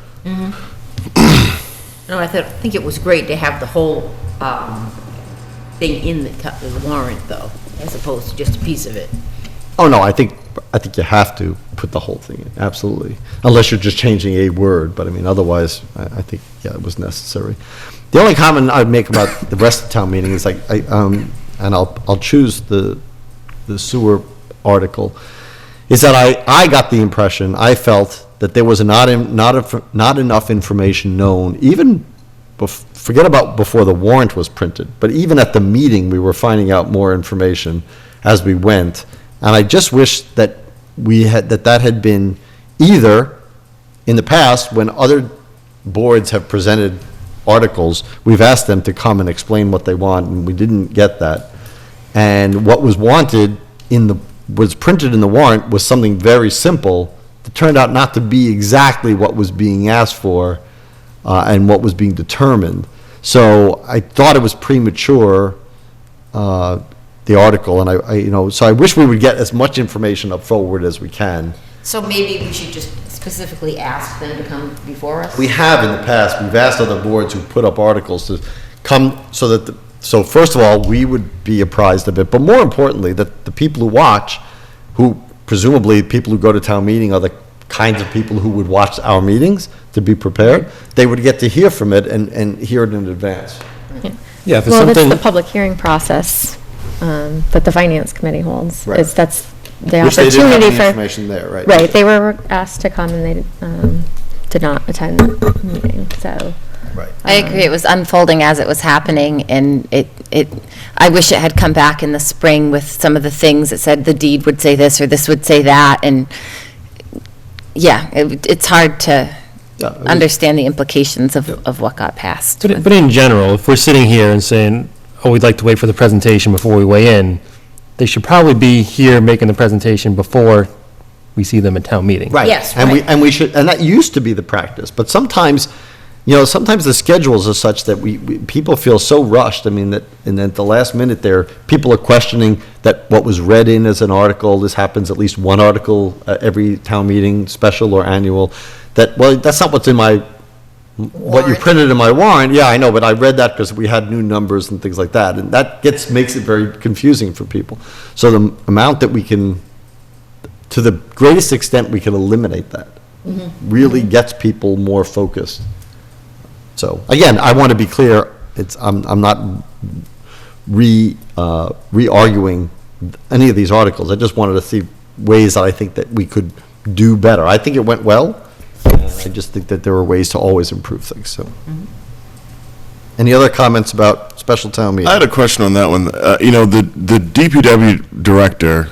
No, I think it was great to have the whole thing in the warrant, though, as opposed to just a piece of it. Oh, no, I think you have to put the whole thing in, absolutely. Unless you're just changing a word, but otherwise, I think, yeah, it was necessary. The only comment I'd make about the rest of the town meeting is and I'll choose the sewer article, is that I got the impression, I felt that there was not enough information known, even, forget about before the warrant was printed, but even at the meeting, we were finding out more information as we went. And I just wish that that had been either, in the past, when other boards have presented articles, we've asked them to come and explain what they want, and we didn't get that. And what was wanted was printed in the warrant was something very simple. It turned out not to be exactly what was being asked for and what was being determined. So I thought it was premature, the article, and so I wish we would get as much information up forward as we can. So maybe we should just specifically ask them to come before us? We have in the past, we've asked other boards who put up articles to come so first of all, we would be apprised of it, but more importantly, that the people who watch, who presumably people who go to town meeting are the kinds of people who would watch our meetings to be prepared, they would get to hear from it and hear it in advance. Yeah, if it's Well, that's something, the public hearing process that the finance committee holds. Right. That's the Which they didn't have opportunity the for. information there, right? Right, they were asked to come and they did not attend the meeting, so. Right. I agree, it was unfolding as it was happening, and I wish it had come back in the spring with some of the things that said the deed would say this or this would say that, and, yeah, it's hard to Yeah, understand the implications of what got passed. but in general, if we're sitting here and saying, oh, we'd like to wait for the presentation before we weigh in, they should probably be here making the presentation before we see them at town meeting. Right. Yes, And right. we should, and that used to be the practice, but sometimes, sometimes the schedules are such that people feel so rushed, that, and at the last minute there, people are questioning that what was read in as an article, this happens at least one article every town meeting, special or annual, that's not what's in what you Warrant. printed in my warrant, yeah, I know, but I read that because we had new numbers and things like that, and that makes it very confusing for people. So the amount that we can, to the greatest extent we can eliminate that, really gets people more focused. So, again, I want to be clear, I'm not re-arguing any of these articles, I just wanted to see ways that I think that we could do better. I think it went well, I just think that there are ways to always improve things, so. Any other comments about special town meeting? I had a question on that one. The DPW director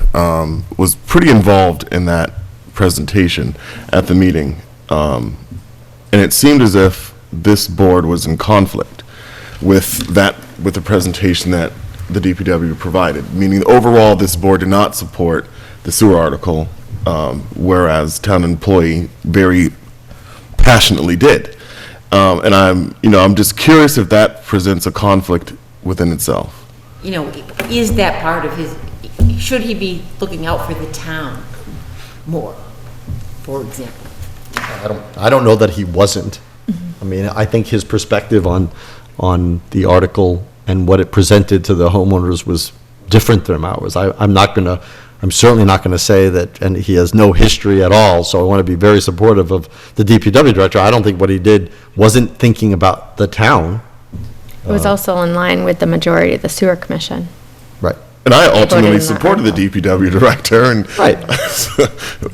was pretty involved in that presentation at the meeting. And it seemed as if this board was in conflict with the presentation that the DPW provided, meaning overall, this board did not support the sewer article, whereas town employee very passionately did. And I'm just curious if that presents a conflict within itself. Is that part of his, should he be looking out for the town more, for example? I don't know that he wasn't. I think his perspective on on the article and what it presented to the homeowners was different than ours. I'm certainly not going to say that, and he has no history at all, so I want to be very supportive of the DPW director. I don't think what he did wasn't thinking about the town. It was also in line with the majority of the sewer commission. Right. And I ultimately in that supported the article. DPW director and Right.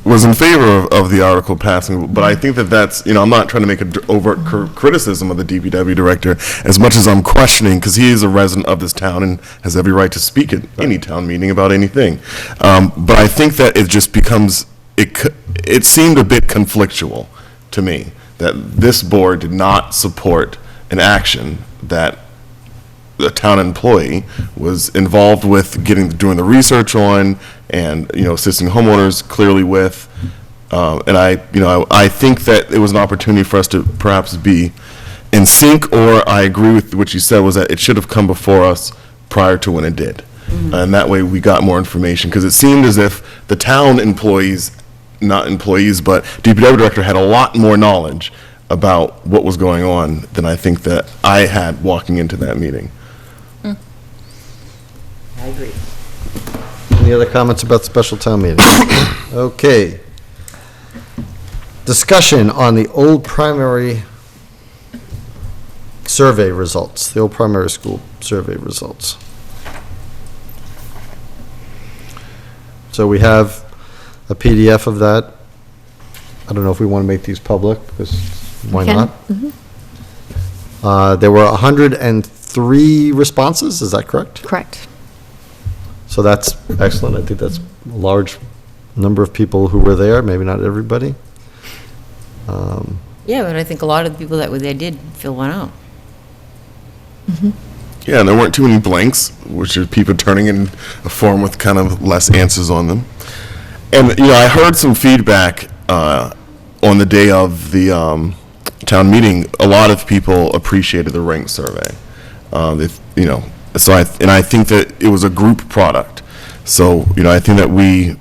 was in favor of the article passing. But I think that that's, I'm not trying to make an overt criticism of the DPW director as much as I'm questioning, because he is a resident of this town and has every right to speak at any town meeting about anything. But I think that it just becomes, it seemed a bit conflictual to me that this board did not support an action that a town employee was involved with doing the research on and, assisting homeowners clearly with. And I think that it was an opportunity for us to perhaps be in sync, or I agree with what you said, was that it should have come before us prior to when it did. And that way we got more information, because it seemed as if the town employees, not employees, but DPW director had a lot more knowledge about what was going on than I think that I had walking into that meeting. I agree. Any other comments about the special town meeting? Okay. Discussion on the old primary survey results, the old primary school survey results. So we have a PDF of that. I don't know if we want to make these public, because why Can. not? There were 103 responses, is that correct? Correct. So that's excellent. I think that's a large number of people who were there, maybe not everybody. Yeah, but I think a lot of the people that were there did fill one out. Yeah, and there weren't too many blanks, which are people turning in a form with kind of less answers on them. And, I heard some feedback on the day of the town meeting. A lot of people appreciated the rank survey. So I think that it was a group product. So, I think that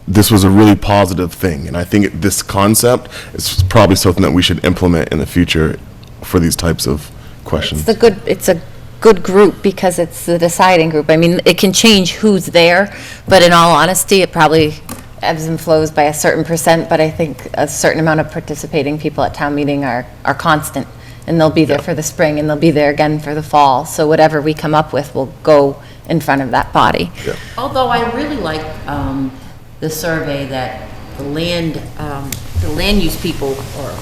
this was a really positive thing. And I think this concept is probably something that we should implement in the future for these types of questions. It's a good group because it's the deciding group. I mean, it can change who's there, but in all honesty, it probably ebbs and flows by a certain percent, but I think a certain amount of participating people at town meeting are constant, and they'll be there for the spring, and they'll be there again for the fall. So whatever we come up with will go in front of that body. Although I really like the survey that the land use people or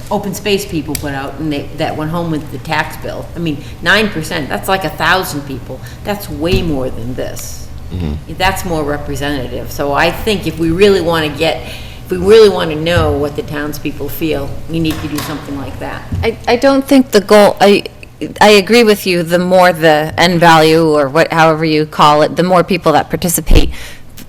open space people put out, and that went home with the tax bill. I mean, 9%, that's like 1,000 people. That's way more than this. That's more representative. So I think if we really want to know what the townspeople feel, we need to do something like that. I don't think the goal, I agree with you, the more the end value, or however you call it, the more people that participate,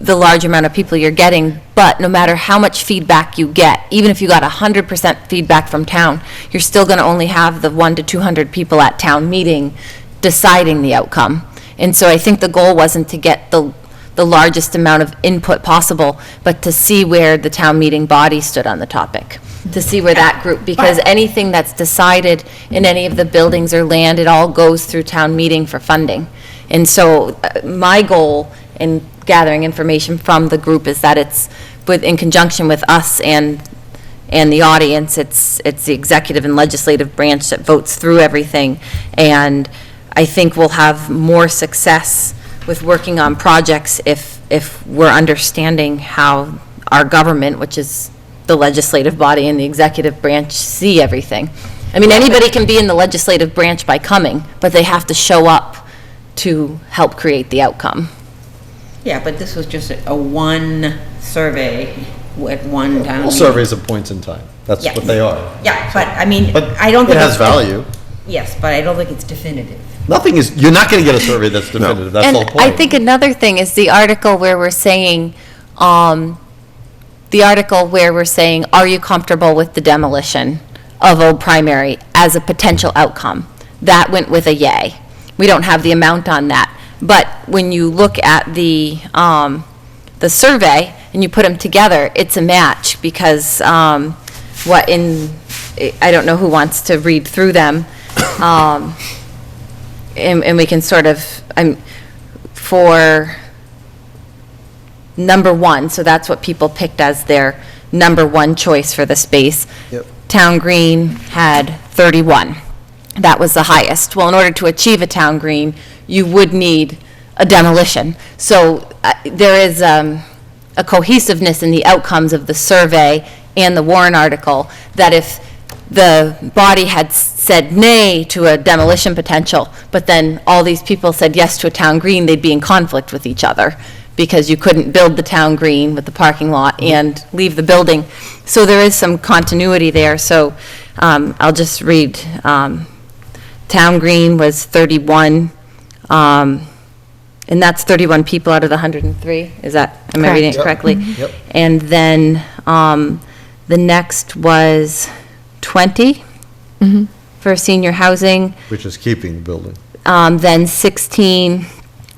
the large amount of people you're getting. But no matter how much feedback you get, even if you got 100% feedback from town, you're still going to only have the 100 to 200 people at town meeting deciding the outcome. And so I think the goal wasn't to get the largest amount of input possible, but to see where the town meeting body stood on the topic, to see where that group, because anything that's decided in any of the buildings or land, it all goes through town meeting for funding. And so my goal in gathering information from the group is that it's in conjunction with us and the audience, it's the executive and legislative branch that votes through everything. And I think we'll have more success with working on projects if we're understanding how our government, which is the legislative body and the executive branch, see everything. I mean, anybody can be in the legislative branch by coming, but they have to show up to help create the outcome. Yeah, but this was just a one survey at one town All meeting. surveys of points in time. That's Yeah. what they are. Yeah, but I mean, But I don't think it has it's value. Yes, but I don't think it's definitive. You're not going to get a survey that's definitive. That's the whole And point. I think another thing is the article where we're saying, are you comfortable with the demolition of Old Primary as a potential outcome? That went with a yay. We don't have the amount on that. But when you look at the survey and you put them together, it's a match, because I don't know who wants to read through them, And we can sort of, for number one, so that's what people picked as their number one choice for the space. Yep. Town Green had 31. That was the highest. Well, in order to achieve a town green, you would need a demolition. So there is a cohesiveness in the outcomes of the survey and the warrant article, that if the body had said nay to a demolition potential, but then all these people said yes to a town green, they'd be in conflict with each other, because you couldn't build the town green with the parking lot and leave the building. So there is some continuity there. So I'll just read. Town green was 31, and that's 31 people out of the 103. Is that, am I reading it correctly? Yep. And then the next was 20 for senior housing. Which is keeping the building. Then 16,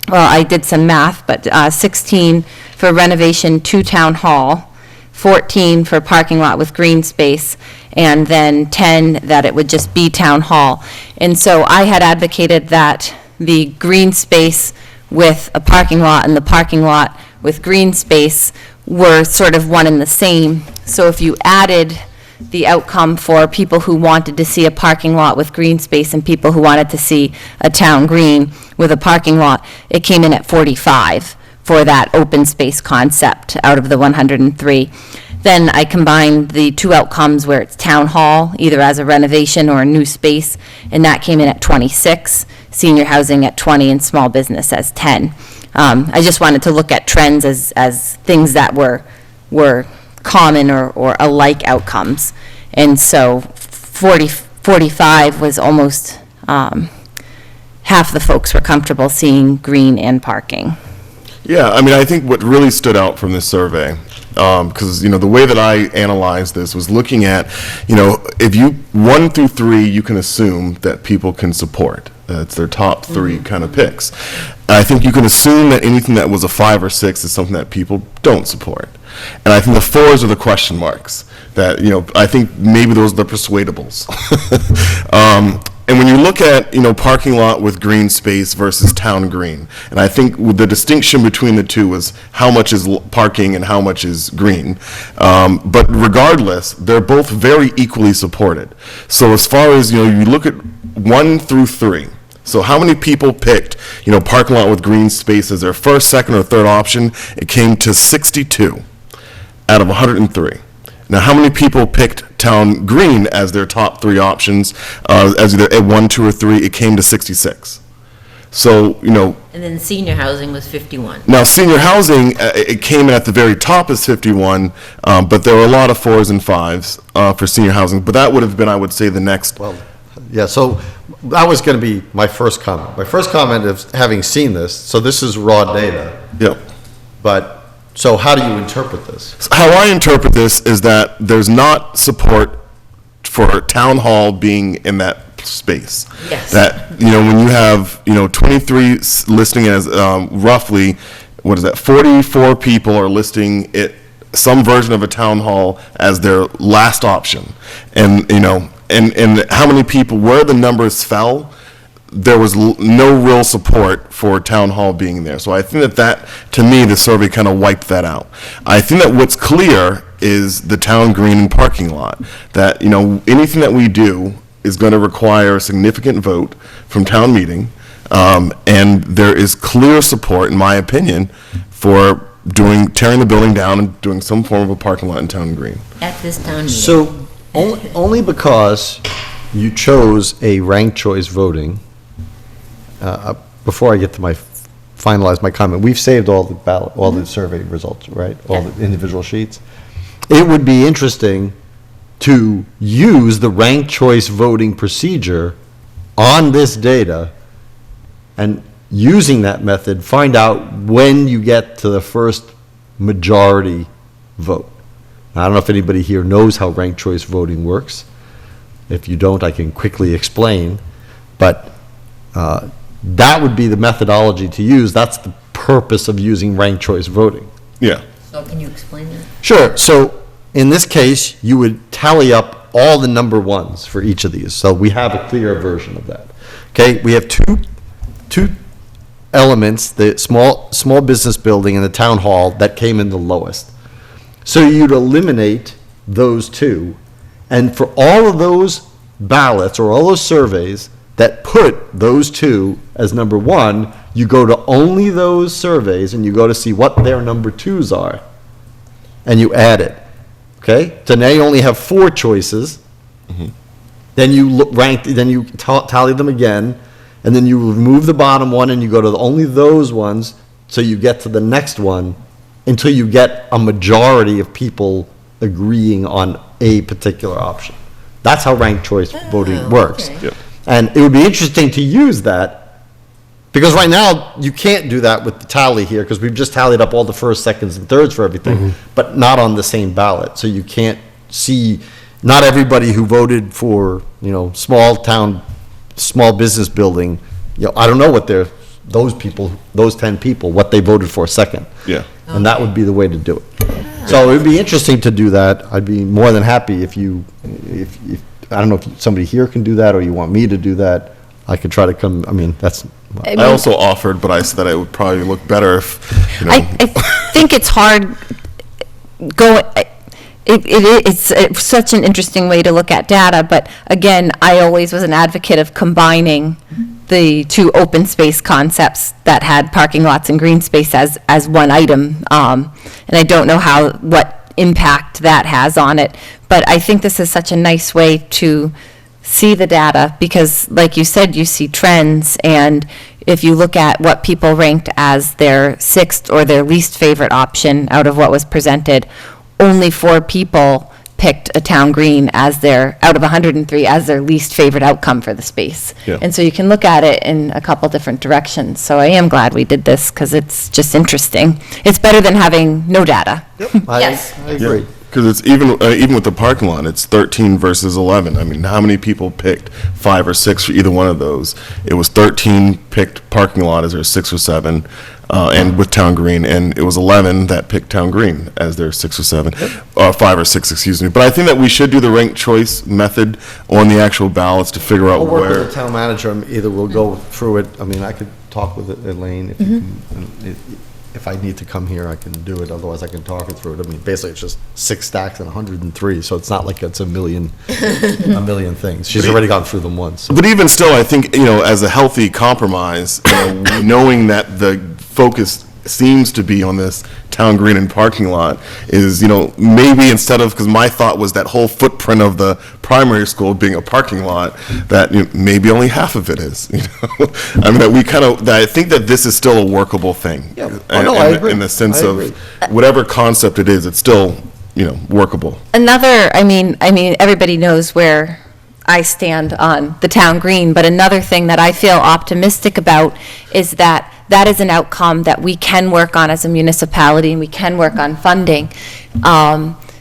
well, I did some math, but 16 for renovation to town hall, 14 for parking lot with green space, and then 10 that it would just be town hall. And so I had advocated that the green space with a parking lot and the parking lot with green space were sort of one and the same. So if you added the outcome for people who wanted to see a parking lot with green space and people who wanted to see a town green with a parking lot, it came in at 45 for that open space concept out of the 103. Then I combined the two outcomes where it's town hall, either as a renovation or a new space, and that came in at 26, senior housing at 20, and small business as 10. I just wanted to look at trends as things that were common or alike outcomes. And so 45 was almost half the folks were comfortable seeing green and parking. Yeah, I mean, I think what really stood out from this survey, because, the way that I analyzed this was looking at, if you, 1 through 3, you can assume that people can support. It's their top 3 kind of picks. And I think you can assume that anything that was a 5 or 6 is something that people don't support. And I think the 4s are the question marks that, I think maybe those are the persuadables. And when you look at, parking lot with green space versus town green, and I think the distinction between the two was how much is parking and how much is green. But regardless, they're both very equally supported. So as far as, you look at 1 through 3, so how many people picked, parking lot with green space as their first, second, or third option? It came to 62 out of 103. Now, how many people picked town green as their top 3 options, as either 1, 2, or 3? It came to 66. So, And then senior housing was 51. now senior housing, it came in at the very top as 51, but there were a lot of 4s and 5s for senior housing. But that would have been, I would say, the next. Well, yeah, so that was going to be my first comment. My first comment is, having seen this, so this is raw data, Yep. but, so how do you interpret this? How I interpret this is that there's not support for town hall being in that space. Yes. That, when you have, 23 listing as roughly, 44 people are listing it, some version of a town hall as their last option. And, and how many people, where the numbers fell, there was no real support for town hall being there. So I think that, to me, the survey kind of wiped that out. I think that what's clear is the town green and parking lot. That, anything that we do is going to require a significant vote from town meeting. And there is clear support, in my opinion, for tearing the building down and doing some form of a parking lot in town green. At this town meeting. So, only because you chose a ranked choice voting, before I get to finalize my comment, we've saved all the ballot, all the survey results, right? All the individual sheets. It would be interesting to use the ranked choice voting procedure on this data, and using that method, find out when you get to the first majority vote. Now, I don't know if anybody here knows how ranked choice voting works. If you don't, I can quickly explain. But that would be the methodology to use. That's the purpose of using ranked choice voting. Yeah. So can you explain that? Sure. So in this case, you would tally up all the number ones for each of these, so we have a clear version of that. Okay, we have two elements, the small business building and the town hall, that came in the lowest. So you'd eliminate those two, and for all of those ballots or all those surveys that put those two as number one, you go to only those surveys and you go to see what their number twos are, and you add it. Okay, so now you only have 4 choices. Then you then you tally them again, and then you remove the bottom one and you go to only those ones, so you get to the next one until you get a majority of people agreeing on a particular option. That's how ranked choice voting works. okay. And it would be interesting to use that, because right now, you can't do that with the tally here, because we've just tallied up all the first, seconds, and thirds for everything, but not on the same ballot. So you can't see, not everybody who voted for, small town, small business building, I don't know what those 10 people, what they voted for second. Yeah. And that would be the way to do it. So it would be interesting to do that. I'd be more than happy if I don't know if somebody here can do that, or you want me to do that. I could try to come, that's. I also offered, but I said that it would probably look better if, I think it's hard it's such an interesting way to look at data, but again, I always was an advocate of combining the 2 open space concepts that had parking lots and green space as one item. And I don't know what impact that has on it, but I think this is such a nice way to see the data, because like you said, you see trends, and if you look at what people ranked as their 6th or their least favorite option out of what was presented, only 4 people picked a town green as out of 103, as their least favorite outcome for the space. Yeah. And so you can look at it in a couple different directions. So I am glad we did this, because it's just interesting. It's better than having no data. Yes. I agree. Because it's even with the parking lot, it's 13 versus 11. I mean, how many people picked 5 or 6 for either one of those? It was 13 picked parking lot as their 6 or 7, and with town green, and it was 11 that picked town green as their 6 or 7, 5 or 6, excuse me. But I think that we should do the ranked choice method on the actual ballots to figure out I'll work where. with the town manager, either we'll go through it, I could talk with Elaine, if you can, if I need to come here, I can do it, otherwise I can talk it through it. Basically, it's just 6 stacks and 103, so it's not like it's a million things. She's already gone through them once. But even still, I think, as a healthy compromise, knowing that the focus seems to be on this town green and parking lot is, maybe instead of, because my thought was that whole footprint of the primary school being a parking lot, that maybe only half of it is, that I think that this is still a workable thing. Yeah. I agree. In the sense I of agree. whatever concept it is, it's still, workable. Another, everybody knows where I stand on the town green, but another thing that I feel optimistic about is that is an outcome that we can work on as a municipality, and we can work on funding.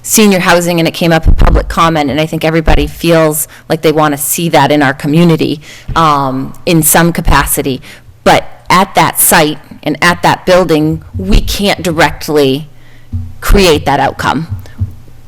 Senior housing, and it came up in public comment, and I think everybody feels like they want to see that in our community in some capacity. But at that site and at that building, we can't directly create that outcome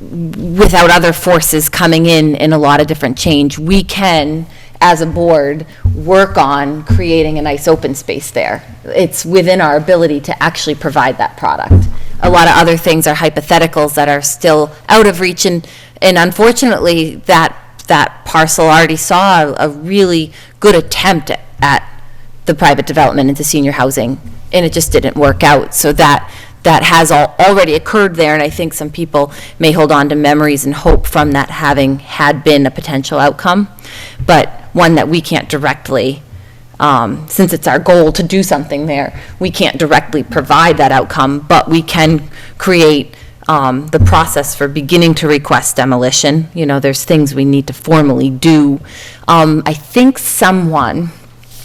without other forces coming in a lot of different change. We can, as a board, work on creating a nice open space there. It's within our ability to actually provide that product. A lot of other things are hypotheticals that are still out of reach, and unfortunately, that parcel already saw a really good attempt at the private development into senior housing, and it just didn't work out. So that has already occurred there, and I think some people may hold on to memories and hope from that having had been a potential outcome, but one that we can't directly, since it's our goal to do something there, we can't directly provide that outcome, but we can create the process for beginning to request demolition. There's things we need to formally do. I think someone,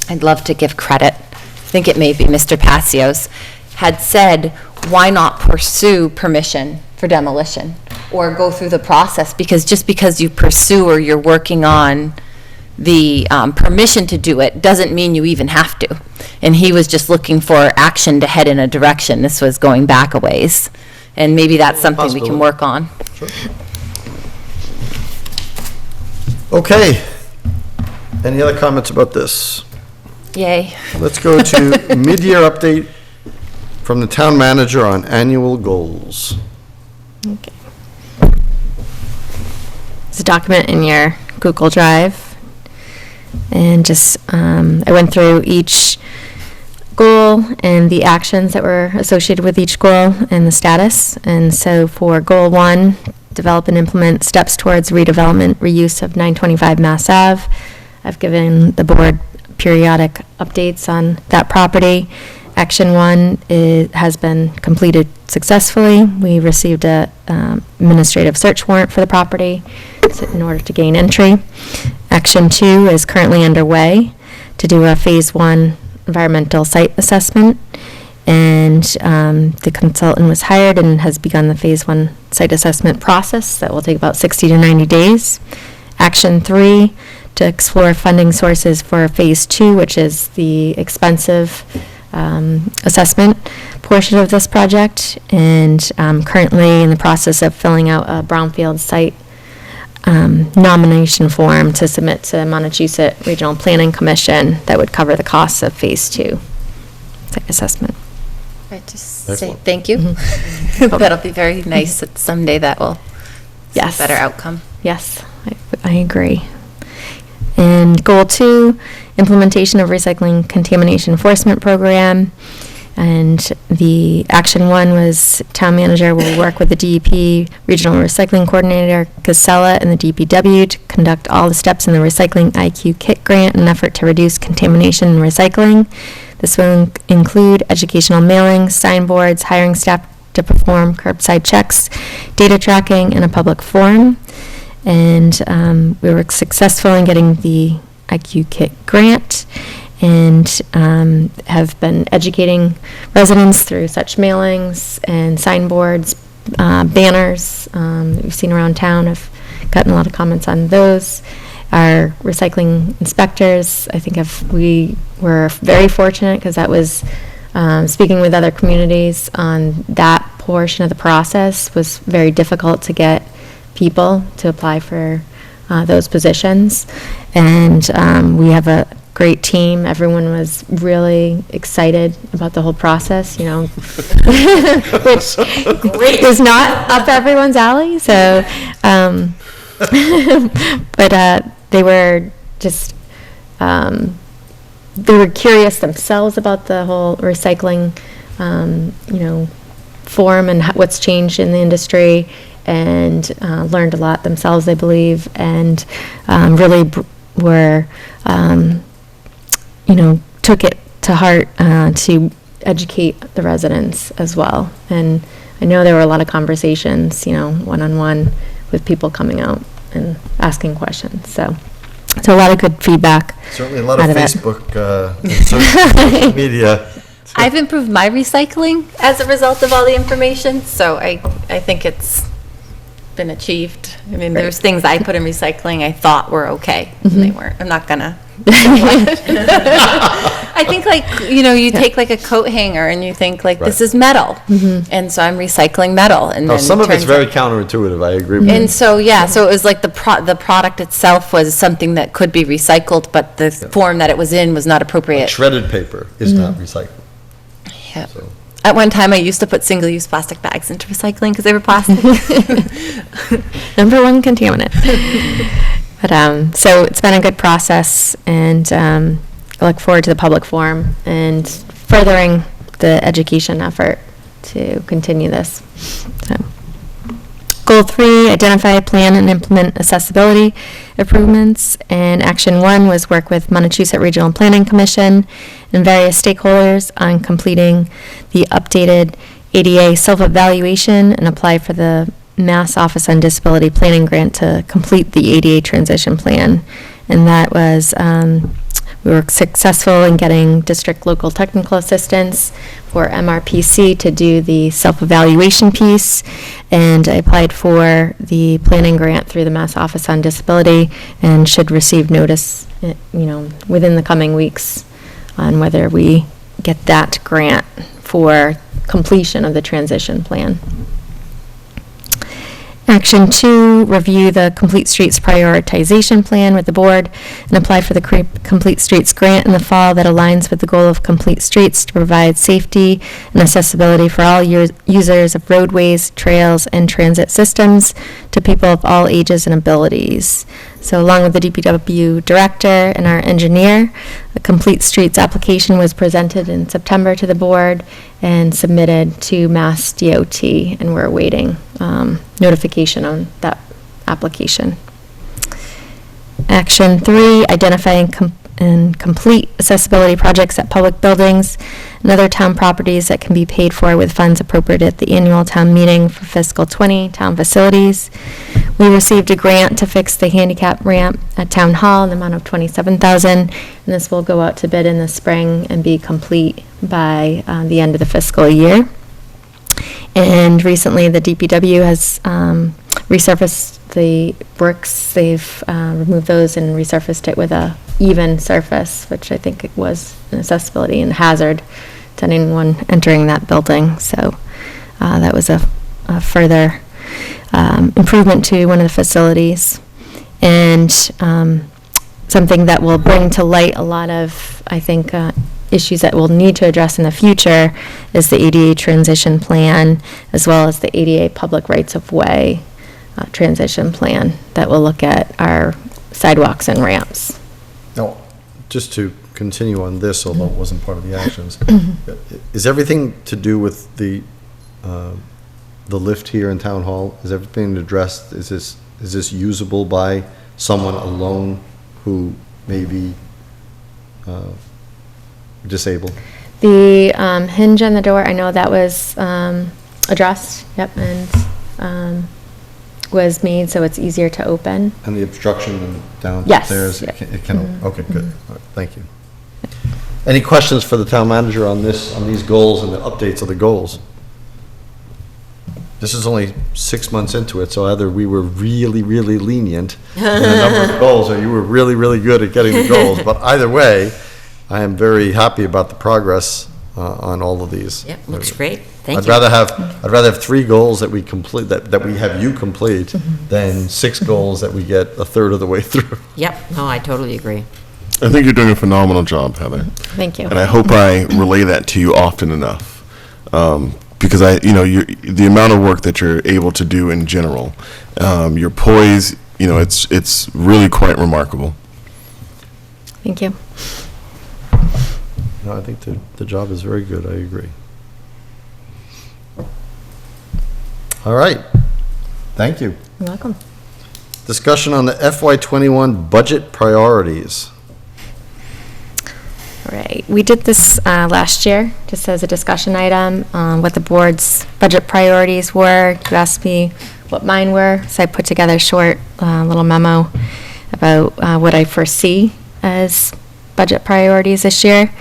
I'd love to give credit, I think it may be Mr. Passios, had said, why not pursue permission for demolition or go through the process? Because just because you pursue or you're working on the permission to do it doesn't mean you even have to. And he was just looking for action to head in a direction. This was going back a ways. And maybe that's something we can work on. Sure. Okay. Any other comments about this? Yay. Let's go to mid-year update from the town manager on annual goals. Okay. There's a document in your Google Drive, and just, I went through each goal and the actions that were associated with each goal and the status. And so for Goal 1, develop and implement steps towards redevelopment, reuse of 925 Mass Ave. I've given the board periodic updates on that property. Action 1 has been completed successfully. We received a administrative search warrant for the property in order to gain entry. Action 2 is currently underway to do a Phase 1 environmental site assessment, and the consultant was hired and has begun the Phase 1 site assessment process that will take about 60 to 90 days. Action 3, to explore funding sources for Phase 2, which is the expensive assessment portion of this project, and currently in the process of filling out a brownfield site nomination form to submit to Montechusett Regional Planning Commission that would cover the costs of Phase 2 site assessment. I just say Excellent. thank you. That'll be very nice that someday that will see a Yes. better outcome. Yes, I agree. And Goal 2, implementation of recycling contamination enforcement program. And the Action 1 was town manager will work with the DEP Regional Recycling Coordinator Casella and the DPW to conduct all the steps in the Recycling IQ Kit Grant in an effort to reduce contamination in recycling. This will include educational mailings, signboards, hiring staff to perform curbside checks, data tracking, and a public forum. And we were successful in getting the IQ Kit grant, and have been educating residents through such mailings and signboards, banners that we've seen around town. I've gotten a lot of comments on those. Our recycling inspectors, I think we were very fortunate because that was, speaking with other communities on that portion of the process was very difficult to get people to apply for those positions. And we have a great team. Everyone was really excited about the whole process, which is not up everyone's alley. So, but they were just, they were curious themselves about the whole recycling, form and what's changed in the industry, and learned a lot themselves, I believe, and really were, took it to heart to educate the residents as well. And I know there were a lot of conversations, one-on-one with people coming out and asking questions. So a lot of good feedback. Certainly a lot of out of it. Facebook and social media. I've improved my recycling as a result of all the information, so I think it's been achieved. I mean, there's things I put in recycling I thought were okay, and they weren't. I'm not gonna. I think you take like a coat hanger and you think like this is metal, and so I'm recycling metal, and Now, then some of it's turns very counterintuitive, I agree with you. And so, so it was like the product itself was something that could be recycled, but the form that it was in was not appropriate. Shredded paper is not recycled. Yeah. So. At one time, I used to put single-use plastic bags into recycling because they were plastic. Number one contaminant. But, so it's been a good process, and I look forward to the public forum and furthering the education effort to continue this. So. Goal 3, identify, plan, and implement accessibility improvements. And Action 1 was work with Montechusett Regional Planning Commission and various stakeholders on completing the updated ADA self-evaluation and apply for the Mass Office on Disability Planning Grant to complete the ADA transition plan. And that was, we were successful in getting district local technical assistance for MRPC to do the self-evaluation piece, and I applied for the planning grant through the Mass Office on Disability and should receive notice, within the coming weeks on whether we get that grant for completion of the transition plan. Action 2, review the Complete Streets prioritization plan with the board and apply for the Complete Streets grant in the fall that aligns with the goal of Complete Streets to provide safety and accessibility for all users of roadways, trails, and transit systems to people of all ages and abilities. So along with the DPW director and our engineer, the Complete Streets application was presented in September to the board and submitted to Mass DOT, and we're awaiting notification on that application. Action 3, identifying and complete accessibility projects at public buildings and other town properties that can be paid for with funds appropriated at the annual town meeting for fiscal 20 town facilities. We received a grant to fix the handicap ramp at Town Hall in the amount of $27,000, and this will go out to bid in the spring and be complete by the end of the fiscal year. And recently, the DPW has resurfaced the bricks. They've removed those and resurfaced it with a even surface, which I think it was an accessibility and hazard to anyone entering that building. So that was a further improvement to one of the facilities, and something that will bring to light a lot of, I think, issues that we'll need to address in the future is the ADA transition plan, as well as the ADA public rights of way transition plan that will look at our sidewalks and ramps. Now, just to continue on this, although it wasn't part of the actions, is everything to do with the lift here in Town Hall? Is everything addressed? Is this usable by someone alone who may be disabled? The hinge on the door, I know that was addressed, yep, and was made so it's easier to open. And the obstruction Yes, downstairs? yeah. It can, okay, good. All right, thank you. Any questions for the town manager on these goals and the updates of the goals? This is only 6 months into it, so either we were really, really lenient in the number of goals, or you were really, really good at getting the goals. But either way, I am very happy about the progress on all of these. Yep, looks great. Thank I'd you. rather have 3 goals that we complete, that we have you complete, than 6 goals that we get a third of the way through. Yep, no, I totally agree. I think you're doing a phenomenal job, Heather. Thank you. And I hope I relay that to you often enough. Because the amount of work that you're able to do in general, your poise, it's really quite remarkable. Thank you. No, I think the job is very good, I agree. All right, thank you. You're welcome. Discussion on the FY21 budget priorities. All right, we did this last year, just as a discussion item, what the board's budget priorities were. You asked me what mine were, so I put together a short little memo about what I foresee as budget priorities this year.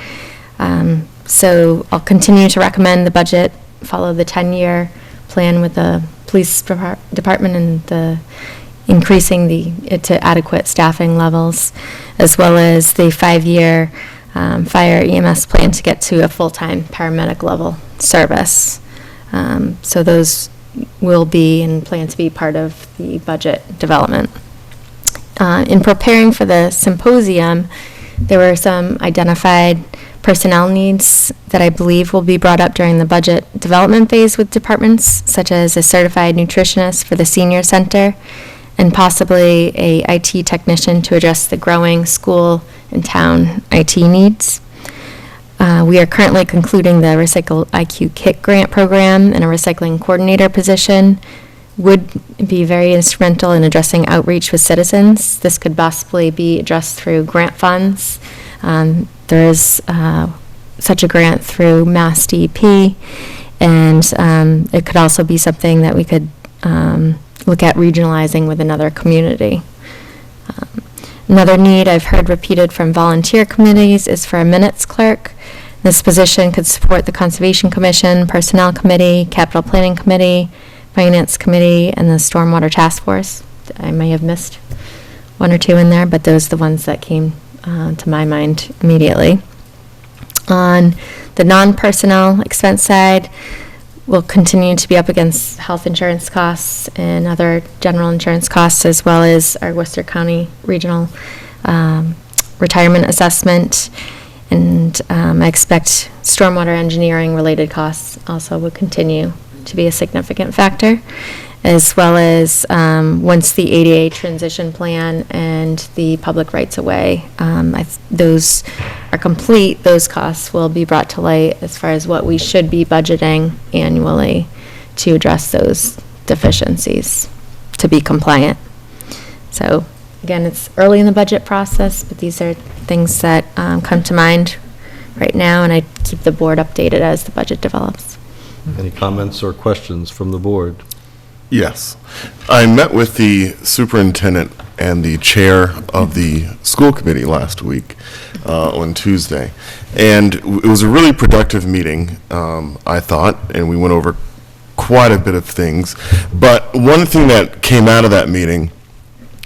So I'll continue to recommend the budget follow the 10-year plan with the police department and the increasing to adequate staffing levels, as well as the 5-year fire EMS plan to get to a full-time paramedic level service. So those will be and plan to be part of the budget development. In preparing for the symposium, there were some identified personnel needs that I believe will be brought up during the budget development phase with departments, such as a certified nutritionist for the senior center, and possibly a IT technician to address the growing school and town IT needs. We are currently concluding the Recycle IQ Kit grant program, and a recycling coordinator position would be very instrumental in addressing outreach with citizens. This could possibly be addressed through grant funds. There is such a grant through Mass DEP, and it could also be something that we could look at regionalizing with another community. Another need I've heard repeated from volunteer committees is for a minutes clerk. This position could support the Conservation Commission, Personnel Committee, Capital Planning Committee, Finance Committee, and the Stormwater Task Force. I may have missed 1 or 2 in there, but those are the ones that came to my mind immediately. On the non-personnel expense side, we'll continue to be up against health insurance costs and other general insurance costs, as well as our Worcester County Regional retirement assessment. And I expect stormwater engineering related costs also will continue to be a significant factor, as well as once the ADA transition plan and the public rights of way, those are complete, those costs will be brought to light as far as what we should be budgeting annually to address those deficiencies, to be compliant. So again, it's early in the budget process, but these are things that come to mind right now, and I keep the board updated as the budget develops. Any comments or questions from the board? Yes. I met with the superintendent and the chair of the school committee last week on Tuesday, and it was a really productive meeting, I thought, and we went over quite a bit of things. But one thing that came out of that meeting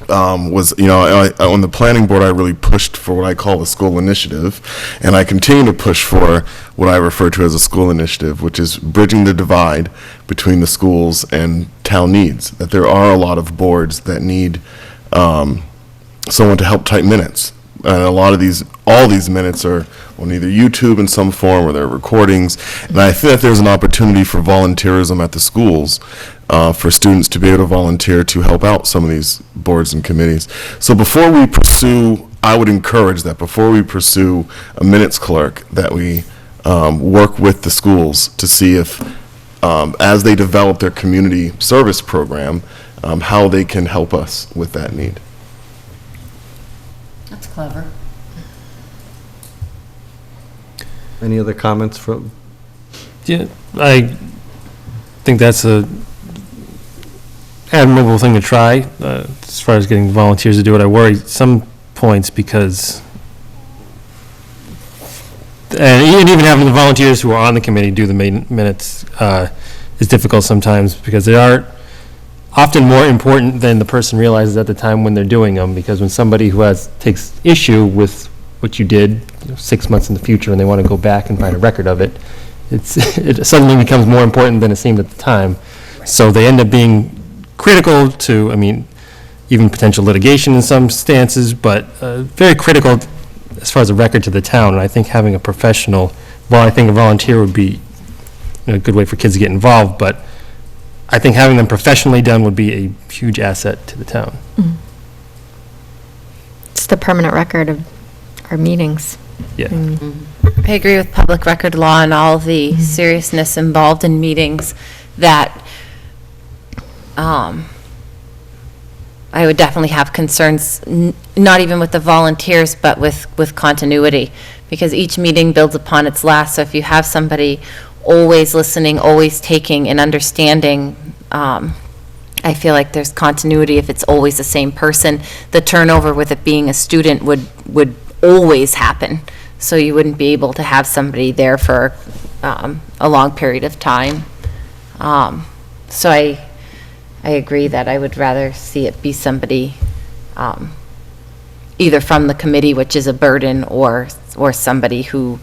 was, on the planning board, I really pushed for what I call the school initiative, and I continue to push for what I refer to as a school initiative, which is bridging the divide between the schools and town needs. That there are a lot of boards that need someone to help type minutes. And all these minutes are on either YouTube in some form or they're recordings. And I think that there's an opportunity for volunteerism at the schools for students to be able to volunteer to help out some of these boards and committees. So I would encourage that before we pursue a minutes clerk, that we work with the schools to see if, as they develop their community service program, how they can help us with that need. That's clever. Any other comments from? Yeah, I think that's a admirable thing to try, as far as getting volunteers to do it. I worry some points because, and even having the volunteers who are on the committee do the minutes is difficult sometimes, because they are often more important than the person realizes at the time when they're doing them, because when somebody who takes issue with what you did 6 months in the future and they want to go back and find a record of it, it suddenly becomes more important than it seemed at the time. So they end up being critical to, even potential litigation in some stances, but very critical as far as a record to the town. And I think having a professional, I think a volunteer would be a good way for kids to get involved, but I think having them professionally done would be a huge asset to the town. Mm-hmm. It's the permanent record of our meetings. Yeah. I agree with public record law and all the seriousness involved in meetings, that I would definitely have concerns, not even with the volunteers, but with continuity, because each meeting builds upon its last. So if you have somebody always listening, always taking and understanding, I feel like there's continuity if it's always the same person. The turnover with it being a student would always happen. So you wouldn't be able to have somebody there for a long period of time. So I agree that I would rather see it be somebody either from the committee, which is a burden, or somebody who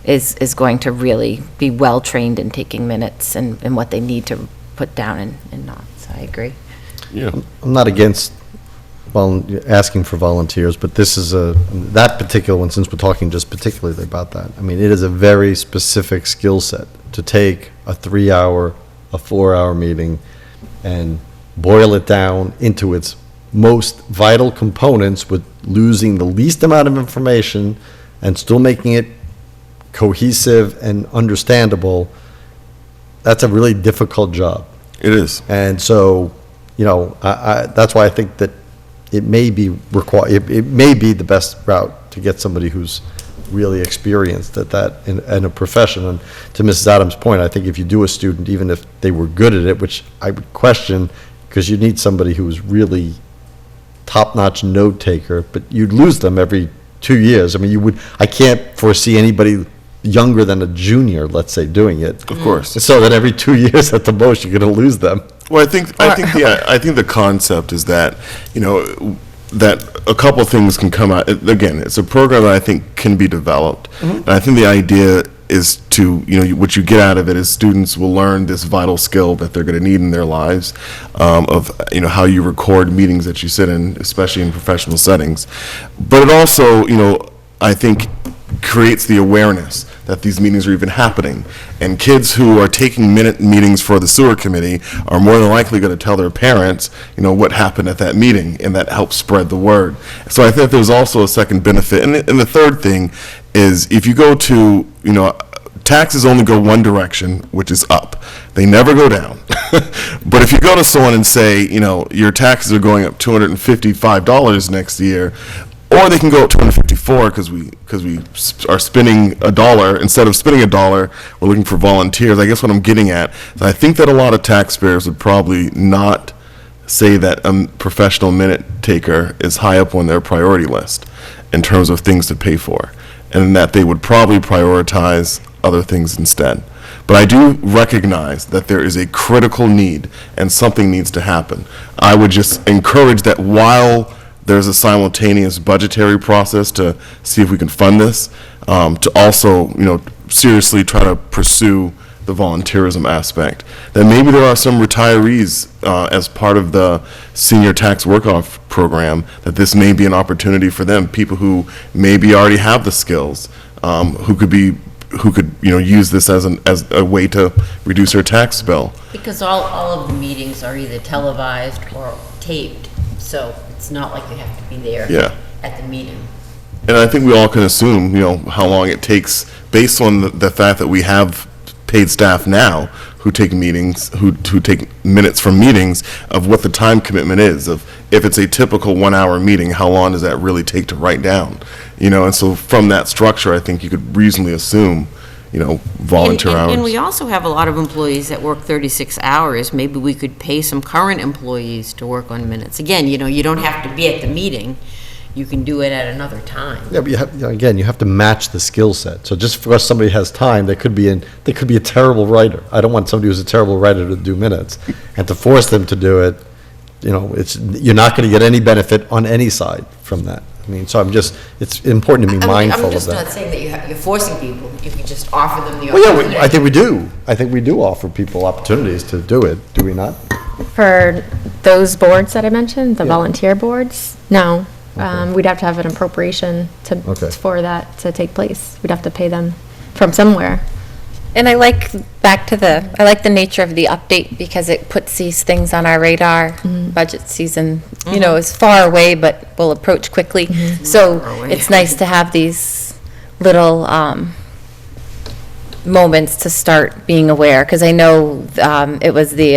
is going to really be well-trained in taking minutes and what they need to put down and not. So I agree. Yeah. I'm not against asking for volunteers, but this is that particular one, since we're talking just particularly about that, it is a very specific skill set to take a 3-hour, a 4-hour meeting and boil it down into its most vital components with losing the least amount of information and still making it cohesive and understandable. That's a really difficult job. It is. And so, that's why I think that it may be it may be the best route to get somebody who's really experienced at that in a profession. And to Mrs. Adams' point, I think if you do a student, even if they were good at it, which I would question, because you need somebody who's really top-notch note taker, but you'd lose them every 2 years. I can't foresee anybody younger than a junior, let's say, doing it. Of course. So that every 2 years at the most, you're going to lose them. Well, I think the concept is that, that a couple things can come out. Again, it's a program that I think can be developed. And I think the idea is to, what you get out of it is students will learn this vital skill that they're going to need in their lives, of, how you record meetings that you sit in, especially in professional settings. But it also, I think creates the awareness that these meetings are even happening. And kids who are taking minute meetings for the sewer committee are more than likely going to tell their parents, what happened at that meeting, and that helps spread the word. So I think there's also a second benefit. And the third thing is, if you go to, taxes only go one direction, which is up. They never go down. But if you go to someone and say, your taxes are going up $255 next year, or they can go up $254 because we are spending $1. Instead of spending $1, we're looking for volunteers. I guess what I'm getting at is I think that a lot of taxpayers would probably not say that a professional minute taker is high up on their priority list in terms of things to pay for, and that they would probably prioritize other things instead. But I do recognize that there is a critical need and something needs to happen. I would just encourage that while there's a simultaneous budgetary process to see if we can fund this, to also, seriously try to pursue the volunteerism aspect. That maybe there are some retirees as part of the senior tax work-off program, that this may be an opportunity for them, people who maybe already have the skills, who could use this as a way to reduce their tax bill. Because all of the meetings are either televised or taped, so it's not like you have to be there at the meeting. And I think we all can assume, how long it takes, based on the fact that we have paid staff now who take meetings, who take minutes from meetings, of what the time commitment is, of if it's a typical 1 hour meeting, how long does that really take to write down? And so from that structure, I think you could reasonably assume, volunteer hours. And we also have a lot of employees that work 36 hours. Maybe we could pay some current employees to work on minutes. Again, you don't have to be at the meeting. You can do it at another time. Yeah, but you have to match the skill set. So just because somebody has time, they could be a terrible writer. I don't want somebody who's a terrible writer to do minutes. And to force them to do it, you're not going to get any benefit on any side from that. So it's important to be mindful of that. I'm just not saying that you're forcing people. You can just offer them the Well, opportunity. I think we do. I think we do offer people opportunities to do it, do we not? For those boards that I mentioned, the volunteer boards, no. We'd have to have an appropriation for that to take place. We'd have to pay them from somewhere. And I like the nature of the update because it puts these things on our radar. Budget season, is far away, but will approach quickly. So it's nice to have these little moments to start being aware, because I know it was the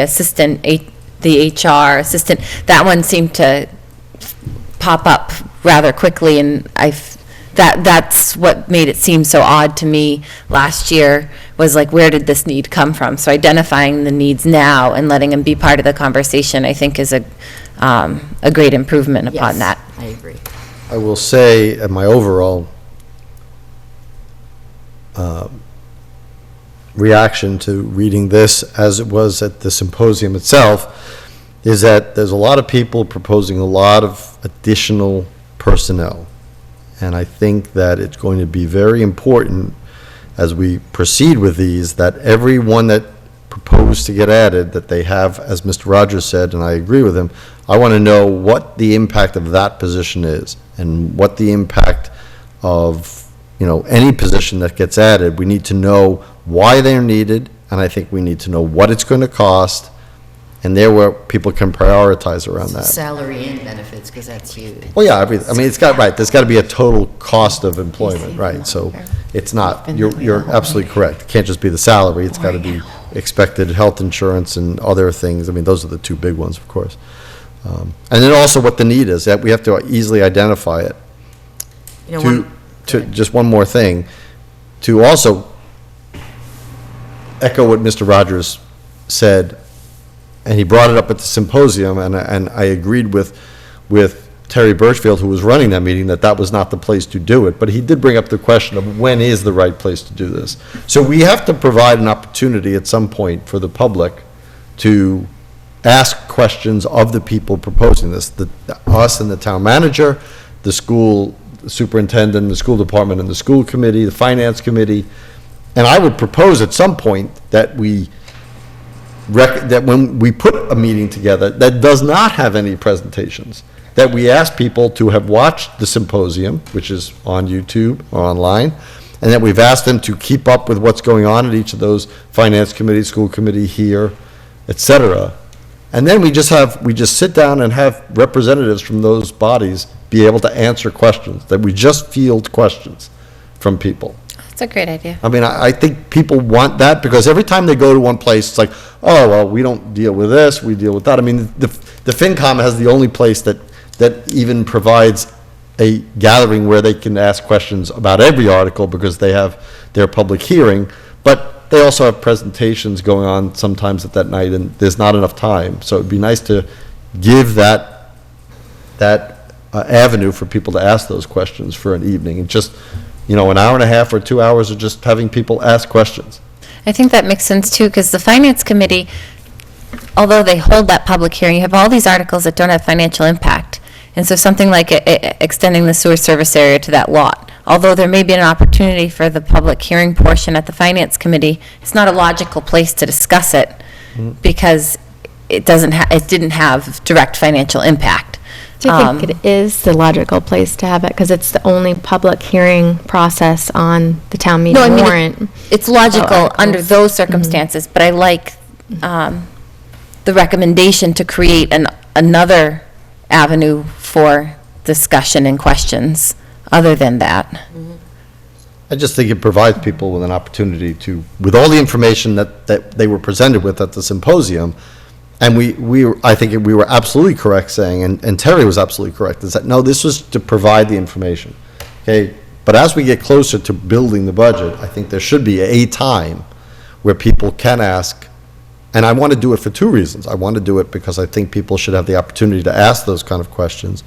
the HR assistant, that one seemed to pop up rather quickly, and that's what made it seem so odd to me last year, was like, where did this need come from? So identifying the needs now and letting them be part of the conversation, I think, is a great improvement upon that. I agree. I will say, my overall reaction to reading this, as it was at the symposium itself, is that there's a lot of people proposing a lot of additional personnel. And I think that it's going to be very important as we proceed with these, that everyone that proposed to get added, that they have, as Mr. Rogers said, and I agree with him, I want to know what the impact of that position is, and what the impact of, any position that gets added. We need to know why they're needed, and I think we need to know what it's going to cost, and there where people can prioritize around that. Salary and benefits, because that's huge. Well, yeah, there's got to be a total cost of employment, right? So it's not, you're absolutely correct. It can't just be the salary, it's got to be expected health insurance and other things. Those are the two big ones, of course. And then also what the need is, that we have to easily identify it. Just one more thing, to also echo what Mr. Rogers said, and he brought it up at the symposium, and I agreed with Terry Birchfield, who was running that meeting, that was not the place to do it, but he did bring up the question of when is the right place to do this. So we have to provide an opportunity at some point for the public to ask questions of the people proposing this, us and the town manager, the school superintendent, the school department and the school committee, the finance committee, And I would propose at some point that that when we put a meeting together that does not have any presentations, that we ask people to have watched the symposium, which is on YouTube or online, and that we've asked them to keep up with what's going on at each of those finance committee, school committee here, et cetera. And then we just sit down and have representatives from those bodies be able to answer questions, that we just field questions from people. That's a great idea. I mean, I think people want that, because every time they go to one place, it's like, oh, well, we don't deal with this, we deal with that. I mean, the FinCom has the only place that even provides a gathering where they can ask questions about every article, because they have their public hearing, but they also have presentations going on sometimes at that night, and there's not enough time. So it'd be nice to give that avenue for people to ask those questions for an evening, and just, an hour and a half or 2 hours of just having people ask questions. I think that makes sense too, because the Finance Committee, although they hold that public hearing, you have all these articles that don't have financial impact. And so something like extending the sewer service area to that lot, although there may be an opportunity for the public hearing portion at the Finance Committee, it's not a logical place to discuss it, because it didn't have direct financial impact. I think it is the logical place to have it, because it's the only public hearing process on the town meeting No, I mean, warrant. it's logical articles. under those circumstances, but I like the recommendation to create another avenue for discussion and questions other than that. I just think it provides people with an opportunity to, with all the information that they were presented with at the symposium, and I think we were absolutely correct saying, and Terry was absolutely correct, is that, no, this was to provide the information, okay? But as we get closer to building the budget, I think there should be a time where people can ask, and I want to do it for two reasons. I want to do it because I think people should have the opportunity to ask those kind of questions.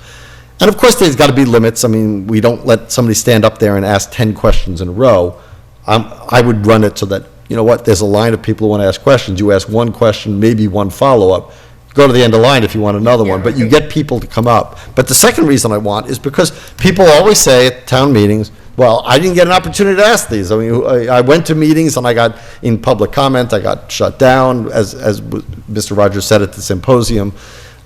And of course, there's got to be limits. I mean, we don't let somebody stand up there and ask 10 questions in a row. I would run it so that, there's a line of people who want to ask questions. You ask one question, maybe one follow-up. Go to the end of the line if you want another one, but you get people to come up. But the second reason I want is because people always say at town meetings, well, I didn't get an opportunity to ask these. I mean, I went to meetings and I got, in public comment, I got shut down, as Mr. Rogers said at the symposium.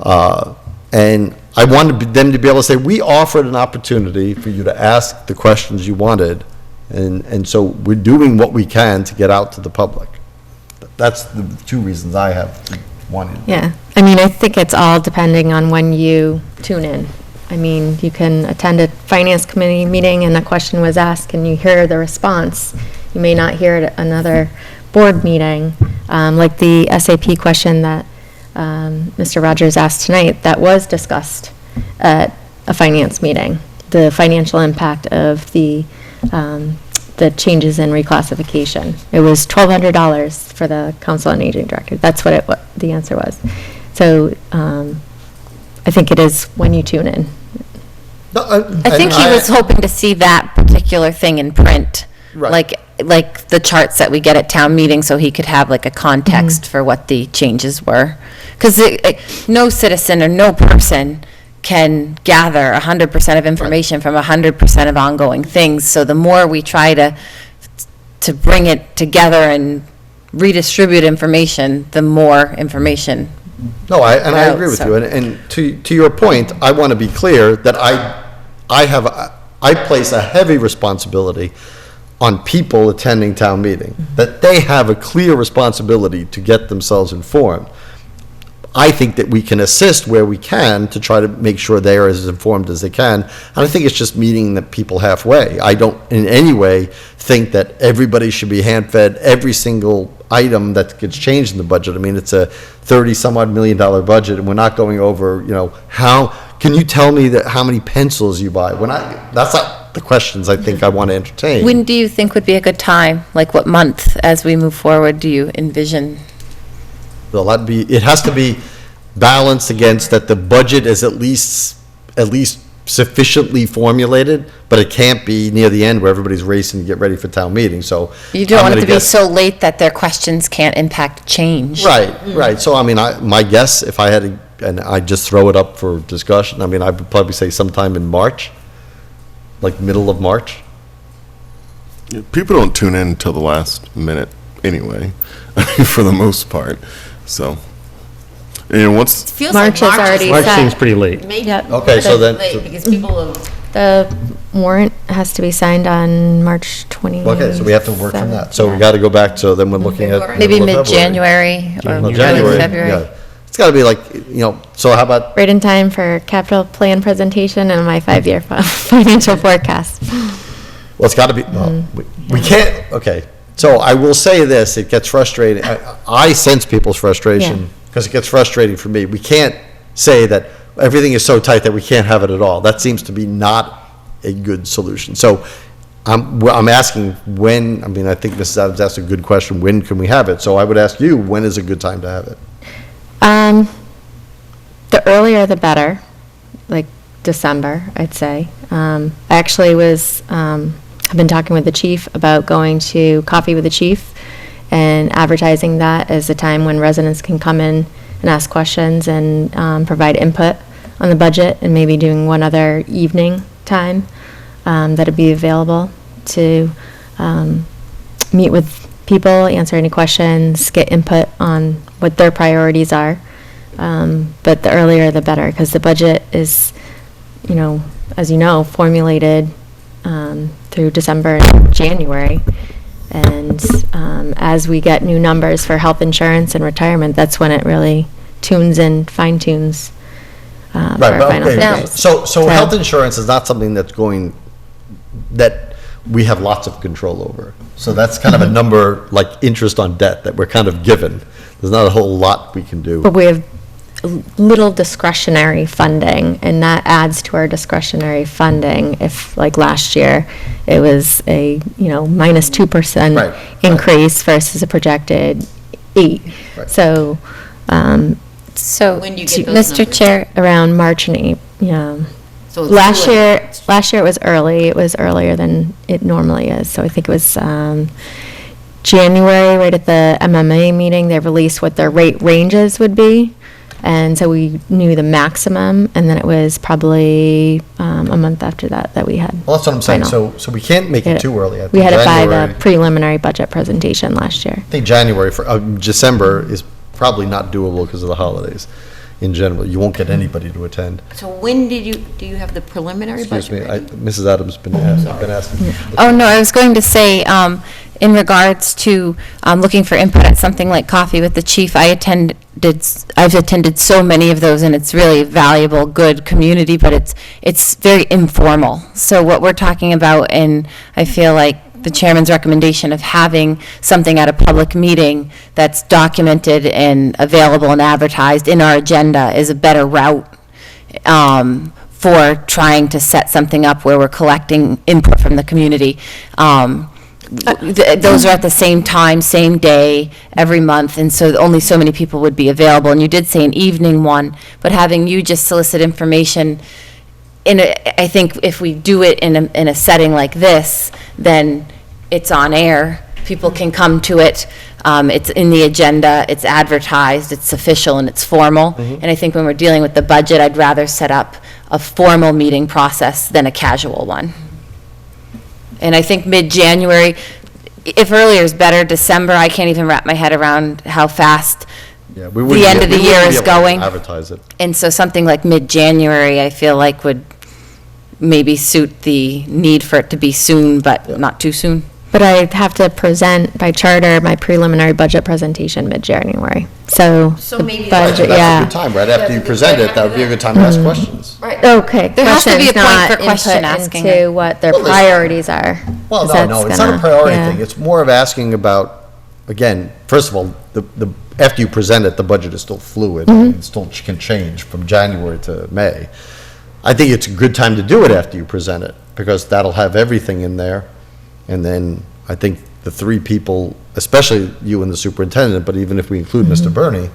And I wanted them to be able to say, we offered an opportunity for you to ask the questions you wanted. And so we're doing what we can to get out to the public. That's the two reasons I have wanted. Yeah, I mean, I think it's all depending on when you tune in. I mean, you can attend a finance committee meeting and a question was asked and you hear the response. You may not hear it at another board meeting, like the SAP question that Mr. Rogers asked tonight, that was discussed at a finance meeting, the financial impact of the changes in reclassification. It was $1,200 for the Council on Aging Director. That's what the answer was. So I think it is when you tune in. No, I think he was hoping to see that particular thing in print. Right. Like the charts that we get at town meetings, so he could have like a context for what the changes were. Because no citizen or no person can gather 100% of information from 100% of ongoing things. So the more we try to bring it together and redistribute information, the more information. No, I agree with you. And to your point, I want to be clear that I place a heavy responsibility on people attending town meeting, that they have a clear responsibility to get themselves informed. I think that we can assist where we can to try to make sure they are as informed as they can. And I think it's just meeting the people halfway. I don't in any way think that everybody should be hand-fed every single item that gets changed in the budget. I mean, it's a $30-some-odd million budget, and we're not going over, how, can you tell me how many pencils you buy? That's not the questions I think I want to entertain. When do you think would be a good time? Like what month, as we move forward, do you envision? Well, it has to be balanced against that the budget is at least sufficiently formulated, but it can't be near the end where everybody's racing to get ready for town meeting, so. You don't want it to be so late that their questions can't impact change. Right. So, I mean, my guess, if I had to, and I just throw it up for discussion, I mean, I would probably say sometime in March, like middle of March. People don't tune in until the last minute anyway, for the most part, so. And once, Feels March like is already March set. seems pretty late. Maybe Yep. Okay, so then, late, because people have, The warrant has to be signed on March 20th. okay, so we have to work from that. So we got to go back, so then we're looking at. Maybe middle of February. mid-January or Well, early January, February. yeah. It's got to be like, so how about, Right in time for capital plan presentation and my 5-year financial forecast. well, it's got to be, well, we can't, okay. So I will say this, it gets frustrating. I sense people's frustration, because it gets frustrating for me. We can't say that everything is so tight that we can't have it at all. That seems to be not a good solution. So I'm asking when, I mean, I think Mrs. Adams asked a good question, when can we have it? So I would ask you, when is a good time to have it? The earlier the better, like December, I'd say. I actually have been talking with the chief about going to Coffee with the Chief and advertising that as a time when residents can come in and ask questions and provide input on the budget, and maybe doing one other evening time that'd be available to meet with people, answer any questions, get input on what their priorities are. But the earlier the better, because the budget is, as you know, formulated through December and January. And as we get new numbers for health insurance and retirement, that's when it really tunes in, fine tunes for our final figures. So health insurance is not something that we have lots of control over. So that's kind of a number, like interest on debt, that we're kind of given. There's not a whole lot we can do. But we have little discretionary funding, and that adds to our discretionary funding. If, like last year, it was a, minus 2% Right. increase versus a projected 8. Right. So, So, When do you get those Mr. numbers? Chair, around March and April, so it's Last too year, late. last year it was early. It was earlier than it normally is. So I think it was January, right at the MMA meeting, they released what their rate ranges would be. And so we knew the maximum, and then it was probably a month after that we had. Well, that's what I'm saying. final. So we can't make it too early. I We think had it by the January- preliminary budget presentation last year. I think January, December is probably not doable because of the holidays in general. You won't get anybody to attend. So when do you have the preliminary Excuse budget me, ready? Mrs. Adams been asking. Oh, no, I was going to say, in regards to looking for input at something like Coffee with the Chief, I've attended so many of those, and it's really valuable, good community, but it's very informal. So what we're talking about, and I feel like the chairman's recommendation of having something at a public meeting that's documented and available and advertised in our agenda is a better route for trying to set something up where we're collecting input from the community. Those are at the same time, same day, every month, and so only so many people would be available. And you did say an evening one, but having you just solicit information I think if we do it in a setting like this, then it's on air. People can come to it. It's in the agenda. It's advertised. It's official and it's formal. And I think when we're dealing with the budget, I'd rather set up a formal meeting process than a casual one. And I think mid-January, if earlier is better, December, I can't even wrap my head around how fast Yeah, we the end of the year is going. Advertise it. And so something like mid-January, I feel like would maybe suit the need for it to be soon, but not too soon. But I have to present by charter my preliminary budget presentation mid-January. So the maybe budget, That's a yeah. good time, right after you present it, that would be a good time to ask questions. Okay, There has to be a questions, point not for question input asking. into what their Well, listen. priorities are. Well, 'cause no, that's it's not a gonna- priority yeah. thing. It's more of asking about, again, first of all, after you present it, the budget is still fluid. It still can change from January to May. I think it's a good time to do it after you present it, because that'll have everything in there. And then I think the three people, especially you and the superintendent, but even if we include Mr. Burney,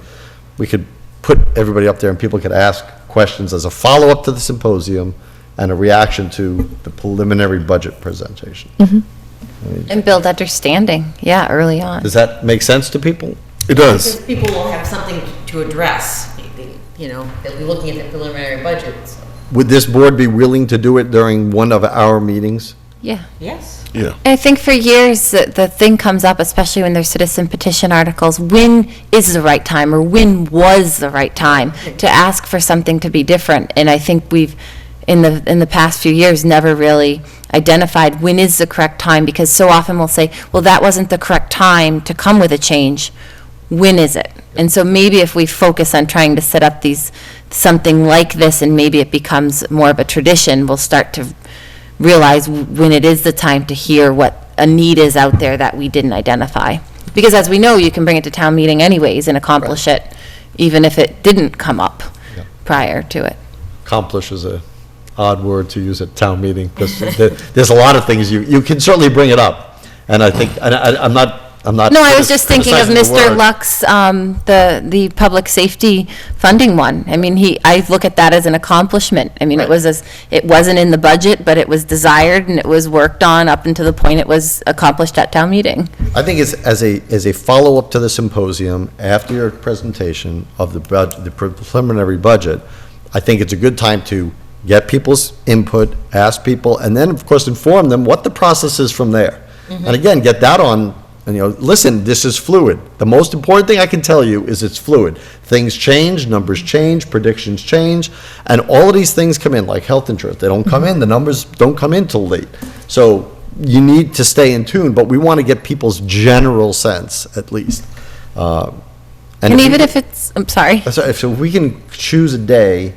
we could put everybody up there and people could ask questions as a follow-up to the symposium and a reaction to the preliminary budget presentation. And build understanding, yeah, early on. Does that make sense to people? it does. Because people will have something to address, they'll be looking at the preliminary budgets. Would this board be willing to do it during one of our meetings? Yeah. Yes. Yeah. I think for years, the thing comes up, especially when there's citizen petition articles, when is the right time, or when was the right time to ask for something to be different? And I think we've, in the past few years, never really identified when is the correct time, because so often we'll say, well, that wasn't the correct time to come with a change. When is it? And so maybe if we focus on trying to set up something like this, and maybe it becomes more of a tradition, we'll start to realize when it is the time to hear what a need is out there that we didn't identify. Because as we know, you can bring it to town meeting anyways and accomplish it, even if it didn't come up Yeah. prior to it. Accomplish is a odd word to use at town meeting, because there's a lot of things, you can certainly bring it up. And I think, and I'm not. No, I was just thinking of criticizing the Mr. word. Luck's, the public safety funding one. I mean, I look at that as an accomplishment. I mean, it wasn't in the budget, but it was desired and it was worked on up until the point it was accomplished at town meeting. I think it's as a follow-up to the symposium, after your presentation of the preliminary budget, I think it's a good time to get people's input, ask people, and then, of course, inform them what the process is from there. And again, get that on, and, listen, this is fluid. The most important thing I can tell you is it's fluid. Things change, numbers change, predictions change, and all of these things come in, like health insurance. They don't come in, the numbers don't come in till late. So you need to stay in tune, but we want to get people's general sense, at least. And even if it's, I'm sorry. So if we can choose a day,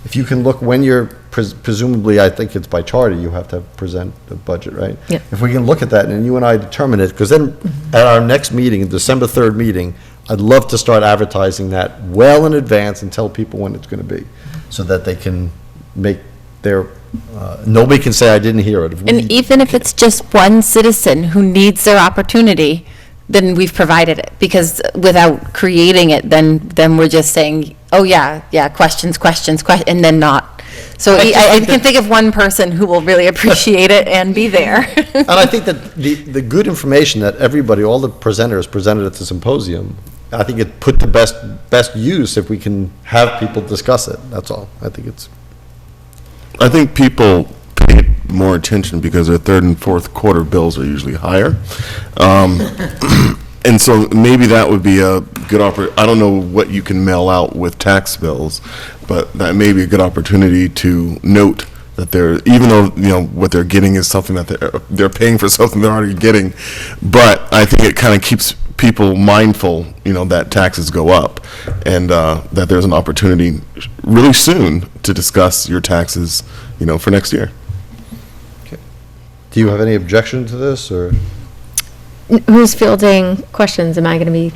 if you can look when you're, presumably, I think it's by charter, you have to present the budget, right? Yep. If we can look at that, and you and I determine it, because then at our next meeting, December 3rd meeting, I'd love to start advertising that well in advance and tell people when it's going to be, so that they can make their, nobody can say I didn't hear it. And even if it's just one citizen who needs their opportunity, then we've provided it. Because without creating it, then we're just saying, oh, yeah, questions, and then not. So I can think of one person who will really appreciate it and be there. And I think that the good information that everybody, all the presenters presented at the symposium, I think it put the best use if we can have people discuss it, that's all. I think people pay more attention because their third and fourth quarter bills are usually higher. And so maybe that would be a good I don't know what you can mail out with tax bills, but that may be a good opportunity to note that even though, what they're getting is something that they're paying for something they're already getting, but I think it kind of keeps people mindful, that taxes go up, and that there's an opportunity really soon to discuss your taxes, for next year. Do you have any objection to this, or? Who's fielding questions? Am I going to be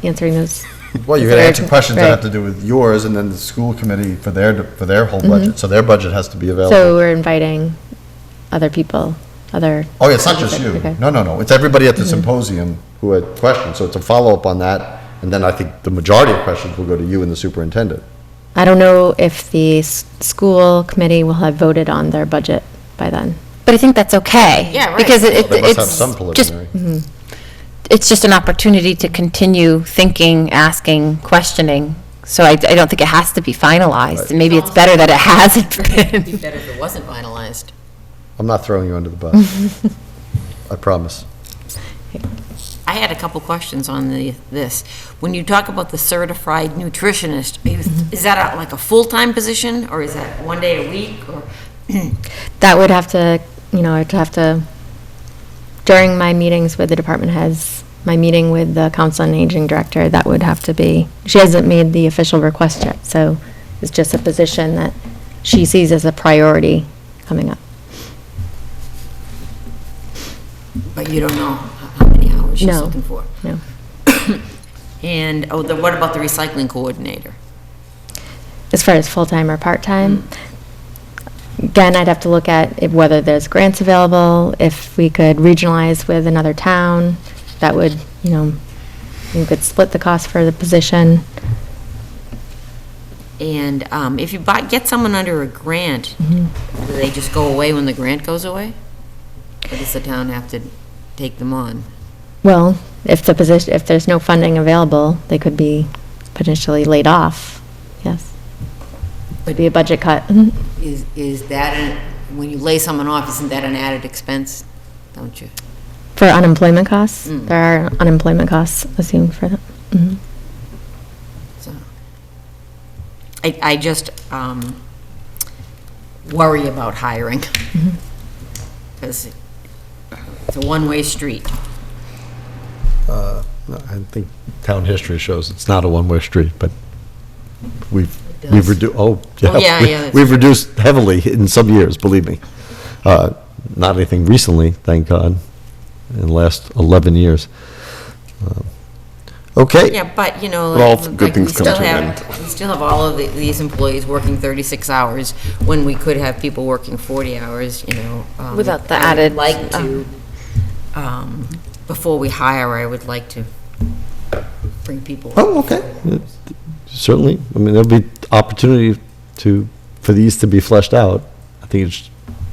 answering those? Well, you're going to answer questions that have to do with yours, and then the school committee for their whole budget, so their budget has to be available. So we're inviting other people, Oh, yeah, it's not just you. Okay. No, it's everybody at the symposium who had questions, so it's a follow-up on that, and then I think the majority of questions will go to you and the superintendent. I don't know if the school committee will have voted on their budget by then. But I think that's okay. Yeah, right. Because They must have it's some just, preliminary. it's just an opportunity to continue thinking, asking, questioning. So I don't think it has to be finalized. And maybe it's better that it hasn't It'd be been. better if it wasn't finalized. I'm not throwing you under the bus. I promise. I had a couple questions on this. When you talk about the certified nutritionist, is that like a full-time position, or is that one day a week, or? That would have to, I'd have to, during my meetings with the department heads, my meeting with the council on aging director, that would have to be, she hasn't made the official request yet, so it's just a position that she sees as a priority coming up. But you don't know how many hours she's No. looking for? No. And, what about the recycling coordinator? As far as full-time or part-time, again, I'd have to look at whether there's grants available, if we could regionalize with another town, that would, you could split the cost for the position. And if you get someone under a grant, do they just go away when the grant goes away? Or does the town have to take them on? Well, if there's no funding available, they could be potentially laid off, yes. Would be a budget cut. Is that when you lay someone off, isn't that an added expense? Don't you? For unemployment costs, there are unemployment costs assumed for them. Mhm. So, I just worry about hiring. Because it's a one-way street. No, I think town history shows it's not a one-way street, but we've reduced, we've reduced heavily in some years, believe me. Not anything recently, thank God, in the last 11 years. Okay. Yeah, but, you know, But all like, good things come to an end. we still have all of these employees working 36 hours when we could have people working 40 hours, you know. Without the I would added, like to, before we hire, I would like to bring people. Oh, okay. Certainly, I mean, there'll be opportunity for these to be fleshed out. I think it's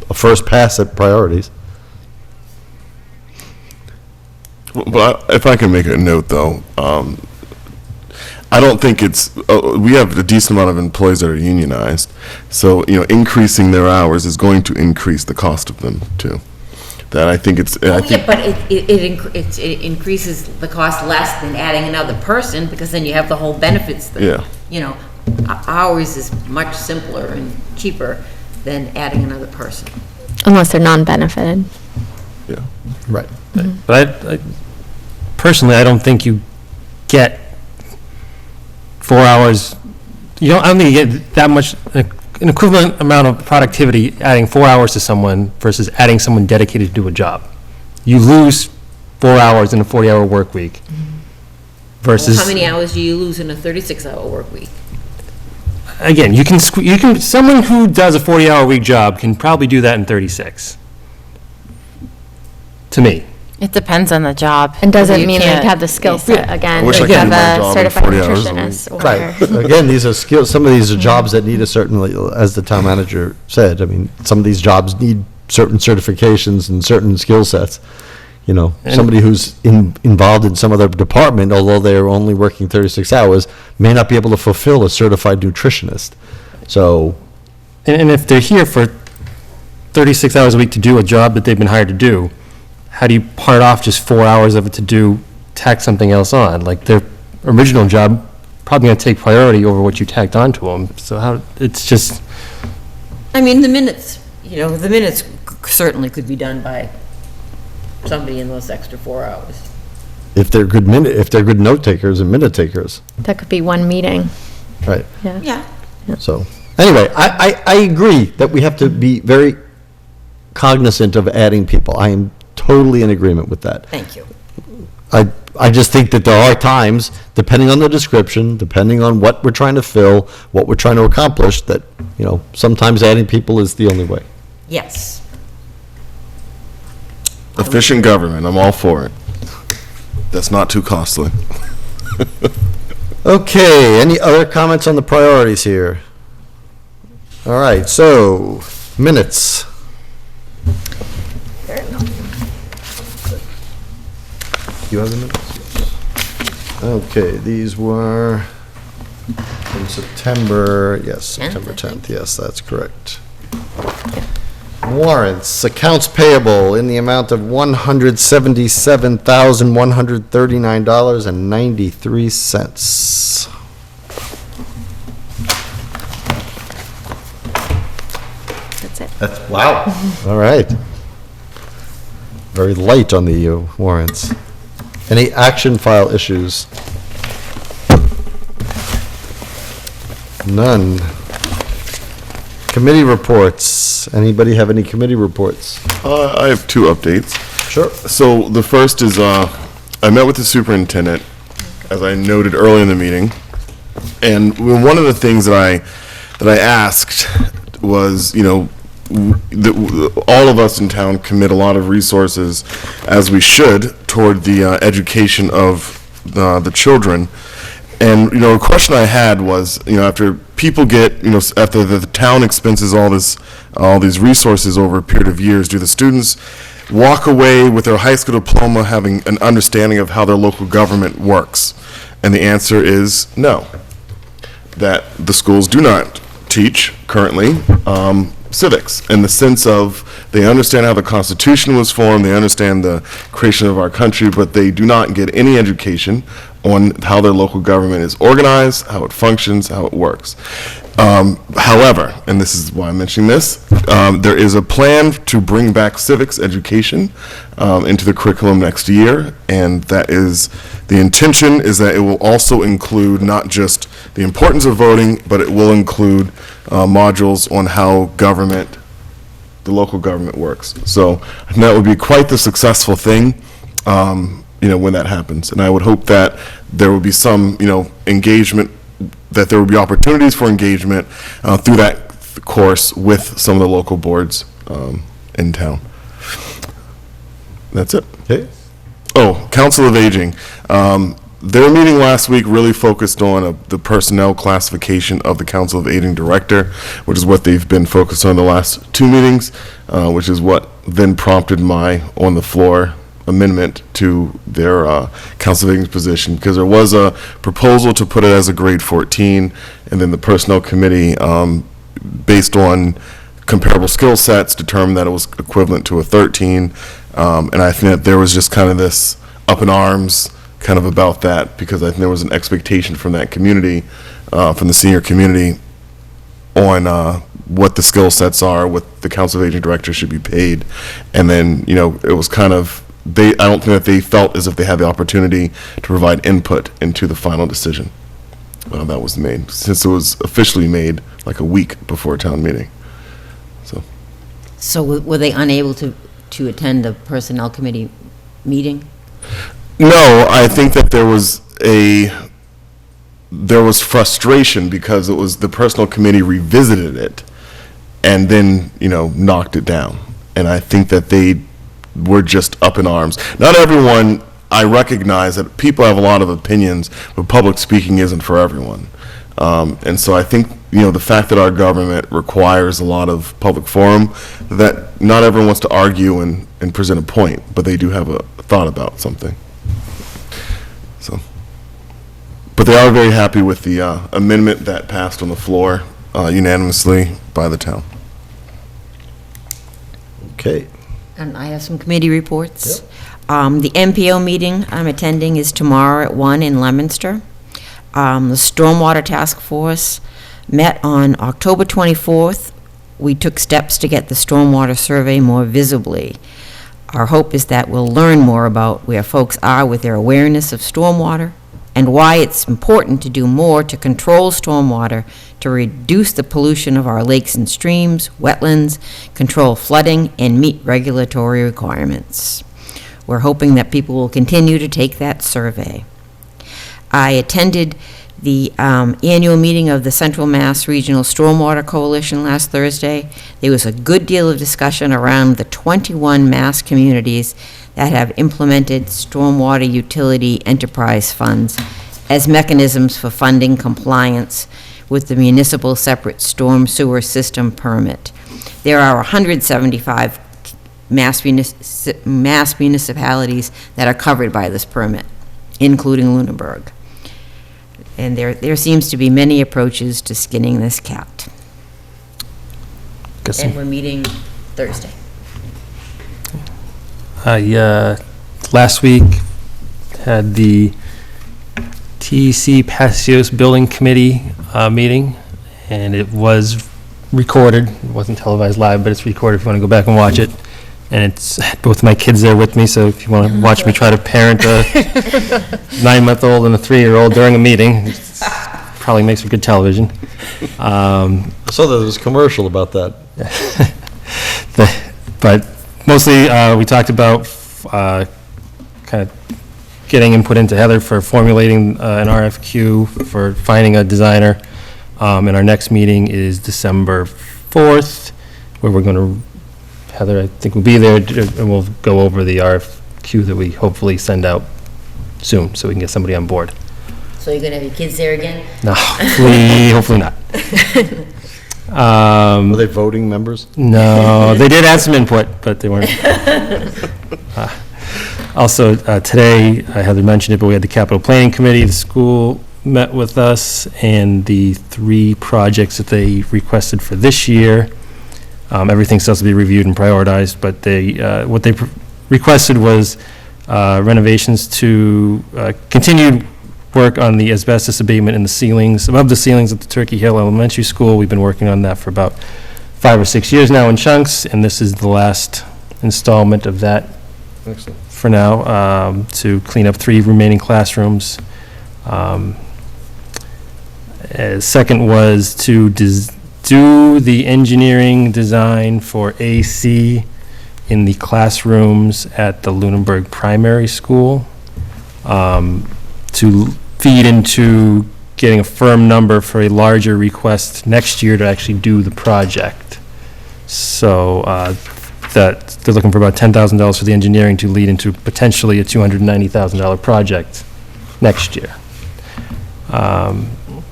a first pass at priorities. But if I can make a note, though, I don't think it's, we have a decent amount of employees that are unionized, so, you know, increasing their hours is going to increase the cost of them, too. That I think it's, I think, But it increases the cost less than adding another person, because then you have the whole benefits thing. Yeah. You know, ours is much simpler and cheaper than adding another person. Unless they're non-benefited. yeah. Right. But I personally, I don't think you get 4 hours, I don't think you get that much, an equivalent amount of productivity adding 4 hours to someone versus adding someone dedicated to do a job. You lose 4 hours in a 40-hour work week versus. How many hours do you lose in a 36-hour work week? Again, someone who does a 40-hour week job can probably do that in 36. To me. it depends on the job. And doesn't You mean they can't- have the skill set, again. I wish I Like could have do my a job in certified 40 hours a week. nutritionist or. Right. Again, these are skills, some of these are jobs that need a certain, as the town manager said, I mean, some of these jobs need certain certifications and certain skill sets. You know, somebody who's involved in some other department, although they're only working 36 hours, may not be able to fulfill a certified nutritionist. So, And if they're here for 36 hours a week to do a job that they've been hired to do, how do you part off just 4 hours of it to tack something else on? Like, their original job probably going to take priority over what you tacked onto them. So how, it's just, I mean, the minutes certainly could be done by somebody in those extra 4 hours. if they're good note takers and minute takers, That could be one meeting, right? yeah. Yeah. So, anyway, I agree that we have to be very cognizant of adding people. I am totally in agreement with that. Thank you. I just think that there are times, depending on the description, depending on what we're trying to fill, what we're trying to accomplish, that, sometimes adding people is the only way. Yes. Efficient government, I'm all for it. That's not too costly. Okay, any other comments on the priorities here? All right, so, minutes. You have the minutes? Okay, these were from September, yes, September 10th, yes, that's correct. Warrants, accounts payable in the amount of $177,139.93. That's it. Wow. All right. Very light on the warrants. Any action file issues? None. Committee reports. Anybody have any committee reports? I have two updates. Sure. So the first is, I met with the superintendent, as I noted earlier in the meeting, and one of the things that I asked was, all of us in town commit a lot of resources, as we should, toward the education of the children. And, a question I had was, after people get, after the town expenses all these resources over a period of years, do the students walk away with their high school diploma having an understanding of how their local government works? And the answer is no. That the schools do not teach currently civics, in the sense of they understand how the Constitution was formed, they understand the creation of our country, but they do not get any education on how their local government is organized, how it functions, how it works. However, and this is why I'm mentioning this, there is a plan to bring back civics education into the curriculum next year, and that is, the intention is that it will also include not just the importance of voting, but it will include modules on how government, the local government works. So I think that would be quite the successful thing, when that happens. And I would hope that there will be some, engagement, that there will be opportunities for engagement through that course with some of the local boards in town. That's it. Okay. Oh, Council of Aging. Their meeting last week really focused on the personnel classification of the Council of Aging Director, which is what they've been focused on the last two meetings, which is what then prompted my on-the-floor amendment to their Council of Aging position, because there was a proposal to put it as a grade 14, and then the Personnel Committee, based on comparable skill sets, determined that it was equivalent to a 13, and I think that there was just kind of this up in arms kind of about that, because I think there was an expectation from that community, from the senior community, on what the skill sets are, what the Council of Aging Director should be paid, and then, it was kind of, I don't think that they felt as if they had the opportunity to provide input into the final decision that was made, since it was officially made like a week before town meeting. So were they unable to attend the Personnel Committee meeting? No, I think that there was frustration because it was the Personnel Committee revisited it and then, knocked it down. And I think that they were just up in arms. Not everyone, I recognize that people have a lot of opinions, but public speaking isn't for everyone. And so I think, the fact that our government requires a lot of public forum, that not everyone wants to argue and present a point, but they do have a thought about something. So, but they are very happy with the amendment that passed on the floor unanimously by the town. Okay. And I have some committee reports. The MPO meeting I'm attending is tomorrow at 1 in Leominster. The Stormwater Task Force met on October 24th. We took steps to get the stormwater survey more visibly. Our hope is that we'll learn more about where folks are with their awareness of stormwater and why it's important to do more to control stormwater to reduce the pollution of our lakes and streams, wetlands, control flooding, and meet regulatory requirements. We're hoping that people will continue to take that survey. I attended the annual meeting of the Central Mass Regional Stormwater Coalition last Thursday. There was a good deal of discussion around the 21 Mass communities that have implemented stormwater utility enterprise funds as mechanisms for funding compliance with the municipal separate storm sewer system permit. There are 175 mass municipalities that are covered by this permit, including Lunenburg. And there seems to be many approaches to skinning this cat. And we're meeting Thursday. Last week had the TEC Passios Building Committee meeting, and it was recorded. It wasn't televised live, but it's recorded if you want to go back and watch it. And it's both my kids there with me, so if you want to watch me try to parent a 9-month-old and a 3-year-old during a meeting, probably makes for good television. I saw there was a commercial about that. But mostly, we talked about kind of getting input into Heather for formulating an RFQ for finding a designer. And our next meeting is December 4th, where we're going to, Heather, I think, will be there, and we'll go over the RFQ that we hopefully send out soon, so we can get somebody on board. So you're going to have your kids there again? No, hopefully not. Were they voting members? No, they did add some input, but they weren't. Also, today, Heather mentioned it, but we had the Capital Planning Committee, the school met with us, and the 3 projects that they requested for this year Everything still has to be reviewed and prioritized, but what they requested was renovations to continued work on the asbestos abatement in the ceilings, above the ceilings at the Turkey Hill Elementary School. We've been working on that for about 5 or 6 years now in chunks, and this is the last installment of that Excellent. for now, to clean up 3 remaining classrooms. Second was to do the engineering design for AC in the classrooms at the Lunenburg Primary School, to feed into getting a firm number for a larger request next year to actually do the project. So that they're looking for about $10,000 for the engineering to lead into potentially a $290,000 project next year.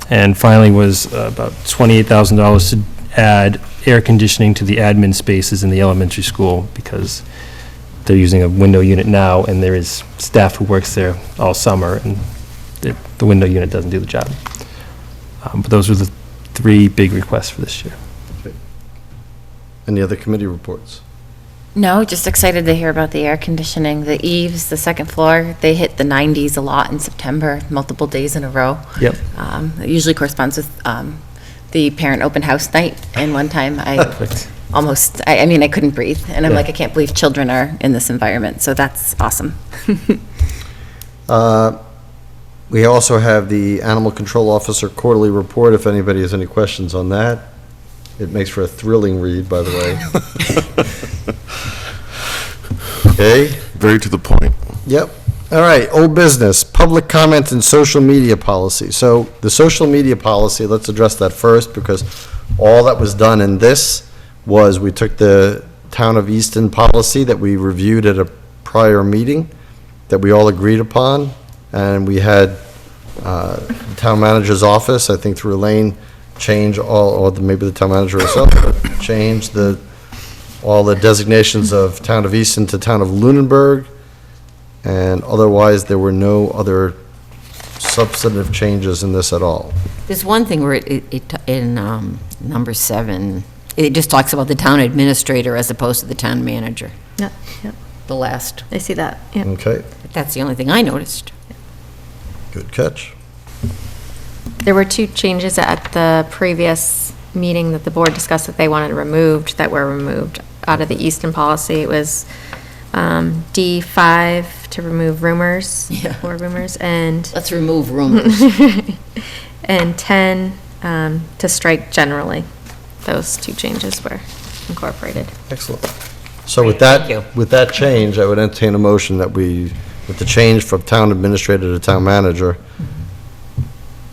And finally was about $28,000 to add air conditioning to the admin spaces in the elementary school, because they're using a window unit now, and there is staff who works there all summer, and the window unit doesn't do the job. But those were the 3 big requests for this year. Any other committee reports? No, just excited to hear about the air conditioning, the eaves, the second floor. They hit the 90s a lot in September, multiple days in a row. Yep. It usually corresponds with the parent open house night, and one time I almost, I mean, I couldn't breathe, and I'm Yeah. like, I can't believe children are in this environment, so that's awesome. We also have the Animal Control Officer Quarterly Report, if anybody has any questions on that. It makes for a thrilling read, by the way. Okay, Very to the point. yep. All right, old business, public comment and social media policy. So the social media policy, let's address that first, because all that was done in this was we took the Town of Easton policy that we reviewed at a prior meeting that we all agreed upon, and we had the town manager's office, I think through Elaine, change all, or maybe the town manager herself, but change all the designations of Town of Easton to Town of Lunenburg, and otherwise there were no other substantive changes in this at all. There's one thing where in number 7, it just talks about the town administrator as opposed to the town manager, Yep, yep, the last. I see that, yeah. Okay, That's the only thing I noticed. good catch. There were 2 changes at the previous meeting that the board discussed that they wanted removed, that were removed out of the Easton policy. It was D5 to remove rumors, Yeah. or rumors, and Let's remove rumors. and 10 to strike generally. Those 2 changes were incorporated. Excellent. So with Thank you. that change, I would entertain a motion that we, with the change from town administrator to town manager,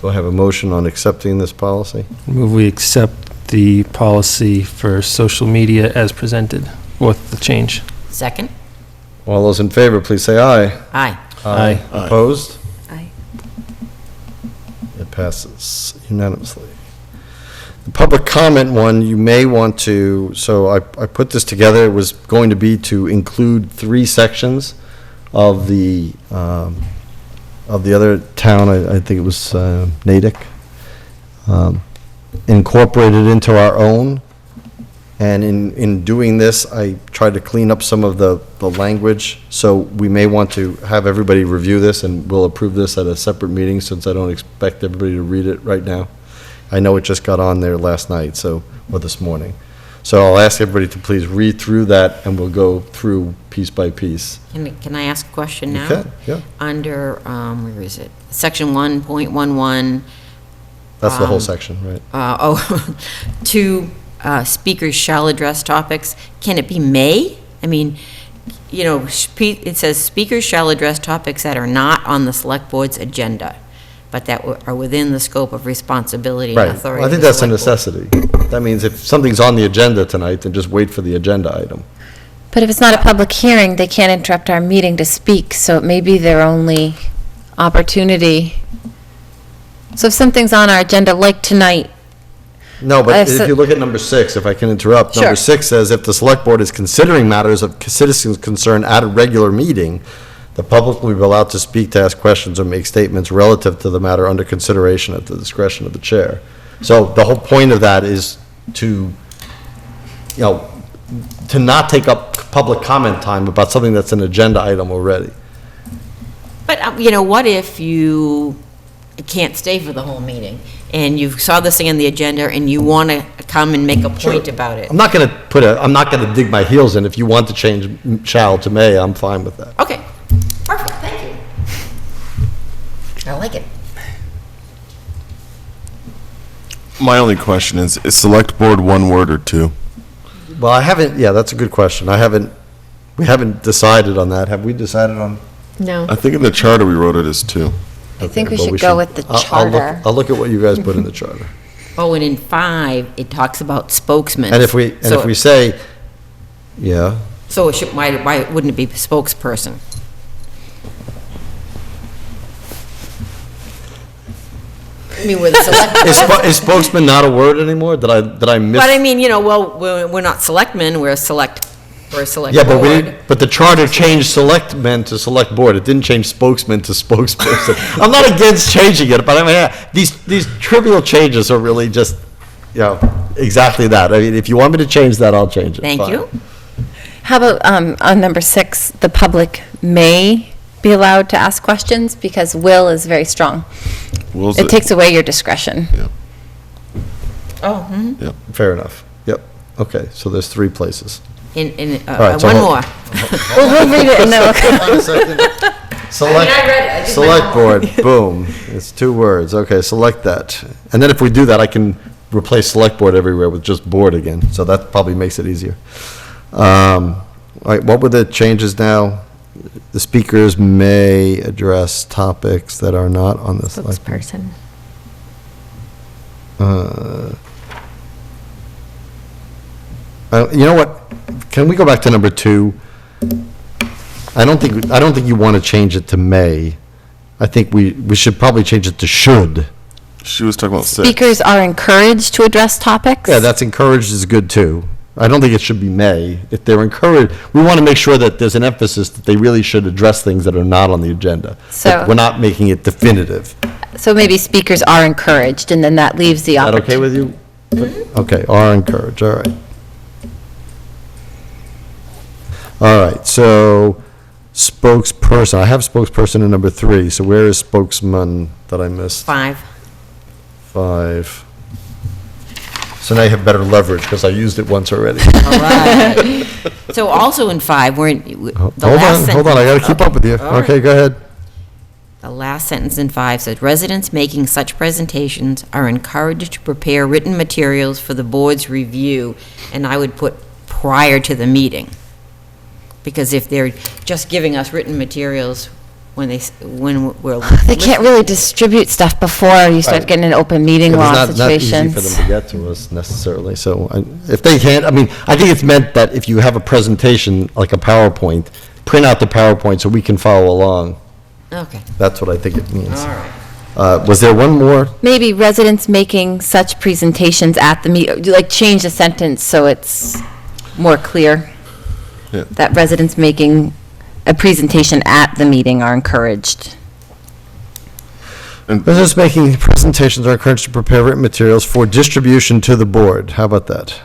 do I have a motion on accepting this policy? Move we accept the policy for social media as presented with the change. Second? All those in favor, please say aye. Aye. Aye. Opposed? Aye. It passes unanimously. The public comment one, you may want to, so I put this together, it was going to be to include 3 sections of the other town, I think it was Natick, incorporated into our own. And in doing this, I tried to clean up some of the language, so we may want to have everybody review this, and we'll approve this at a separate meeting, since I don't expect everybody to read it right now. I know it just got on there last night, or this morning. So I'll ask everybody to please read through that, and we'll go through piece by piece. Can I ask a question now? Okay, yeah, Under, where is it? Section 1.11, that's the whole section, right? two speakers shall address topics. Can it be may? I mean, you know, it says speakers shall address topics that are not on the select board's agenda, but that are within the scope of responsibility and Right, authority. I think of the that's a select board. necessity. That means if something's on the agenda tonight, then just wait for the agenda item. But if it's not a public hearing, they can't interrupt our meeting to speak, so it may be their only opportunity. So if something's on our agenda, like tonight, No, but so- if you look at number 6, if I can interrupt, Sure. number 6 says, if the select board is considering matters of citizens' concern at a regular meeting, the public will be allowed to speak, to ask questions, or make statements relative to the matter under consideration at the discretion of the chair. So the whole point of that is to you know, to not take up public comment time about something that's an agenda item already. But, you know, what if you can't stay for the whole meeting, and you saw this thing on the agenda, and you want to come and make a point about it? I'm not going to dig my heels in. If you want to change shall to may, I'm fine with that. Okay, perfect, thank you. I like it. My only question is select board one word or two? Well, that's a good question. We haven't decided on that. Have we decided on? No. I think in the charter we wrote it as two. I think we Well, should go with the charter. I'll look at what you guys put in the charter. Oh, and in 5, it talks about spokesman. And if we say, yeah, So it should, why wouldn't it be spokesperson? I mean, with select. is spokesman not a word anymore? Did I miss? But I mean, you know, well, we're not selectmen, we're a select board. Yeah, but the charter changed selectmen to select board. It didn't change spokesman to spokesperson. I'm not against changing it, but I mean, yeah, these trivial changes are really just, you know, exactly that. I mean, if you want me to change that, I'll change it. Thank Fine. you. How about, on number 6, the public may be allowed to ask questions, because will is very strong. It takes away your discretion. Oh, Fair enough. Yep. Okay, so there's 3 places. one so more. We'll read it in the, Hold on a second. I read it. I did my Select homework. board, boom. It's 2 words. Okay, select that. And then if we do that, I can replace select board everywhere with just board again. So that probably makes it easier. All right, what were the changes now? The speakers may address topics that are not on the select. Spokesperson. You know what? Can we go back to number 2? I don't think you want to change it to may. I think we should probably change it to should. She was talking about 6. speakers are encouraged to address topics? Yeah, that's encouraged is good too. I don't think it should be may. If they're encouraged, we want to make sure that there's an emphasis that they really should address things that are not on the agenda. So- But we're not making it definitive. So maybe speakers are encouraged, and then that leaves the Is that opportunity. okay with you? Okay, are encouraged, all right. All right, so spokesperson, I have spokesperson in number 3, so where is spokesman that I missed? 5. 5. So now you have better leverage, because I used it once already. All right. So also in 5, we're in, the last Hold on, I gotta keep up with you. All right. Okay, go ahead. The last sentence in 5 says, residents making such presentations are encouraged to prepare written materials for the board's review, and I would put prior to the meeting. Because if they're just giving us written materials when we're. They can't really distribute stuff before you start Right. getting an open meeting law It's not easy situations. for them to get to us necessarily, so if they can't, I mean, I think it's meant that if you have a presentation, like a PowerPoint, print out the PowerPoint so we can follow along. Okay, That's what I think it means. all right. Was there one more? Maybe residents making such presentations at the meet, like change the sentence so it's more clear. Yeah. That residents making a presentation at the meeting are encouraged. Business making presentations are encouraged to prepare written materials for distribution to the board. How about that?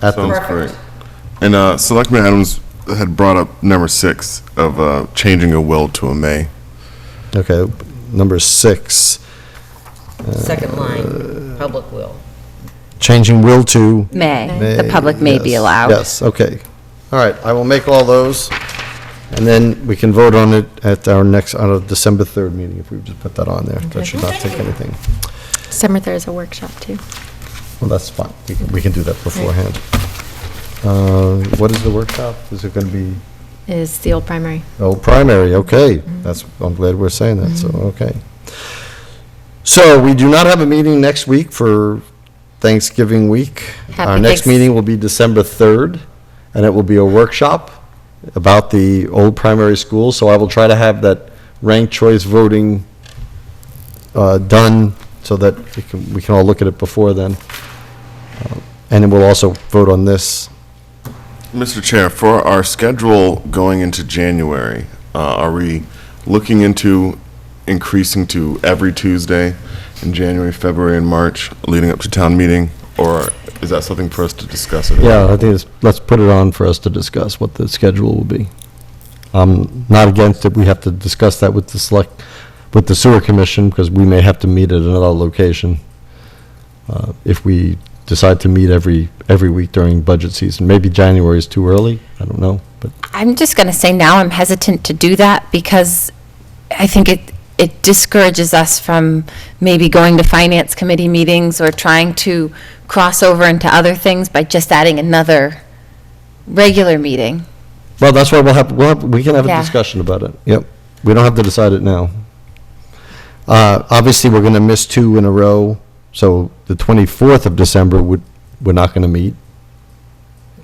At the- Sounds great. And Selectman Adams had brought up number 6 of changing a will to a may. Okay, number 6, Second line, public will. changing will to May, the public may be yes, allowed. Yes, okay. All right, I will make all those, and then we can vote on it at our next, on a December 3rd meeting, if we just put that on there. That should not take anything. December 3rd is a workshop, too. Well, that's fine. We can do that beforehand. What is the workshop? Is it going to be, Is the old primary. oh, primary, okay. That's, I'm glad we're saying that, so, okay. So we do not have a meeting next week for Thanksgiving week. Our Happy next Thanks- meeting will be December 3rd, and it will be a workshop about the old primary school, so I will try to have that ranked choice voting done so that we can all look at it before then. And then we'll also vote on this. Mr. Chair, for our schedule going into January, are we looking into increasing to every Tuesday in January, February, and March leading up to town meeting? Or is that something for us to discuss? At Yeah, I think let's put it on for us to discuss what the schedule will be. I'm not against it. We have to discuss that with the sewer commission, because we may have to meet at another location if we decide to meet every week during budget season. Maybe January is too early, I don't know, but I'm just going to say now I'm hesitant to do that because I think it discourages us from maybe going to finance committee meetings or trying to cross over into other things by just adding another regular meeting. well, that's why we can have a Yeah. discussion about it. Yep, we don't have to decide it now. Obviously, we're going to miss 2 in a row, so the 24th of December, we're not going to meet.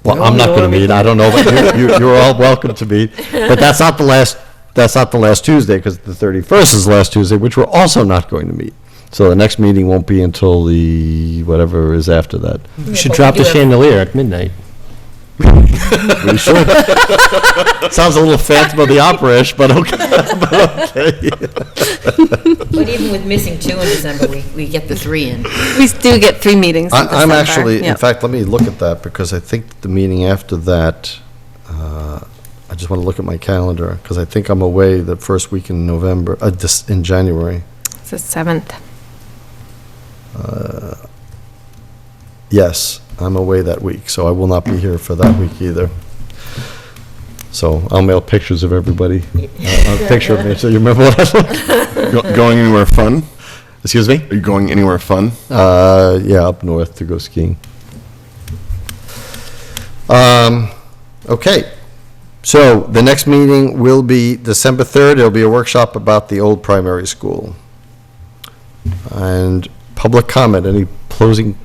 Well, I'm not going to meet, I don't know, but you're all welcome to meet, but that's not the last Tuesday, because the 31st is the last Tuesday, which we're also not going to meet. So the next meeting won't be until whatever is after that. You should drop the chandelier at midnight. We should. Sounds a little Phantom of the Opera-ish, but okay. But even with missing 2 in December, we get the 3 in. We do get 3 meetings in December. I'm actually, in Yep. fact, let me look at that, because I think the meeting after that, I just want to look at my calendar, because I think I'm away the first week in November, in January. It's the 7th. Yes, I'm away that week, so I will not be here for that week either. So I'll mail pictures of everybody, a picture of me, so you remember what I look like. Going anywhere fun? Excuse me? Are you going anywhere fun? Yeah, up north to go skiing. Okay, so the next meeting will be December 3rd. It'll be a workshop about the old primary school. And public comment, any closing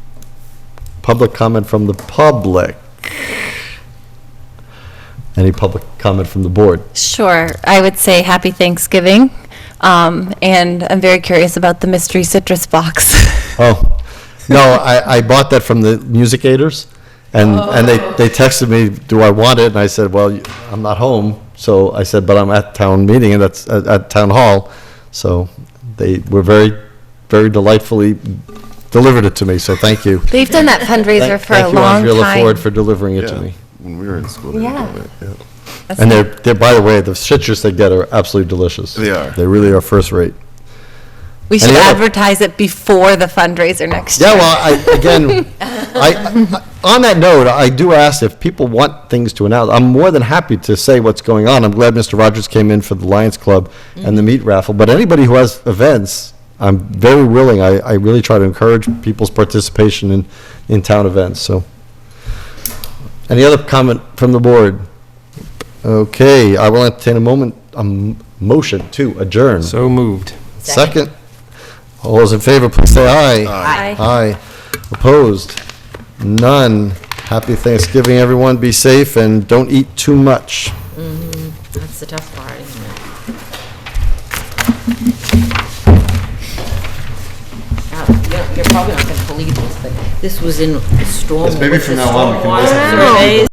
public comment from the public? Any public comment from the board? Sure. I would say Happy Thanksgiving. And I'm very curious about the mystery citrus box. Oh, no, I bought that from the Musicators, and they texted me, do I want it? And I said, well, I'm not home, so I said, but I'm at town meeting, and that's at town hall. So they were very, very delightfully delivered it to me, so thank you. They've done that fundraiser for a Thank you, long Andrea LaFord, time. for delivering it to Yeah. me. When we were in school. they Yeah. did that, yeah. And they're, by the way, the citrus they get are absolutely delicious. They are. They really are first rate. We should Any other- advertise it before the fundraiser next year. Yeah, well, on that note, I do ask if people want things to announce. I'm more than happy to say what's going on. I'm glad Mr. Rogers came in for the Lions Club and the meat raffle, but anybody who has events, I'm very willing. I really try to encourage people's participation in town events, so. Any other comment from the board? Okay, I will entertain a motion to adjourn. So moved. Second. All those in favor, please say aye. Aye. Aye. Opposed? None. Happy Thanksgiving, everyone. Be safe and don't eat too much. That's the tough part, isn't it? You're probably not going to believe this, but this was in storm. Yes, maybe from now on we can listen to Surveys.